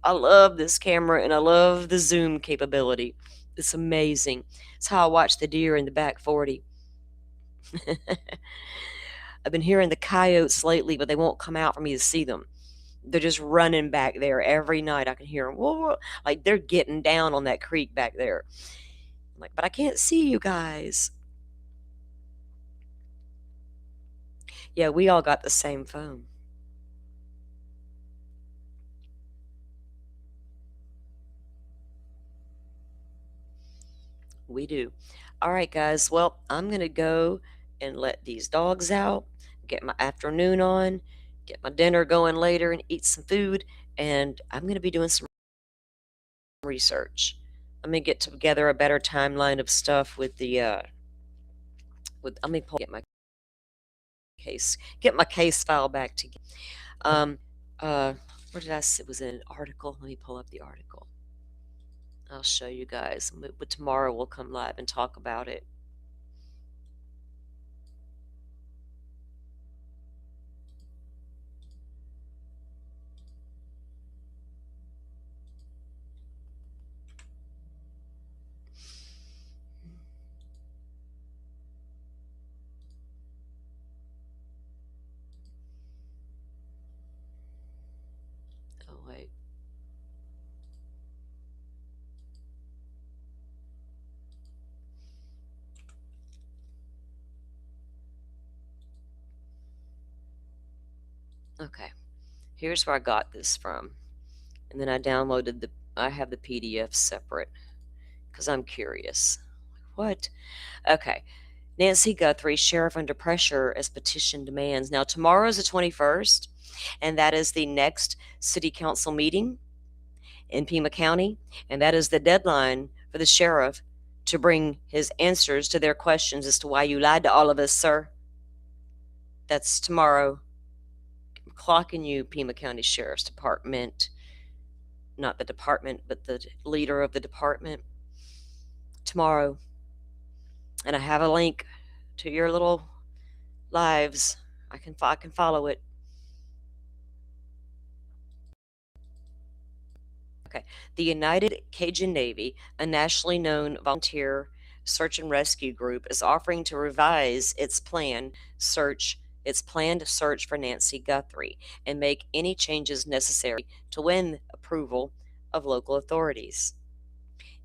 I love this camera and I love the zoom capability. It's amazing. It's how I watch the deer in the back 40. I've been hearing the coyotes lately, but they won't come out for me to see them. They're just running back there every night. I can hear them. Whoa, like they're getting down on that creek back there. I'm like, but I can't see you guys. Yeah, we all got the same phone. We do. All right, guys. Well, I'm going to go and let these dogs out, get my afternoon on, get my dinner going later, and eat some food. And I'm going to be doing some research. I'm going to get together a better timeline of stuff with the, let me get my case file back together. Where did I see? It was in an article. Let me pull up the article. I'll show you guys. But tomorrow we'll come live and talk about it. Okay, here's where I got this from. And then I have the PDF separate because I'm curious. What? Okay. Nancy Guthrie, sheriff under pressure as petition demands. Now, tomorrow is the 21st, and that is the next city council meeting in Pima County, and that is the deadline for the sheriff to bring his answers to their questions as to why you lied to all of us, sir. That's tomorrow. I'm clocking you, Pima County Sheriff's Department. Not the department, but the leader of the department. Tomorrow. And I have a link to your little lives. I can follow it. Okay. The United Cajun Navy, a nationally known volunteer search and rescue group, is offering to revise its planned search for Nancy Guthrie and make any changes necessary to win approval of local authorities.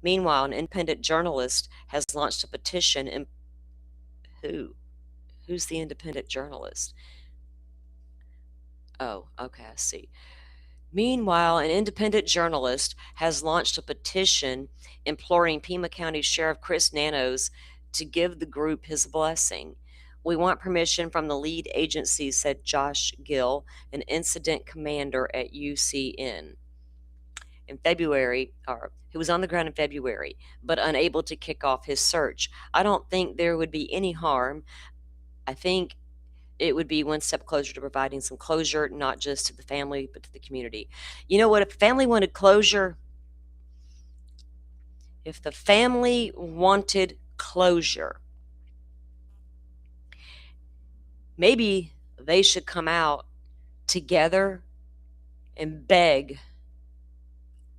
Meanwhile, an independent journalist has launched a petition. Who's the independent journalist? Oh, okay, I see. Meanwhile, an independent journalist has launched a petition imploring Pima County Sheriff Chris Nanos to give the group his blessing. We want permission from the lead agency, said Josh Gill, an incident commander at UCN. In February, or who was on the ground in February, but unable to kick off his search. I don't think there would be any harm. I think it would be one step closer to providing some closure, not just to the family, but to the community. You know what? If the family wanted closure, maybe they should come out together and beg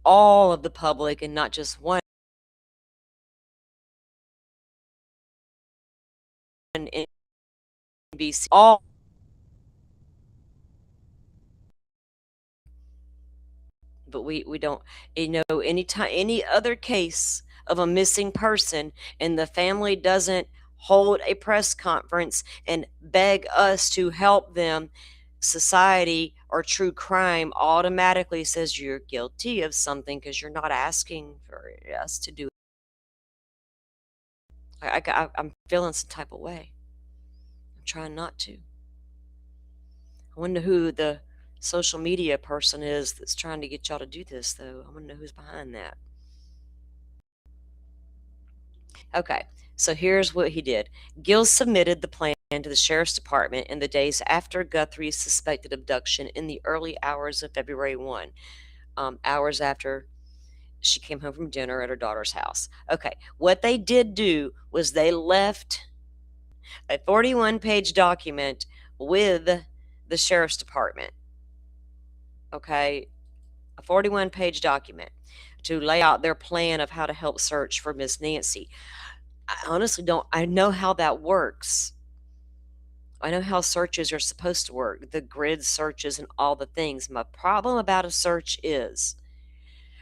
all of the public and not just one NBC, all. But we don't, any other case of a missing person and the family doesn't hold a press conference and beg us to help them, society or true crime automatically says you're guilty of something because you're not asking for us to do it. I'm feeling some type of way. I'm trying not to. I wonder who the social media person is that's trying to get y'all to do this, though. I want to know who's behind that. Okay, so here's what he did. Gill submitted the plan to the sheriff's department in the days after Guthrie's suspected abduction in the early hours of February 1, hours after she came home from dinner at her daughter's house. Okay, what they did do was they left a 41-page document with the sheriff's department. Okay, a 41-page document to lay out their plan of how to help search for Miss Nancy. I honestly don't. I know how that works. I know how searches are supposed to work, the grid searches and all the things. My problem about a search is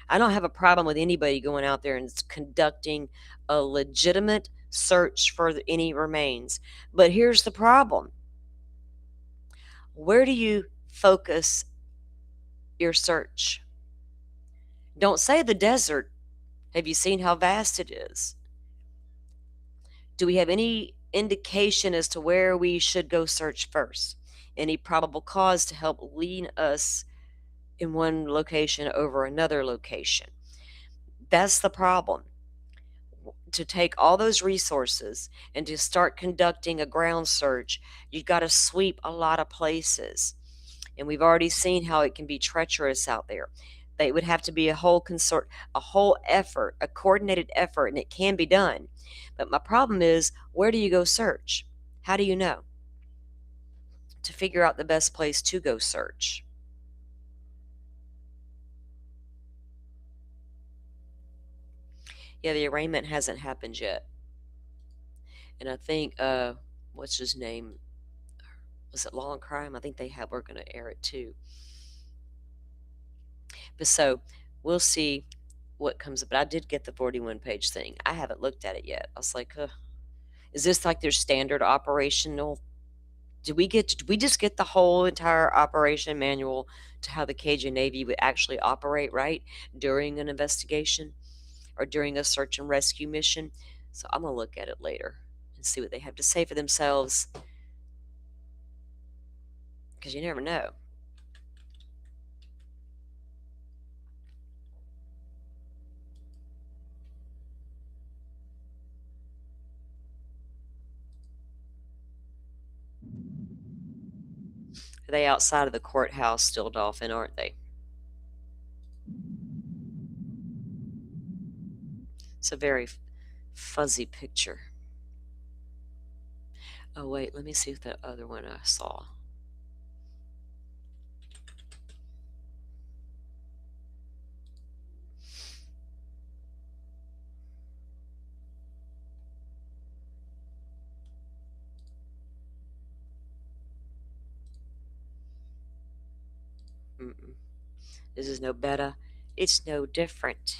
I don't have a problem with anybody going out there and conducting a legitimate search for any remains. But here's the problem. Where do you focus your search? Don't say the desert. Have you seen how vast it is? Do we have any indication as to where we should go search first? Any probable cause to help lead us in one location over another location? That's the problem. To take all those resources and to start conducting a ground search, you've got to sweep a lot of places. And we've already seen how it can be treacherous out there. It would have to be a whole effort, a coordinated effort, and it can be done. But my problem is, where do you go search? How do you know? To figure out the best place to go search. Yeah, the arraignment hasn't happened yet. And I think, what's his name? Was it Law and Crime? I think we're going to air it too. But so we'll see what comes up. But I did get the 41-page thing. I haven't looked at it yet. I was like, is this like their standard operational Did we just get the whole entire operation manual to how the Cajun Navy would actually operate, right, during an investigation or during a search and rescue mission? So I'm gonna look at it later and see what they have to say for themselves, because you never know. Are they outside of the courthouse still, Dolphin, aren't they? It's a very fuzzy picture. Oh, wait, let me see if the other one I saw. Mm-mm. This is no better. It's no different.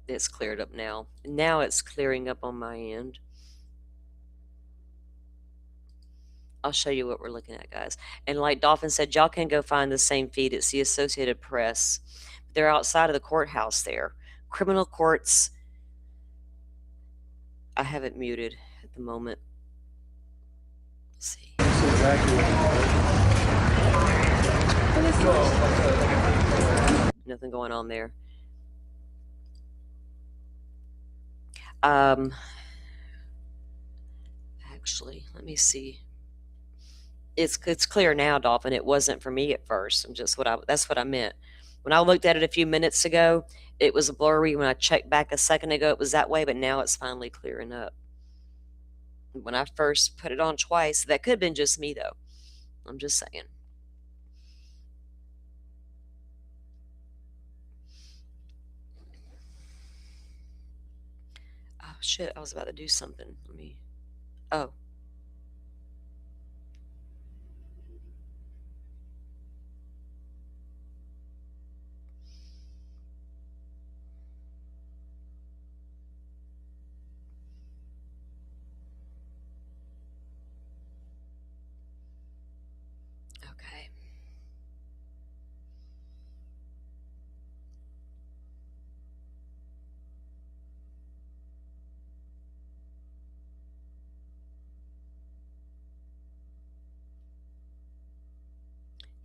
It's cleared up now. Now it's clearing up on my end. I'll show you what we're looking at, guys. And like Dolphin said, y'all can go find the same feed. It's the Associated Press. They're outside of the courthouse there. Criminal courts. I have it muted at the moment. Let's see. Nothing going on there. Actually, let me see. It's clear now, Dolphin. It wasn't for me at first. That's what I meant. When I looked at it a few minutes ago, it was blurry. When I checked back a second ago, it was that way, but now it's finally clearing up. When I first put it on twice, that could have been just me, though. I'm just saying. Oh, shit. I was about to do something. Oh. Okay.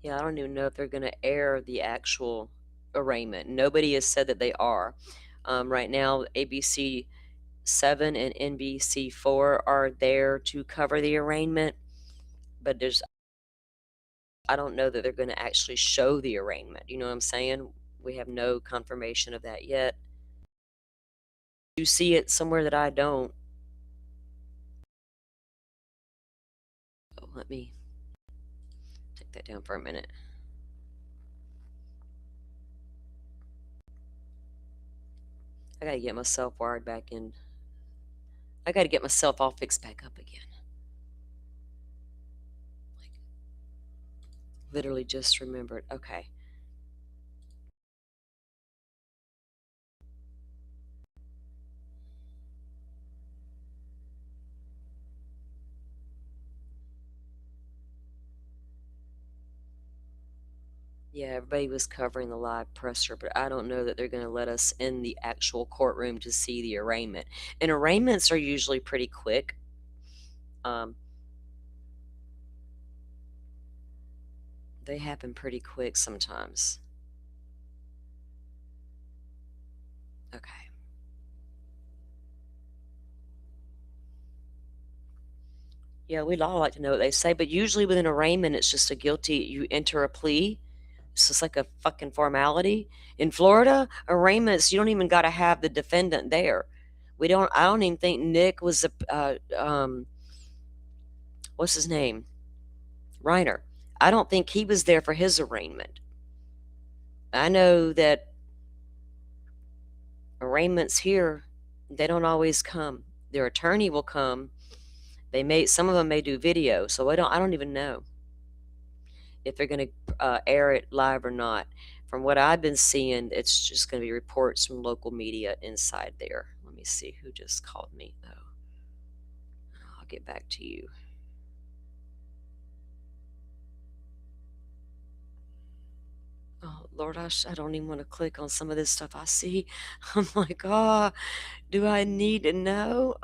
Yeah, I don't even know if they're going to air the actual arraignment. Nobody has said that they are. Right now, ABC 7 and NBC 4 are there to cover the arraignment, but I don't know that they're going to actually show the arraignment. You know what I'm saying? We have no confirmation of that yet. You see it somewhere that I don't. Oh, let me take that down for a minute. I gotta get myself wired back in. I gotta get myself all fixed back up again. Like, literally just remembered. Okay. Yeah, everybody was covering the live presser, but I don't know that they're going to let us in the actual courtroom to see the arraignment. And arraignments are usually pretty quick. They happen pretty quick sometimes. Okay. Yeah, we'd all like to know what they say, but usually with an arraignment, it's just a guilty, you enter a plea. It's just like a fucking formality. In Florida, arraignments, you don't even got to have the defendant there. I don't even think Nick was what's his name? Reiner. I don't think he was there for his arraignment. I know that arraignments here, they don't always come. Their attorney will come. Some of them may do video, so I don't even know. if they're going to air it live or not. From what I've been seeing, it's just going to be reports from local media inside there. Let me see who just called me. Oh, I'll get back to you. Oh, Lord, I don't even want to click on some of this stuff I see. I'm like, oh, do I need to know?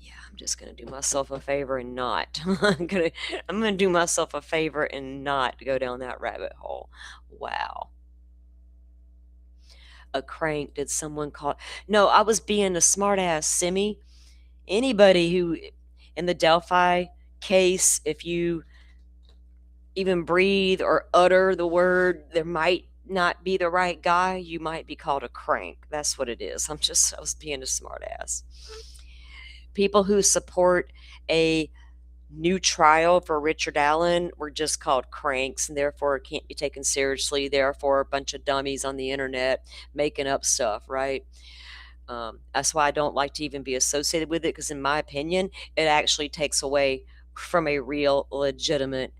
Yeah, I'm just gonna do myself a favor and not. I'm gonna do myself a favor and not go down that rabbit hole. Wow. A crank? Did someone call? No, I was being a smartass, Simi. Anybody who, in the Delphi case, if you even breathe or utter the word, there might not be the right guy, you might be called a crank. That's what it is. I was being a smartass. People who support a new trial for Richard Allen were just called cranks and therefore can't be taken seriously. Therefore, a bunch of dummies on the internet making up stuff, right? That's why I don't like to even be associated with it, because in my opinion, it actually takes away from a real, legitimate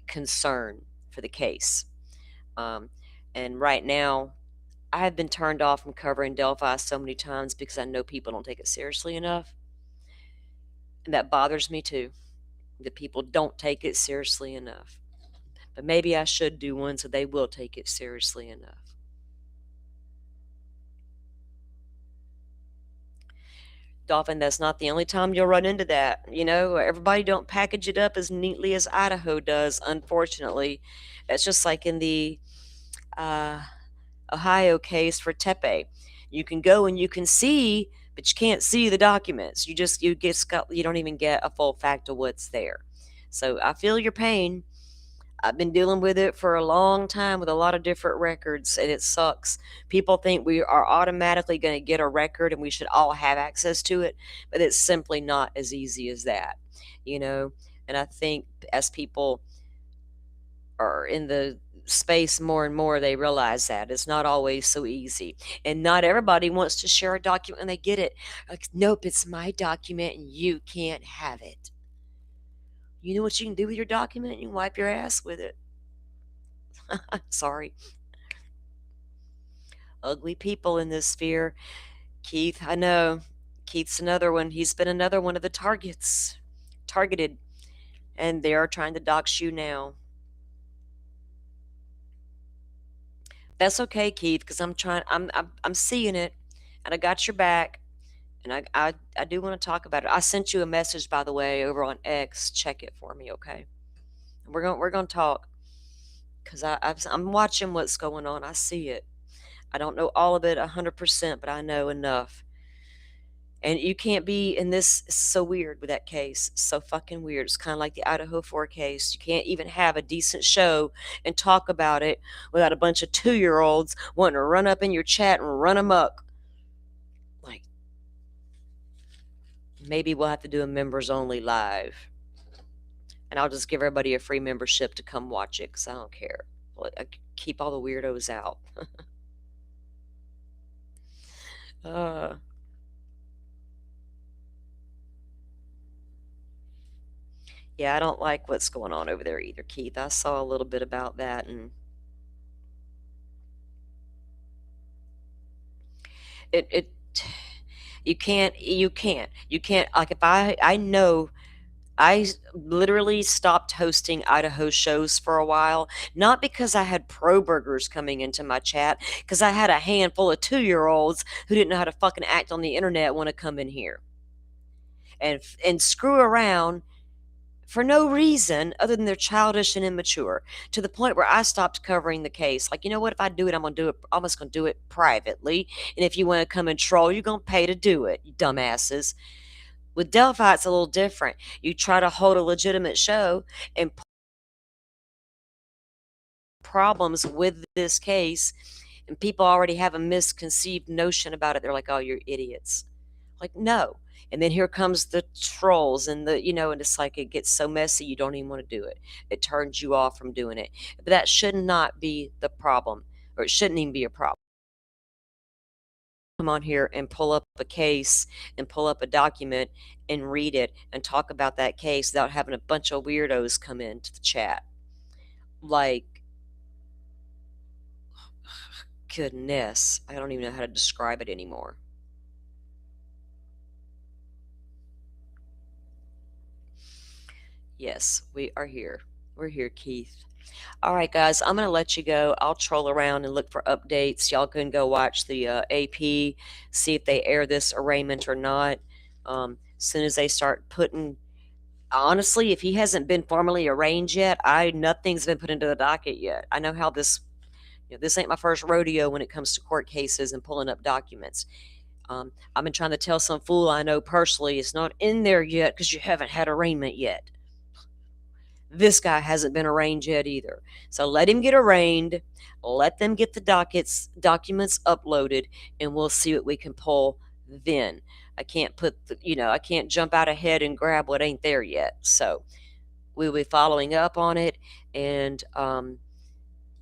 concern for the case. And right now, I have been turned off from covering Delphi so many times because I know people don't take it seriously enough. And that bothers me too, that people don't take it seriously enough. But maybe I should do one so they will take it seriously enough. Dolphin, that's not the only time you'll run into that. You know, everybody don't package it up as neatly as Idaho does, unfortunately. It's just like in the Ohio case for Tepe. You can go and you can see, but you can't see the documents. You don't even get a full fact of what's there. So I feel your pain. I've been dealing with it for a long time with a lot of different records, and it sucks. People think we are automatically going to get a record and we should all have access to it, but it's simply not as easy as that, you know? And I think as people are in the space more and more, they realize that it's not always so easy. And not everybody wants to share a document when they get it. Like, nope, it's my document and you can't have it. You know what you can do with your document? You can wipe your ass with it. Sorry. Ugly people in this sphere. Keith, I know. Keith's another one. He's been another one of the targeted. And they are trying to dox you now. That's okay, Keith, because I'm seeing it, and I got your back. And I do want to talk about it. I sent you a message, by the way, over on X. Check it for me, okay? We're gonna talk, because I'm watching what's going on. I see it. I don't know all of it 100%, but I know enough. And you can't be in this. It's so weird with that case. So fucking weird. It's kind of like the Idaho 4 case. You can't even have a decent show and talk about it without a bunch of 2-year-olds wanting to run up in your chat and run amok. Like, maybe we'll have to do a members only live. And I'll just give everybody a free membership to come watch it, because I don't care. I keep all the weirdos out. Yeah, I don't like what's going on over there either, Keith. I saw a little bit about that, and you can't, like, if I know, I literally stopped hosting Idaho shows for a while, not because I had pro burgers coming into my chat, because I had a handful of 2-year-olds who didn't know how to fucking act on the internet want to come in here and screw around for no reason other than they're childish and immature, to the point where I stopped covering the case. Like, you know what? If I do it, I'm just going to do it privately. And if you want to come and troll, you're going to pay to do it, you dumbasses. With Delphi, it's a little different. You try to hold a legitimate show, and problems with this case, and people already have a misconceived notion about it. They're like, oh, you're idiots. Like, no. And then here comes the trolls and and it's like it gets so messy you don't even want to do it. It turns you off from doing it. But that should not be the problem, or it shouldn't even be a problem. come on here and pull up a case and pull up a document and read it and talk about that case without having a bunch of weirdos come into the chat. Like, goodness, I don't even know how to describe it anymore. Yes, we are here. We're here, Keith. All right, guys, I'm going to let you go. I'll troll around and look for updates. Y'all can go watch the AP, see if they air this arraignment or not. As soon as they start putting, honestly, if he hasn't been formally arraigned yet, nothing's been put into the docket yet. I know how this, this ain't my first rodeo when it comes to court cases and pulling up documents. I've been trying to tell some fool I know personally it's not in there yet because you haven't had arraignment yet. This guy hasn't been arraigned yet either. So let him get arraigned. Let them get the documents uploaded, and we'll see what we can pull then. I can't I can't jump out ahead and grab what ain't there yet. So we'll be following up on it, and as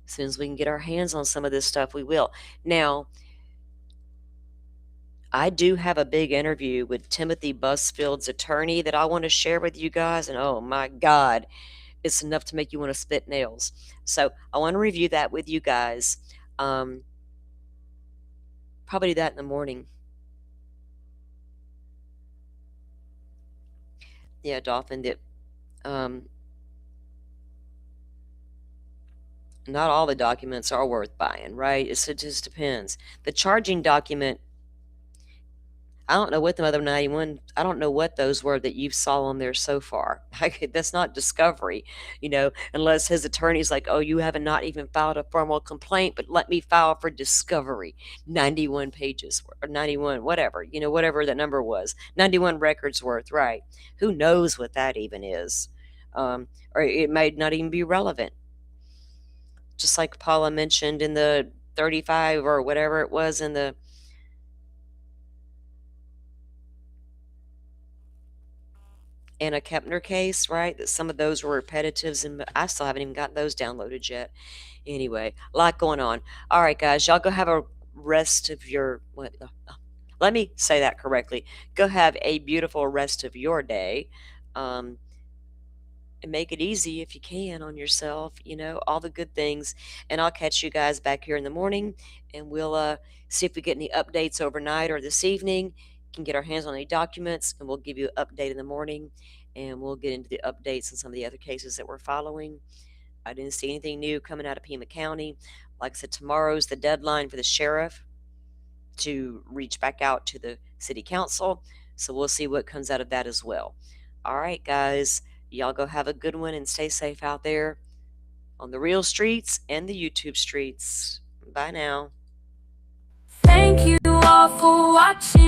soon as we can get our hands on some of this stuff, we will. Now, I do have a big interview with Timothy Busfield's attorney that I want to share with you guys, and oh my God, it's enough to make you want to spit nails. So I want to review that with you guys. Probably do that in the morning. Yeah, Dolphin, that not all the documents are worth buying, right? It just depends. The charging document, I don't know what the other 91, I don't know what those were that you saw on there so far. That's not discovery, unless his attorney's like, oh, you haven't not even filed a formal complaint, but let me file for discovery. 91 pages or 91, whatever, whatever that number was. 91 records worth, right? Who knows what that even is? Or it may not even be relevant. Just like Paula mentioned in the 35 or whatever it was in the Anna Kepner case, right? That some of those were repetitives, and I still haven't even gotten those downloaded yet. Anyway, a lot going on. All right, guys, y'all go have a rest of your, let me say that correctly. Go have a beautiful rest of your day. And make it easy if you can on yourself, all the good things. And I'll catch you guys back here in the morning, and we'll see if we get any updates overnight or this evening. Can get our hands on any documents, and we'll give you an update in the morning, and we'll get into the updates on some of the other cases that we're following. I didn't see anything new coming out of Pima County. Like I said, tomorrow's the deadline for the sheriff to reach back out to the city council, so we'll see what comes out of that as well. All right, guys, y'all go have a good one and stay safe out there on the real streets and the YouTube streets. Bye now. Thank you all for watching.